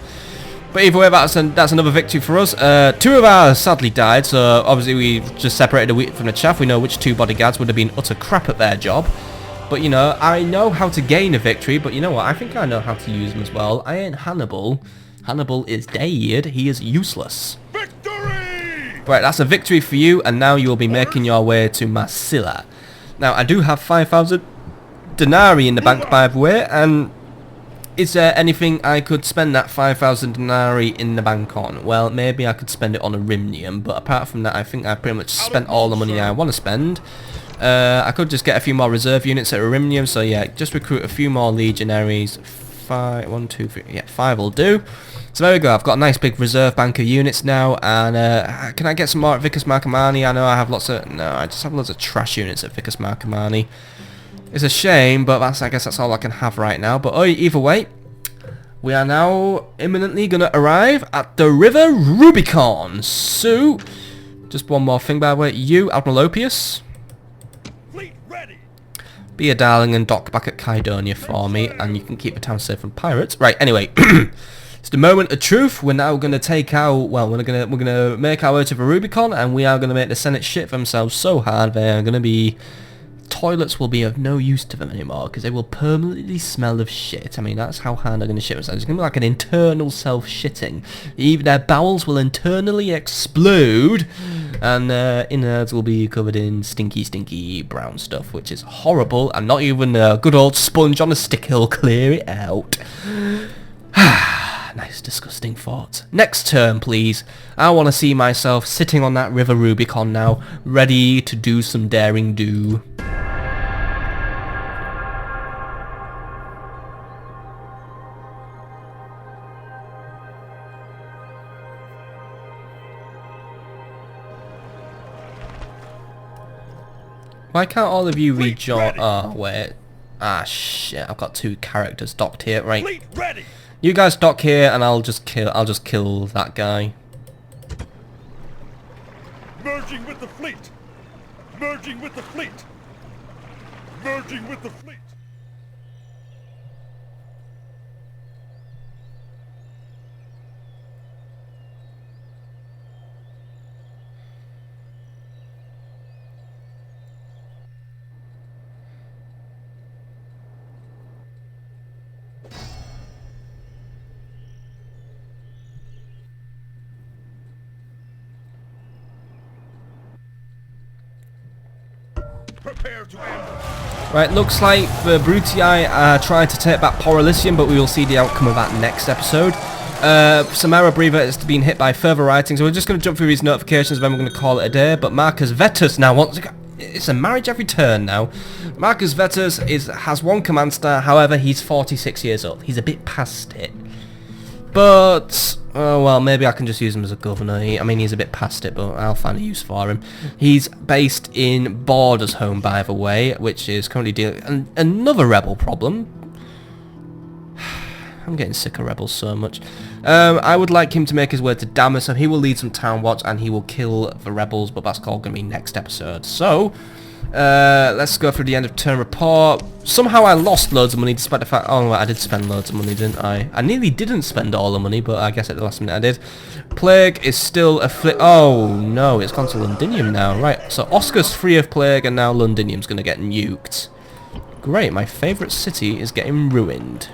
But either way, that's another victory for us. 2 of ours sadly died, so obviously we just separated the wheat from the chaff. We know which 2 bodyguards would have been utter crap at their job. But, you know, I know how to gain a victory, but you know what? I think I know how to use them as well. I ain't Hannibal. Hannibal is dead. He is useless. Victory! Right, that's a victory for you, and now you'll be making your way to Massila. Now, I do have 5,000 denarii in the bank, by the way, and is there anything I could spend that 5,000 denarii in the bank on? Well, maybe I could spend it on a Rhymnium, but apart from that, I think I pretty much spent all the money I want to spend. I could just get a few more reserve units at a Rhymnium, so yeah, just recruit a few more legionaries. 5, 1, 2, 3, yeah, 5 will do. So there we go, I've got a nice big reserve bank of units now, and can I get some more at Vicus Marcomanni? I know I have lots of, no, I just have lots of trash units at Vicus Marcomanni. It's a shame, but I guess that's all I can have right now. But either way, we are now imminently going to arrive at the River Rubicon. So, just one more thing by the way, you, Admiral Opius, Fleet ready! be a darling and dock back at Kydonia for me, and you can keep the town safe from pirates. Right, anyway, it's the moment of truth. We're now going to take out, well, we're gonna make our way to the Rubicon, and we are going to make the Senate shit themselves so hard they are going to be, toilets will be of no use to them anymore, because they will permanently smell of shit. I mean, that's how hard they're going to shit themselves. It's going to be like an internal self-shitting. Even their bowels will internally explode, and their innards will be covered in stinky, stinky brown stuff, which is horrible, and not even a good old sponge on a stick will clear it out. Nice disgusting thoughts. Next turn, please. I want to see myself sitting on that River Rubicon now, ready to do some daring do. Why can't all of you rejoin? Oh, wait. Ah, shit. I've got 2 characters docked here. Right. Fleet ready! You guys dock here, and I'll just kill that guy. Merging with the fleet! Merging with the fleet! Merging with the fleet! Prepare to ambush. Right, looks like the Brutii are trying to take back Porylicium, but we will see the outcome of that next episode. Samara Breather has been hit by further writing, so we're just going to jump through these notifications, then we're going to call it a day. But Marcus Vetus now wants to... It's a marriage every turn now. Marcus Vetus has 1 command star, however, he's 46 years old. He's a bit past it. But, oh well, maybe I can just use him as a governor. I mean, he's a bit past it, but I'll find a use for him. He's based in Borders Home, by the way, which is currently dealing... Another rebel problem. I'm getting sick of rebels so much. I would like him to make his way to Damas, so he will lead some town watch and he will kill the rebels, but that's all going to be next episode. So, let's go through the end of turn report. Somehow I lost loads of money despite the fact... Oh, I did spend loads of money, didn't I? I nearly didn't spend all the money, but I guess at the last minute I did. Plague is still Oh, no, it's gone to Londinium now. Right, so Oscar's free of plague and now Londinium's going to get nuked. Great, my favourite city is getting ruined.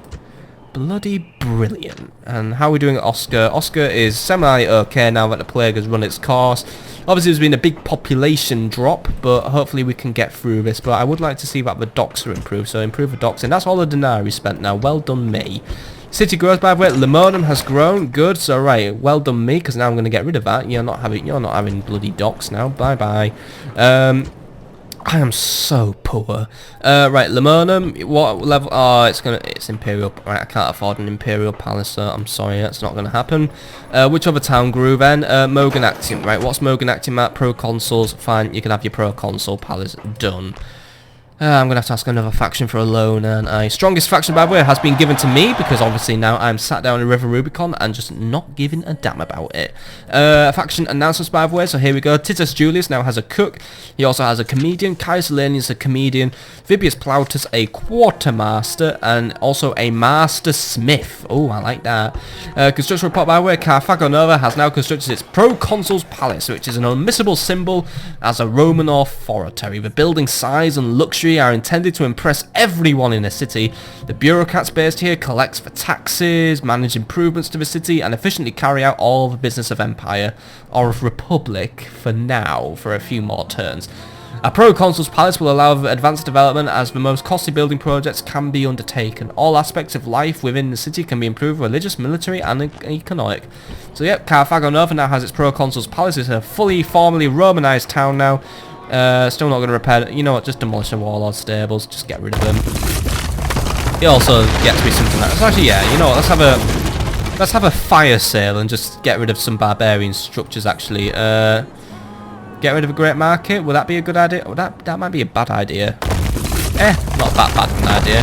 Bloody brilliant. And how are we doing at Oscar? Oscar is semi-okay now that the plague has run its course. Obviously there's been a big population drop, but hopefully we can get through this. But I would like to see that the docks are improved, so improve the docks. And that's all the denarii spent now. Well done me. City growth, by the way. Limonum has grown. Good. So right, well done me, because now I'm going to get rid of that. You're not having bloody docks now. Bye-bye. I am so poor. Right, Limonum, what level? Oh, it's Imperial. Right, I can't afford an Imperial Palace, so I'm sorry, that's not going to happen. Which other town grew then? Mogonactium. Right, what's Mogonactium at? Proconsuls. Fine, you can have your Proconsul Palace done. I'm going to have to ask another faction for a loan, and I strongest faction, by the way, has been given to me, because obviously now I'm sat down in River Rubicon and just not giving a damn about it. Faction announcements, by the way, so here we go. Titus Julius now has a cook. He also has a comedian. Gaius Julius a comedian. Vibius Plautus a quartermaster, and also a master smith. Oh, I like that. Construction report, by the way, Carthago Nova has now constructed its Proconsul's Palace, which is an unmissable symbol as a Roman authority. The building size and luxury military are intended to impress everyone in the city. The bureaucrats based here collect for taxes, manage improvements to the city, and efficiently carry out all the business of empire, or of republic, for now, for a few more turns. A proconsul's palace will allow advanced development as the most costly building projects can be undertaken. All aspects of life within the city can be improved: religious, military, and economic. So yep, Carthago Nova now has its proconsul's palace. It's a formally Romanized town now. Still not going to repair it. You know what, just demolish the warlord stables, just get rid of them. It also gets me something like that. So actually, yeah, you know what, let's have a fire sale and just get rid of some barbarian structures actually. Get rid of a great market, would that be a good idea? Oh, that might be a bad idea. Not that bad of an idea.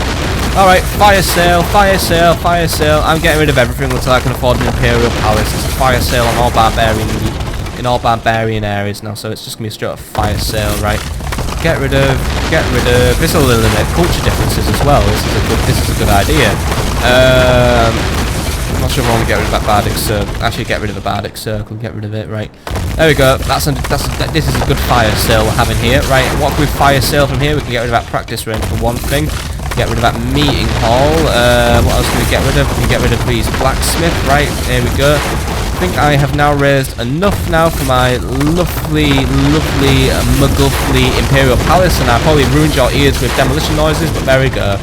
Alright, fire sale, fire sale, fire sale. I'm getting rid of everything until I can afford an imperial palace. It's a fire sale on all barbarian areas now, so it's just gonna be a straight up fire sale, right? Get rid of. This will eliminate culture differences as well. This is a good idea. I'm not sure if I want to get rid of that Bardic Circle. Actually, get rid of the Bardic Circle. Get rid of it, right. There we go. This is a good fire sale we're having here, right. What can we fire sale from here? We can get rid of that practice range for one thing. Get rid of that meeting hall. What else can we get rid of? We can get rid of these blacksmith, right. There we go. I think I have now raised enough now for my lovely McGuffly Imperial Palace, and I probably ruined your ears with demolition noises, but there we go.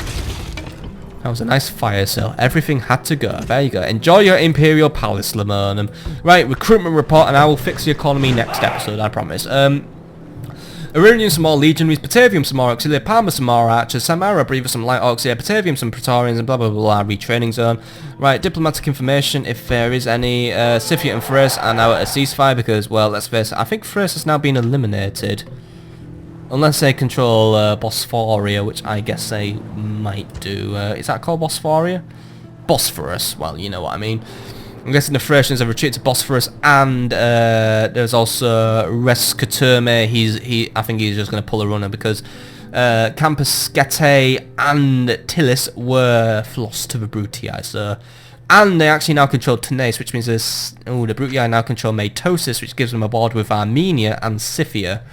That was a nice fire sale. Everything had to go. There you go. Enjoy your Imperial Palace, Lamernum. Right, recruitment report, and I will fix the economy next episode, I promise. Iranian some more legionaries, Batavium some more auxiliary, Parma some more archers, Samara Breather some light auxiliary, Batavium some praetorians, and blah blah blah, retraining zone. Right, diplomatic information, if there is any, Scythia and Thrace are now at a ceasefire because, well, let's face it, I think Thrace has now been eliminated. Unless they control Bosphoria, which I guess they might do. Is that called Bosphoria? Bosphorus, well, you know what I mean. I'm guessing the Thracians have retreated to Bosphorus, and there's also Rescaturme. I think he's just going to pull a runner because Campus Getae and Tilis were lost to the Brutii, so. And they actually now control Tenace, which means there's... Oh, the Brutii now control Metosis, which gives them a board with Armenia and Scythia.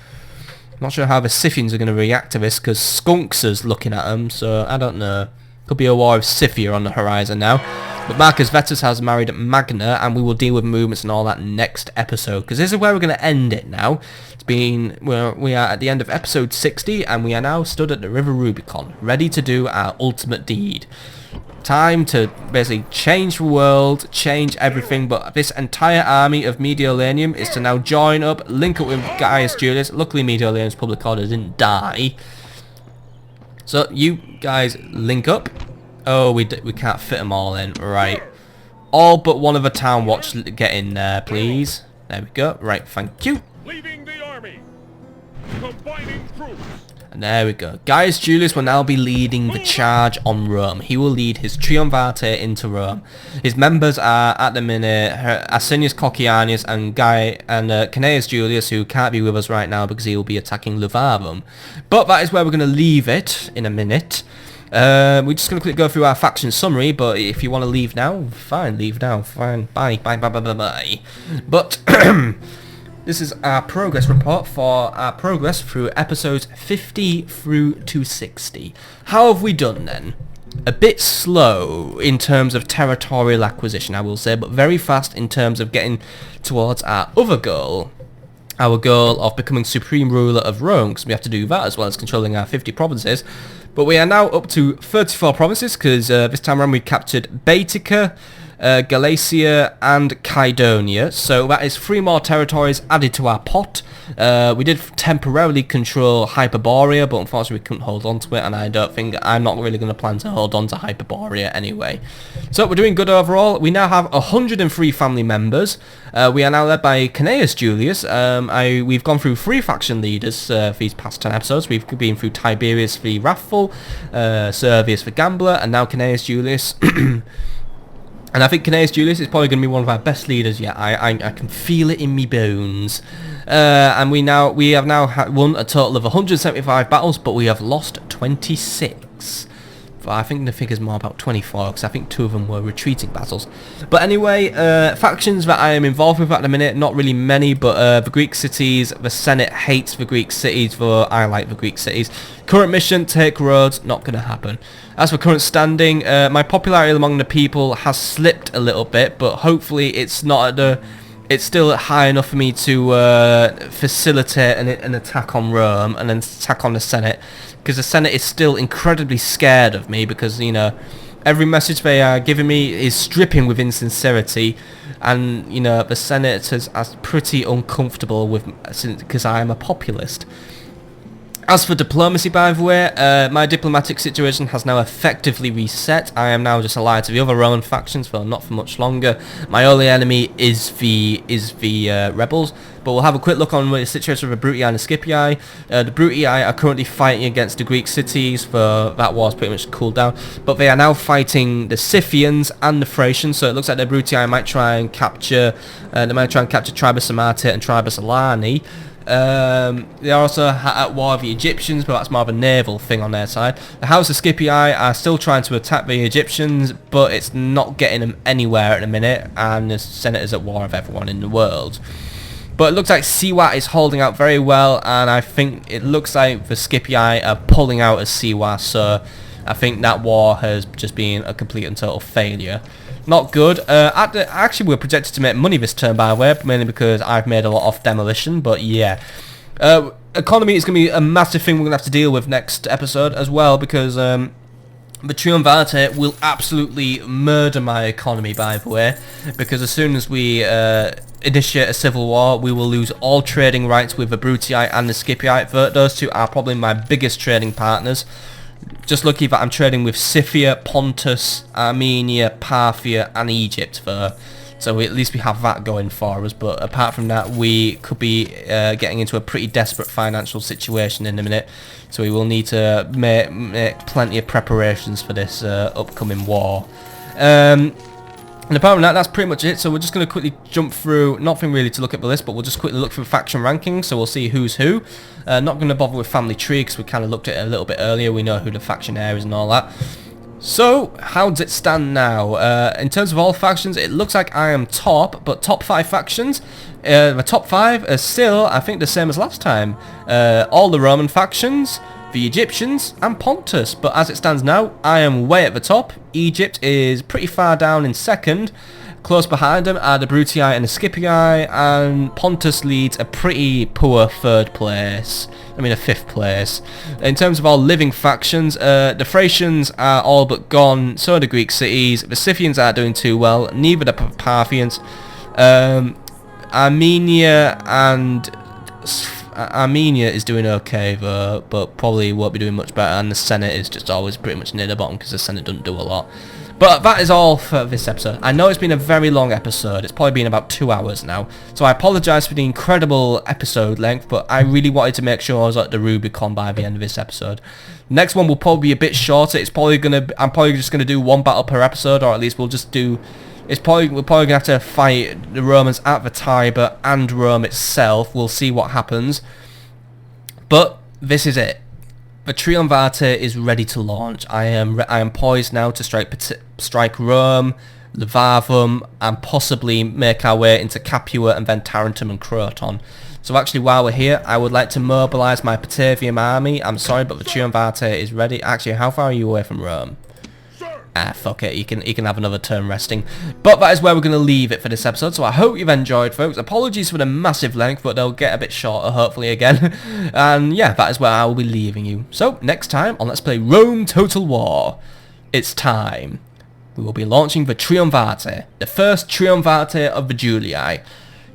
Not sure how the Scythians are going to react to this, because Skunksa's looking at them, so I don't know. Could be a war of Scythia on the horizon now. But Marcus Vetus has married Magna, and we will deal with movements and all that next episode, because this is where we're going to end it now. We are at the end of episode 60, and we are now stood at the River Rubicon, ready to do our ultimate deed. Time to basically change the world, change everything, but this entire army of Mediolanium is to now join up, link up with Gaius Julius. Luckily Mediolanium's public order didn't die. So you guys link up. Oh, we can't fit them all in, right. All but one of the town watch get in there, please. There we go, right, thank you. Leaving the army. Combining troops. And there we go. Gaius Julius will now be leading the charge on Rome. He will lead his Triumvirate into Rome. His members are, at the minute, Asinius Cocianus and Cnaeus Julius, who can't be with us right now because he will be attacking Luvarum. But that is where we're going to leave it in a minute. We're just going to quickly go through our faction summary, but if you want to leave now, fine, leave now, fine, bye, bye, bye, bye, bye, bye. But... This is our progress report for our progress through episodes 50 through to 60. How have we done then? A bit slow in terms of territorial acquisition, I will say, but very fast in terms of getting towards our other goal. Our goal of becoming supreme ruler of Rome, because we have to do that as well as controlling our 50 provinces. But we are now up to 34 provinces, because this time around we captured Baetica, Galatia and Kydonia, so that is 3 more territories added to our pot. We did temporarily control Hyperborea, but unfortunately we couldn't hold on to it, and I'm not really going to plan to hold on to Hyperborea anyway. So we're doing good overall. We now have 103 family members. We are now led by Cnaeus Julius. We've gone through 3 faction leaders for these past 10 episodes. We've been through Tiberius the Wrathful, Servius the Gambler, and now Cnaeus Julius. And I think Cnaeus Julius is probably going to be one of our best leaders yet. I can feel it in me bones. And we have now won a total of 175 battles, but we have lost 26. but I think the figure's more about 24, because I think 2 of them were retreating battles. But anyway, factions that I am involved with at the minute, not really many, but the Greek cities, the Senate hates the Greek cities, though I like the Greek cities. Current mission, take Rhodes, not going to happen. As for current standing, my popularity among the people has slipped a little bit, but hopefully it's not at the... It's still high enough for me to facilitate an attack on Rome and then attack on the Senate, because the Senate is still incredibly scared of me, because, you know, every message they are giving me is dripping with insincerity, and, you know, the Senate is pretty uncomfortable with, because I am a populist. As for diplomacy, by the way, my diplomatic situation has now effectively reset. I am now just allied to the other Roman factions, though not for much longer. My only enemy is the rebels, but we'll have a quick look on the situation with the Brutii and the Scipii. The Brutii are currently fighting against the Greek cities, for that war's pretty much cooled down, but they are now fighting the Scythians and the Thracians, so it looks like the Brutii might try and capture, Tribus Amate and Tribus Alani. They are also at war with the Egyptians, but that's more of a naval thing on their side. The House of Scipii are still trying to attack the Egyptians, but it's not getting them anywhere at the minute, and the Senate is at war with everyone in the world. But it looks like Siwa is holding out very well, and I think it looks like the Scipii are pulling out of Siwa, so I think that war has just been a complete and total failure. Not good. Actually, we're projected to make money this turn, by the way, mainly because I've made a lot off demolition, but yeah. Economy is going to be a massive thing we're going to have to deal with next episode as well, because the Triumvirate will absolutely murder my economy, by the way, because as soon as we initiate a civil war, we will lose all trading rights with the Brutii and the Scipii. Those two are probably my biggest trading partners. Just lucky that I'm trading with Scythia, Pontus, Armenia, Parthia and Egypt, so at least we have that going for us. But apart from that, we could be getting into a pretty desperate financial situation in a minute, so we will need to make plenty of preparations for this upcoming war. And apart from that, that's pretty much it. So we're just going to quickly jump through, nothing really to look at the list, but we'll just quickly look through faction rankings, so we'll see who's who. Not going to bother with family tree, because we kind of looked at it a little bit earlier. We know who the faction heir is and all that. So, how does it stand now? In terms of all factions, it looks like I am top, but top 5 factions, the top 5 are still, I think, the same as last time. All the Roman factions, the Egyptians and Pontus, but as it stands now, I am way at the top. Egypt is pretty far down in second. Close behind them are the Brutii and the Scipii, and Pontus leads a pretty poor third place. I mean a 5th place. In terms of all living factions, the Thracians are all but gone, so are the Greek cities. The Scythians aren't doing too well, neither the Parthians. Armenia is doing okay though, but probably won't be doing much better, and the Senate is just always pretty much near the bottom because the Senate doesn't do a lot. But that is all for this episode. I know it's been a very long episode. It's probably been about 2 hours now, so I apologise for the incredible episode length, but I really wanted to make sure I was at the Rubicon by the end of this episode. Next one will probably be a bit shorter. I'm probably just gonna do 1 battle per episode, or at least we'll just do. We're probably gonna have to fight the Romans at the Tiber and Rome itself. We'll see what happens. But this is it. The Triumvirate is ready to launch. I am poised now to strike Rome, Levarum, and possibly make our way into Capua and then Tarentum and Croton. So actually, while we're here, I would like to mobilise my Batavian army. I'm sorry, but the Triumvirate is ready. Actually, how far are you away from Rome? Ah, fuck it, he can have another turn resting. But that is where we're going to leave it for this episode, so I hope you've enjoyed, folks. Apologies for the massive length, but they'll get a bit shorter, hopefully, again. And yeah, that is where I will be leaving you. So, next time on Let's Play Rome Total War, it's time. We will be launching the Triumvirate, the first Triumvirate of the Julii.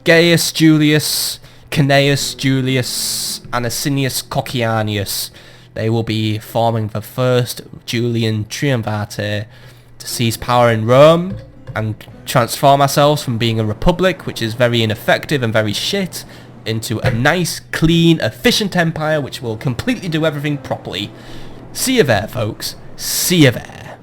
Gaius Julius, Cneius Julius, and Asinius Cocceianus. They will be forming the first Julian Triumvirate to seize power in Rome and transform ourselves from being a republic, which is very ineffective and very shit, into a nice, clean, efficient empire which will completely do everything properly. See you there, folks. See you there.